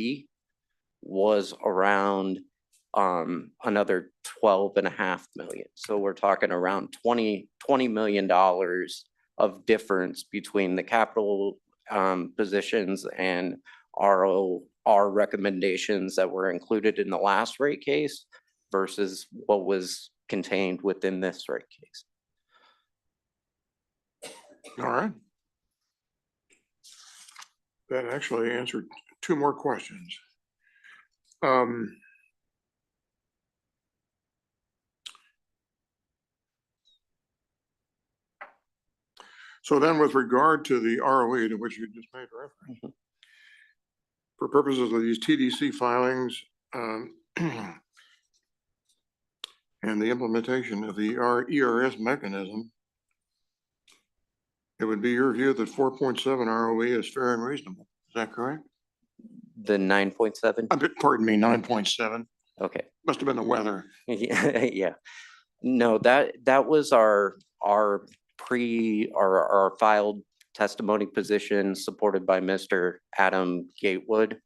was around another 12.5 million. So we're talking around $20 million of difference between the capital positions and ROR recommendations that were included in the last rate case versus what was contained within this rate case. All right. That actually answered two more questions. So then with regard to the ROE to which you just made reference, for purposes of these TDC filings and the implementation of the ERS mechanism, it would be your view that 4.7 ROE is fair and reasonable. Is that correct? The 9.7? Pardon me, 9.7. Okay. Must have been the weather. Yeah. No, that was our filed testimony position supported by Mr. Adam Gatewood.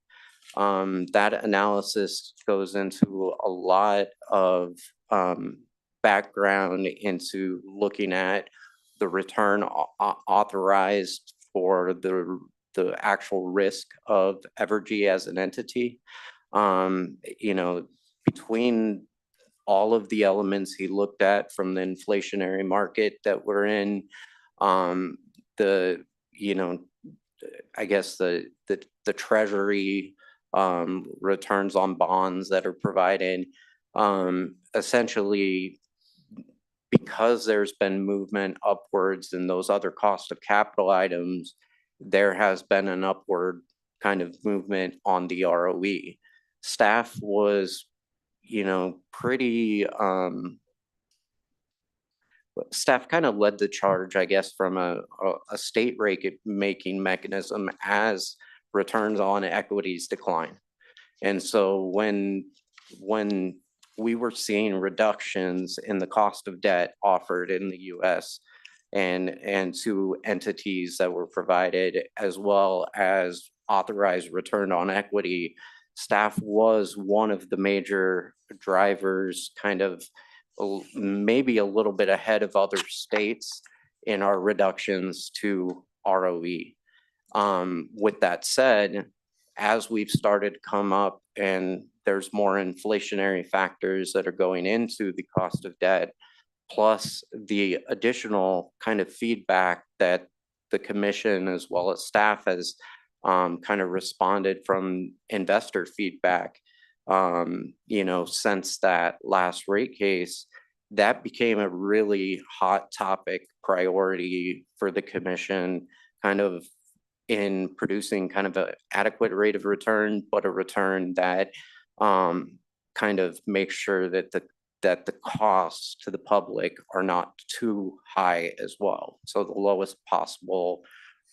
That analysis goes into a lot of background into looking at the return authorized for the actual risk of Evergy as an entity. You know, between all of the elements he looked at from the inflationary market that we're in, you know, I guess the treasury returns on bonds that are provided, essentially, because there's been movement upwards in those other cost of capital items, there has been an upward kind of movement on the ROE. Staff was, you know, pretty, staff kind of led the charge, I guess, from a state rate making mechanism as returns on equities decline. And so when we were seeing reductions in the cost of debt offered in the US and to entities that were provided, as well as authorized return on equity, staff was one of the major drivers, kind of maybe a little bit ahead of other states in our reductions to ROE. With that said, as we've started to come up and there's more inflationary factors that are going into the cost of debt, plus the additional kind of feedback that the commission as well as staff has kind of responded from investor feedback, you know, since that last rate case, that became a really hot topic priority for the commission, kind of in producing kind of an adequate rate of return, but a return that kind of makes sure that the costs to the public are not too high as well. So the lowest possible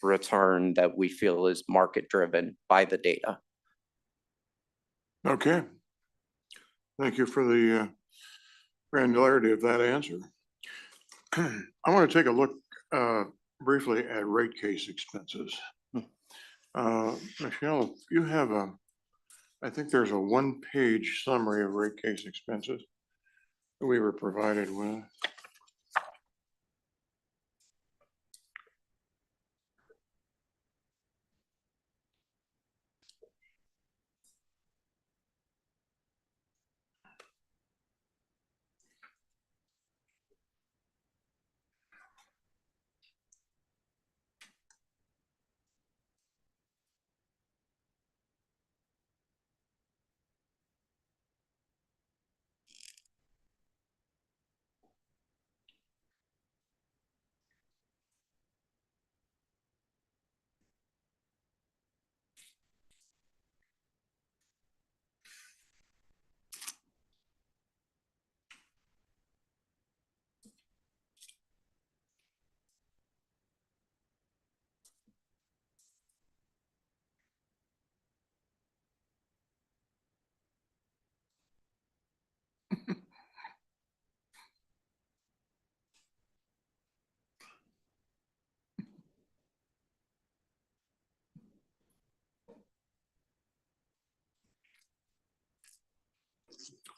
return that we feel is market driven by the data. Okay. Thank you for the granularity of that answer. I want to take a look briefly at rate case expenses. Michelle, if you have I think there's a one-page summary of rate case expenses that we were provided with.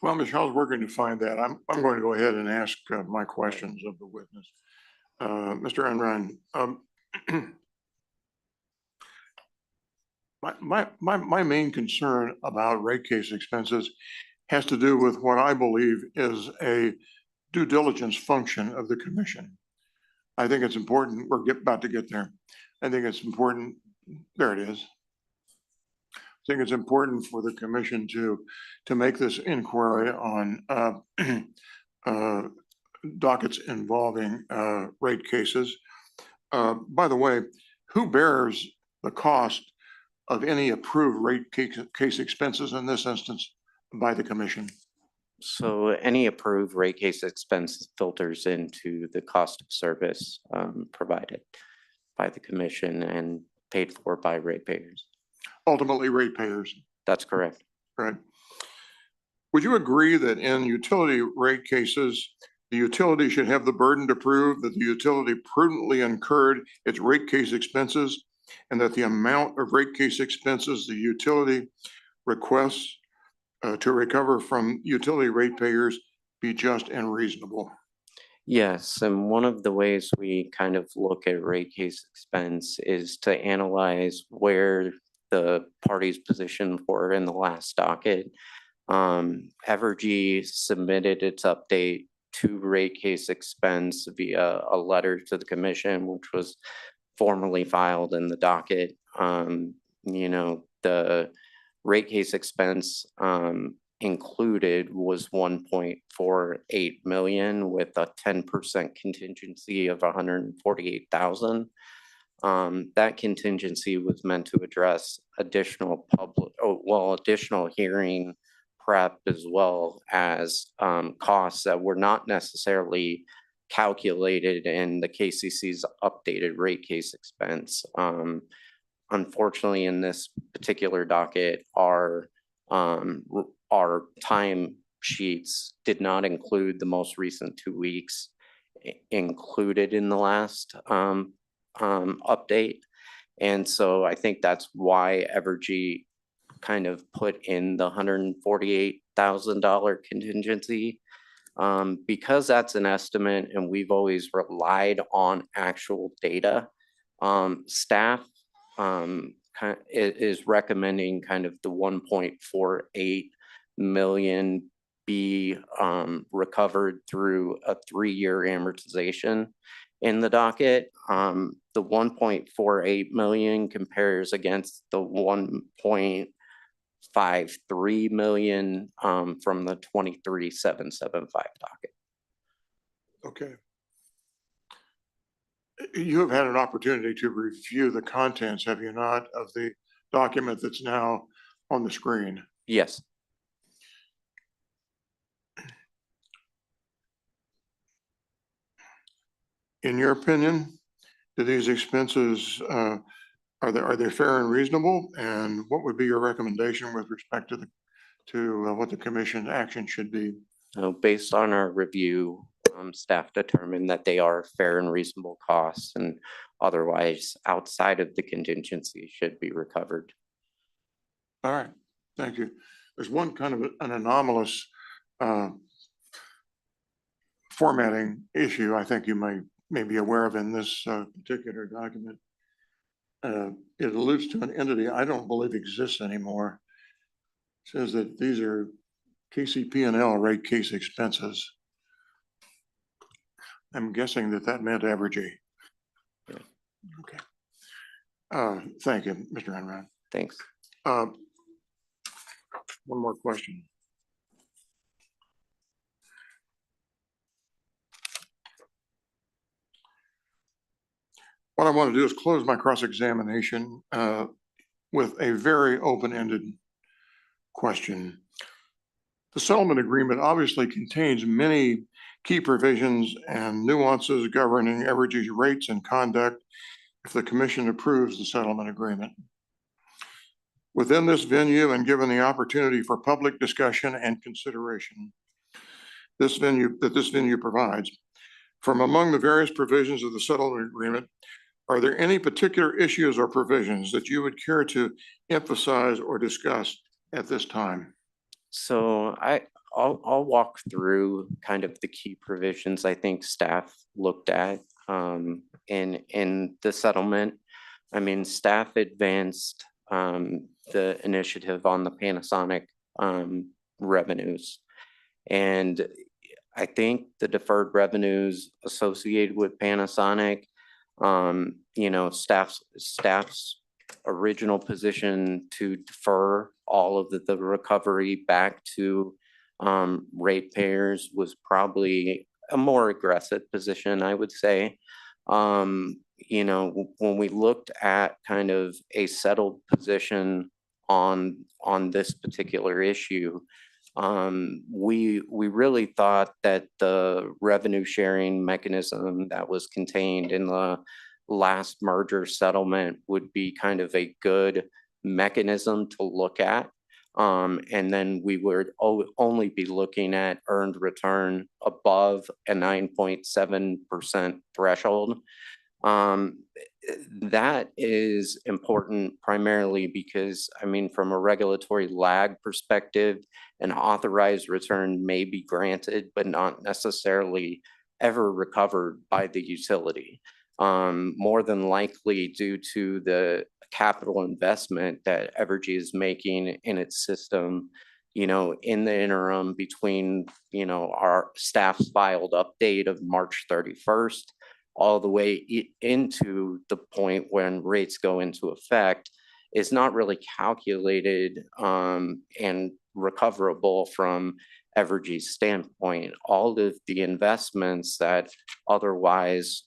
Well, Michelle's working to find that. I'm going to go ahead and ask my questions of the witness. Mr. Enron, my main concern about rate case expenses has to do with what I believe is a due diligence function of the commission. I think it's important, we're about to get there. I think it's important, there it is. I think it's important for the commission to make this inquiry on dockets involving rate cases. By the way, who bears the cost of any approved rate case expenses in this instance by the commission? So any approved rate case expense filters into the cost of service provided by the commission and paid for by ratepayers. Ultimately ratepayers. That's correct. Right. Would you agree that in utility rate cases, the utility should have the burden to prove that the utility prudently incurred its rate case expenses and that the amount of rate case expenses the utility requests to recover from utility ratepayers be just and reasonable? Yes, and one of the ways we kind of look at rate case expense is to analyze where the parties positioned were in the last docket. Evergy submitted its update to rate case expense via a letter to the commission, which was formally filed in the docket. The rate case expense included was 1.48 million with a 10% contingency of 148,000. That contingency was meant to address additional additional hearing prep as well as costs that were not necessarily calculated in the KCC's updated rate case expense. Unfortunately, in this particular docket, our time sheets did not include the most recent 2 weeks included in the last update. And so I think that's why Evergy kind of put in the $148,000 contingency. Because that's an estimate and we've always relied on actual data, staff is recommending kind of the 1.48 million be recovered through a 3-year amortization in the docket. The 1.48 million compares against the 1.53 million from the 23,775 docket. Okay. You have had an opportunity to review the contents, have you not, of the document that's now on the screen? Yes. In your opinion, do these expenses, are they fair and reasonable? And what would be your recommendation with respect to what the commission's action should be? Based on our review, staff determined that they are fair and reasonable costs, and otherwise outside of the contingency should be recovered. All right, thank you. There's one kind of an anomalous formatting issue I think you may be aware of in this particular document. It alludes to an entity I don't believe exists anymore. It says that these are KCP&L rate case expenses. I'm guessing that meant Evergy. Okay. Thank you, Mr. Enron. Thanks. One more question. What I want to do is close my cross-examination with a very open-ended question. The settlement agreement obviously contains many key provisions and nuances governing Evergy's rates and conduct if the commission approves the settlement agreement. Within this venue and given the opportunity for public discussion and consideration, this venue provides, from among the various provisions of the settlement agreement, are there any particular issues or provisions that you would care to emphasize or discuss at this time? So I'll walk through kind of the key provisions I think staff looked at in the settlement. I mean, staff advanced the initiative on the Panasonic revenues. And I think the deferred revenues associated with Panasonic, you know, staff's original position to defer all of the recovery back to ratepayers was probably a more aggressive position, I would say. You know, when we looked at kind of a settled position on this particular issue, we really thought that the revenue sharing mechanism that was contained in the last merger settlement would be kind of a good mechanism to look at. And then we would only be looking at earned return above a 9.7% threshold. That is important primarily because, I mean, from a regulatory lag perspective, an authorized return may be granted, but not necessarily ever recovered by the utility. More than likely due to the capital investment that Evergy is making in its system, you know, in the interim between, you know, our staff's filed update of March 31st, all the way into the point when rates go into effect is not really calculated and recoverable from Evergy's standpoint. All of the investments that otherwise,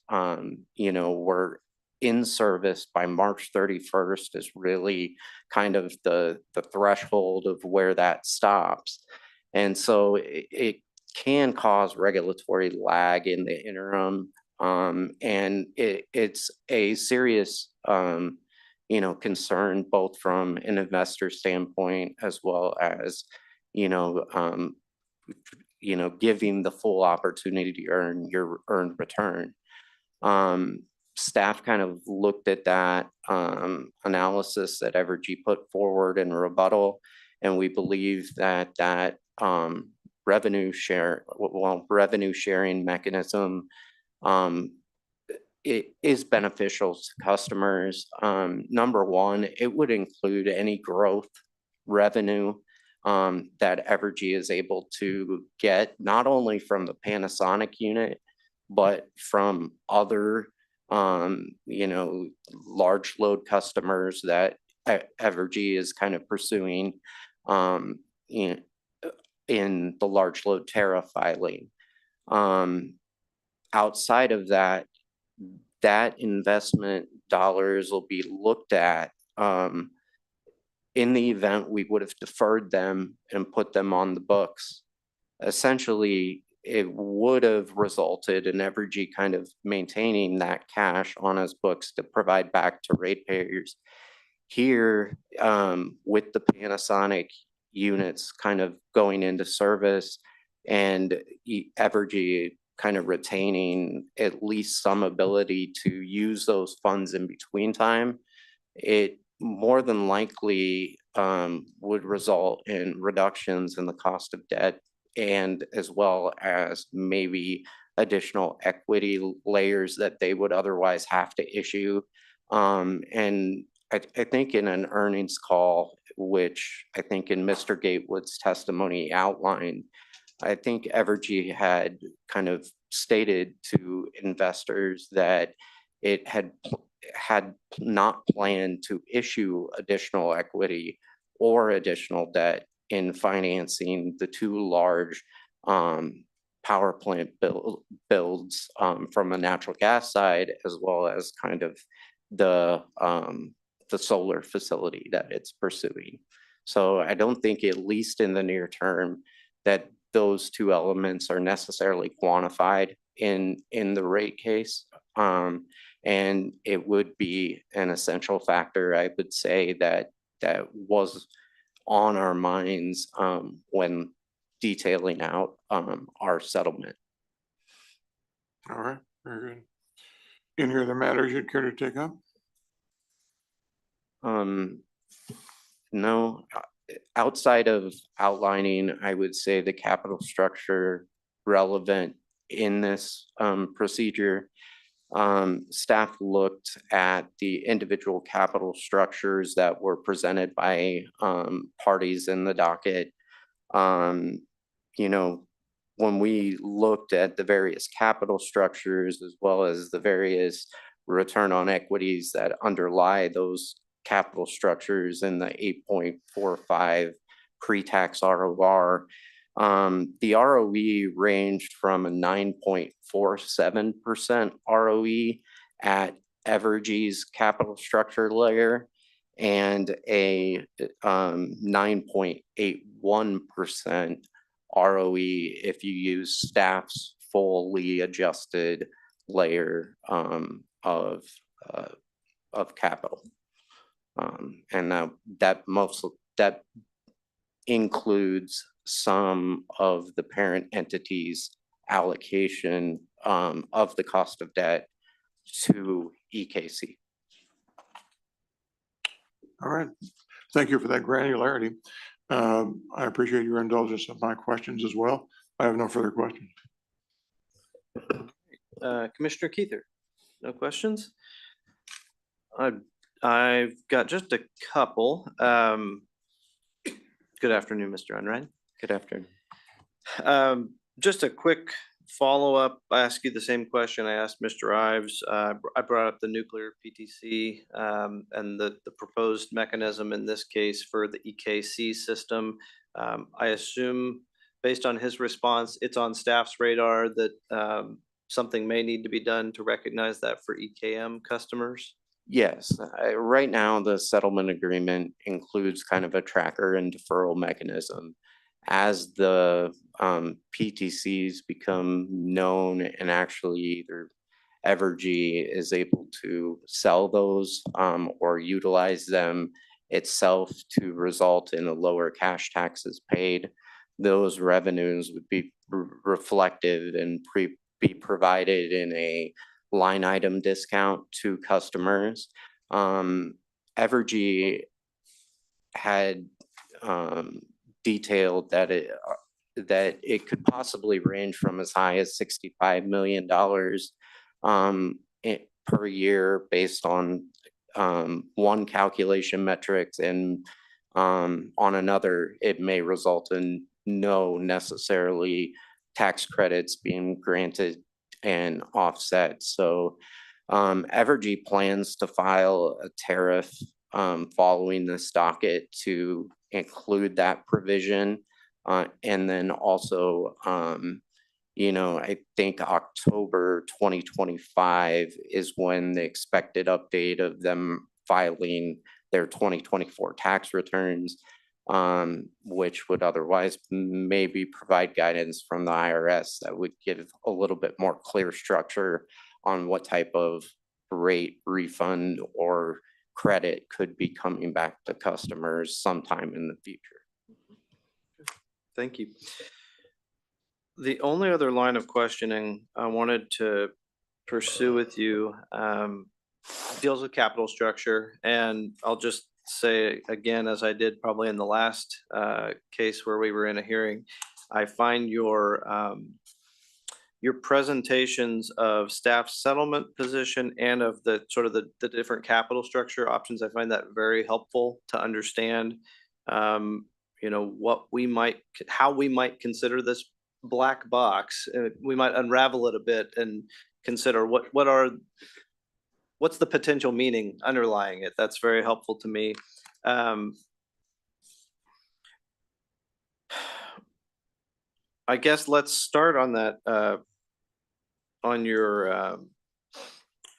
you know, were in service by March 31st is really kind of the threshold of where that stops. And so it can cause regulatory lag in the interim. And it's a serious, you know, concern both from an investor standpoint as well as, you know, giving the full opportunity to earn your earned return. Staff kind of looked at that analysis that Evergy put forward in rebuttal, and we believe that revenue sharing mechanism it is beneficial to customers. Number one, it would include any growth revenue that Evergy is able to get, not only from the Panasonic unit, but from other, you know, large load customers that Evergy is kind of pursuing in the large load tariff filing. Outside of that, that investment dollars will be looked at in the event we would have deferred them and put them on the books. Essentially, it would have resulted in Evergy kind of maintaining that cash on his books to provide back to ratepayers. Here, with the Panasonic units kind of going into service and Evergy kind of retaining at least some ability to use those funds in between time, it more than likely would result in reductions in the cost of debt and as well as maybe additional equity layers that they would otherwise have to issue. And I think in an earnings call, which I think in Mr. Gatewood's testimony outlined, I think Evergy had kind of stated to investors that it had not planned to issue additional equity or additional debt in financing the two large power plant builds from a natural gas side, as well as kind of the solar facility that it's pursuing. So I don't think, at least in the near term, that those two elements are necessarily quantified in the rate case. And it would be an essential factor, I would say, that was on our minds when detailing out our settlement. All right, very good. Any other matters you'd care to take up? No, outside of outlining, I would say the capital structure relevant in this procedure. Staff looked at the individual capital structures that were presented by parties in the docket. You know, when we looked at the various capital structures as well as the various return on equities that underlie those capital structures in the 8.45 pre-tax ROR, the ROE ranged from a 9.47% ROE at Evergy's capital structure layer and a 9.81% ROE if you use staff's fully adjusted layer of capital. And that includes some of the parent entity's allocation of the cost of debt to EKC. All right, thank you for that granularity. I appreciate your indulgence of my questions as well. I have no further questions. Commissioner Keither, no questions? I've got just a couple. Good afternoon, Mr. Unrein. Good afternoon. Just a quick follow-up. I ask you the same question I asked Mr. Ives. I brought up the nuclear PTC and the proposed mechanism in this case for the EKCE system. I assume, based on his response, it's on staff's radar that something may need to be done to recognize that for EKM customers. Yes, right now the settlement agreement includes kind of a tracker and deferral mechanism. As the PTCs become known and actually either Evergy is able to sell those or utilize them itself to result in a lower cash taxes paid, those revenues would be reflected and be provided in a line item discount to customers. Evergy had detailed that it could possibly range from as high as $65 million per year based on one calculation metrics, and on another it may result in no necessarily tax credits being granted and offset. So Evergy plans to file a tariff following this docket to include that provision. And then also, you know, I think October 2025 is when the expected update of them filing their 2024 tax returns. which would otherwise maybe provide guidance from the IRS that would give a little bit more clear structure on what type of rate refund or credit could be coming back to customers sometime in the future. Thank you. The only other line of questioning I wanted to pursue with you deals with capital structure. And I'll just say again, as I did probably in the last case where we were in a hearing, I find your presentations of staff settlement position and of the sort of the different capital structure options, I find that very helpful to understand, you know, how we might consider this black box. We might unravel it a bit and consider what's the potential meaning underlying it. That's very helpful to me. I guess let's start on that, on your,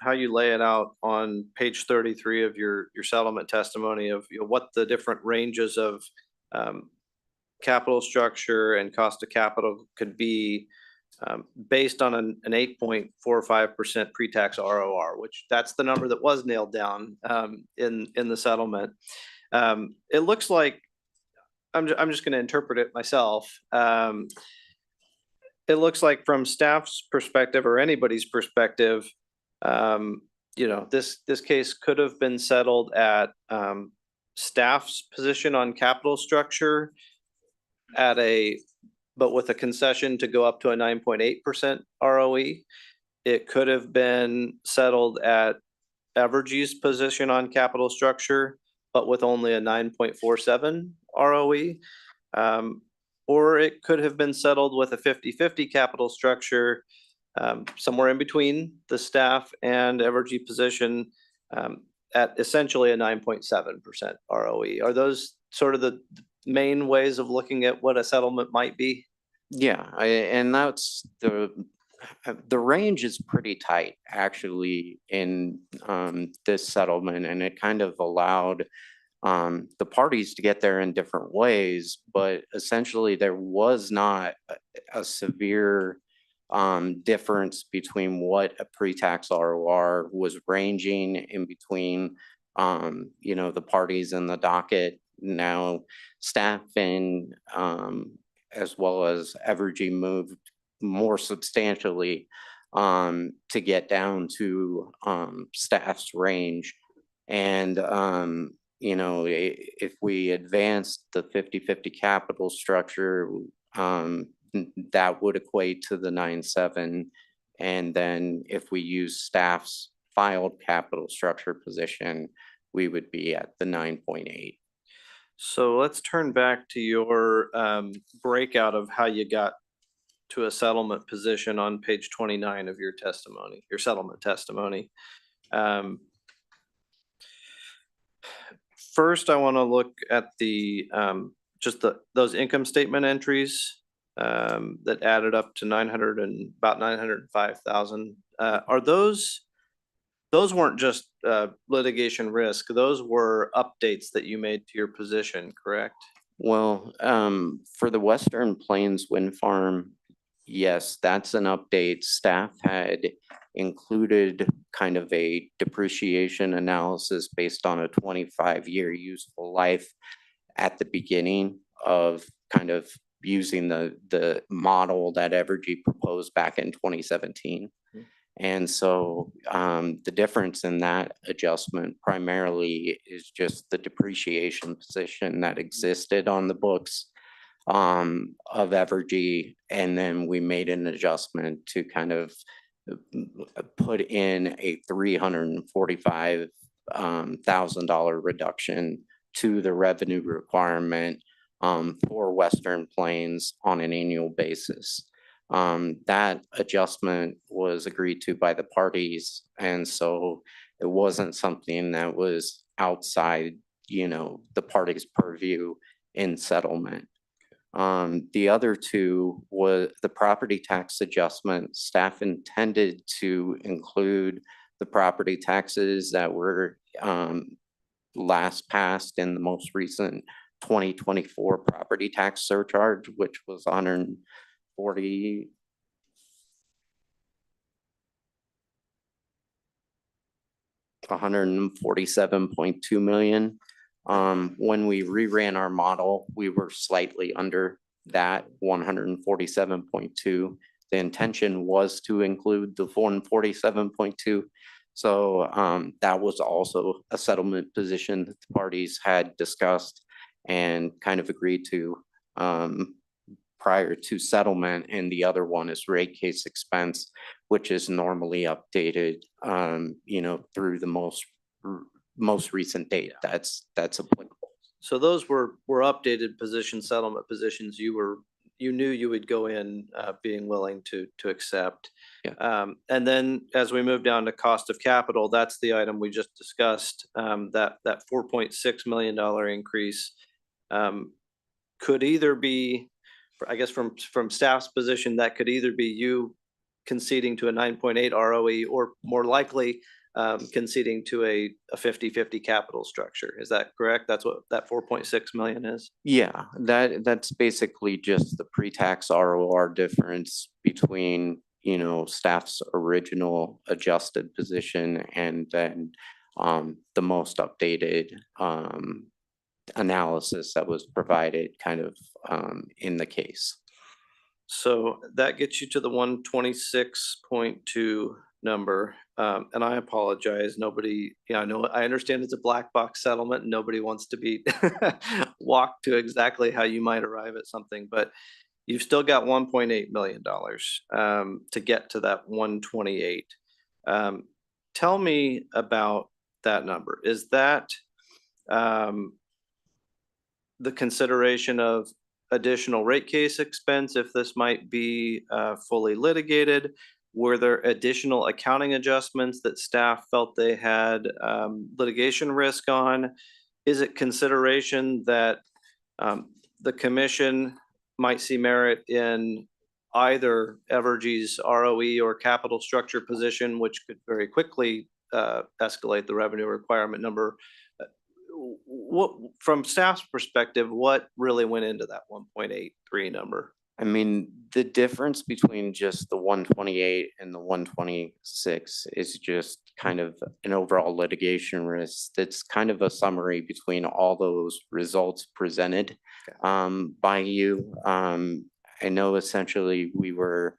how you lay it out on page 33 of your settlement testimony of, you know, what the different ranges of capital structure and cost of capital could be based on an 8.45% pre-tax ROR, which that's the number that was nailed down in the settlement. It looks like, I'm just going to interpret it myself. It looks like from staff's perspective or anybody's perspective, you know, this case could have been settled at staff's position on capital structure but with a concession to go up to a 9.8% ROE. It could have been settled at Evergy's position on capital structure, but with only a 9.47 ROE. Or it could have been settled with a 50-50 capital structure, somewhere in between the staff and Evergy position at essentially a 9.7% ROE. Are those sort of the main ways of looking at what a settlement might be? Yeah, and that's the range is pretty tight actually in this settlement, and it kind of allowed the parties to get there in different ways, but essentially there was not a severe difference between what a pre-tax ROR was ranging in between, you know, the parties in the docket. Now, staff and as well as Evergy moved more substantially to get down to staff's range. And you know, if we advance the 50-50 capital structure, that would equate to the 9.7. And then if we use staff's filed capital structure position, we would be at the 9.8. So let's turn back to your breakout of how you got to a settlement position on page 29 of your testimony, your settlement testimony. First, I want to look at the those income statement entries that added up to about 905,000. Are those weren't just litigation risk, those were updates that you made to your position, correct? Well, for the Western Plains Wind Farm, yes, that's an update. Staff had included kind of a depreciation analysis based on a 25-year useful life at the beginning of kind of using the model that Evergy proposed back in 2017. And so the difference in that adjustment primarily is just the depreciation position that existed on the books of Evergy. And then we made an adjustment to kind of put in a $345,000 reduction to the revenue requirement for Western Plains on an annual basis. That adjustment was agreed to by the parties, and so it wasn't something that was outside, you know, the parties' purview in settlement. The other two was the property tax adjustment. Staff intended to include the property taxes that were last passed in the most recent 2024 property tax surcharge, which was 140. $147.2 million. When we reran our model, we were slightly under that 147.2. The intention was to include the 147.2. So that was also a settlement position that the parties had discussed and kind of agreed to prior to settlement. And the other one is rate case expense, which is normally updated, through the most recent date that's applicable. So those were updated settlement positions you knew you would go in being willing to accept. Yeah. And then as we move down to cost of capital, that's the item we just discussed, that $4.6 million increase could either be, I guess from staff's position, that could either be you conceding to a 9.8 ROE or more likely conceding to a 50-50 capital structure. Is that correct? That's what that 4.6 million is? Yeah, that's basically just the pre-tax ROR difference between, staff's original adjusted position and then the most updated analysis that was provided kind of in the case. So that gets you to the 126.2 number. And I apologize, nobody, I understand it's a black box settlement and nobody wants to be walked to exactly how you might arrive at something, but you've still got $1.8 million to get to that 128. Tell me about that number. Is that the consideration of additional rate case expense if this might be fully litigated? Were there additional accounting adjustments that staff felt they had litigation risk on? Is it consideration that the commission might see merit in either Evergy's ROE or capital structure position, which could very quickly escalate the revenue requirement number? What, from staff's perspective, what really went into that 1.83 number? I mean, the difference between just the 128 and the 126 is just kind of an overall litigation risk. That's kind of a summary between all those results presented by you. I know essentially we were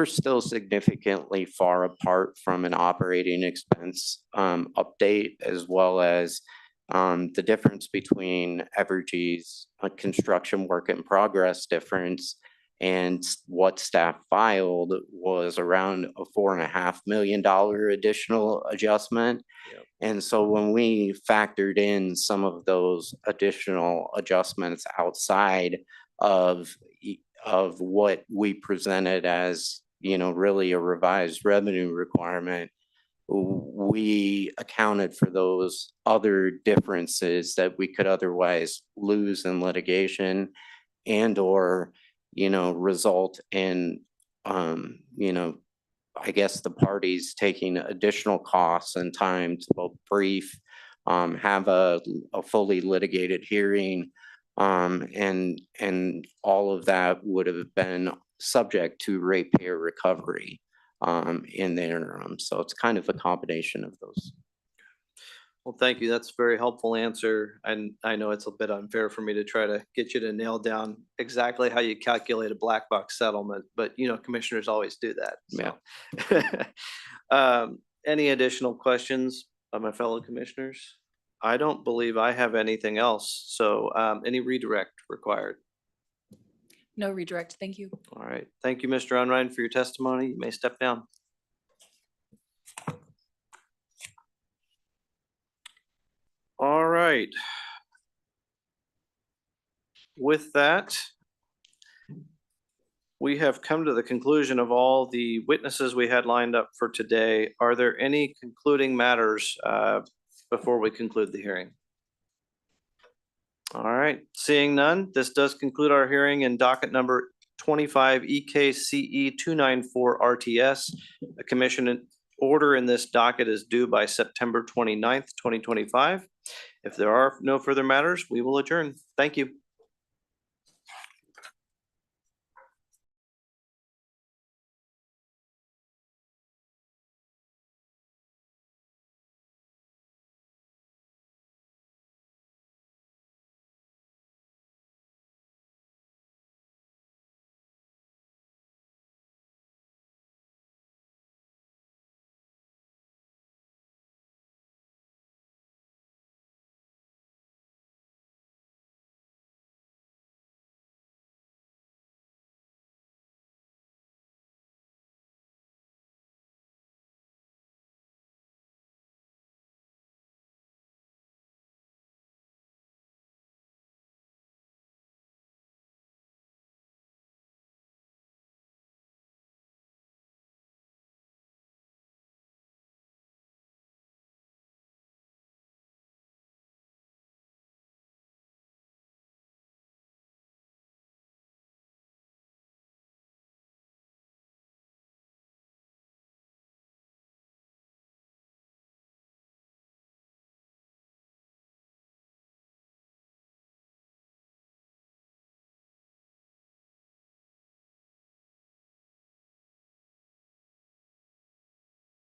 still significantly far apart from an operating expense update, as well as the difference between Evergy's construction work in progress difference and what staff filed was around a $4.5 million additional adjustment. Yep. And so when we factored in some of those additional adjustments outside of what we presented as, really a revised revenue requirement, we accounted for those other differences that we could otherwise lose in litigation and or, result in, I guess the parties taking additional costs and time to both brief, have a fully litigated hearing, and all of that would have been subject to ratepayer recovery in the interim. So it's kind of a combination of those. Well, thank you. That's a very helpful answer. And I know it's a bit unfair for me to try to get you to nail down exactly how you calculate a black box settlement, but commissioners always do that. So. Yeah. Any additional questions by my fellow commissioners? I don't believe I have anything else. So any redirect required? No redirect, thank you. All right. Thank you, Mr. Unrein, for your testimony. You may step down. All right. With that, we have come to the conclusion of all the witnesses we had lined up for today. Are there any concluding matters before we conclude the hearing? All right, seeing none, this does conclude our hearing in docket number 25 EKCE 294 RTS. A commission order in this docket is due by September 29th, 2025. If there are no further matters, we will adjourn. Thank you.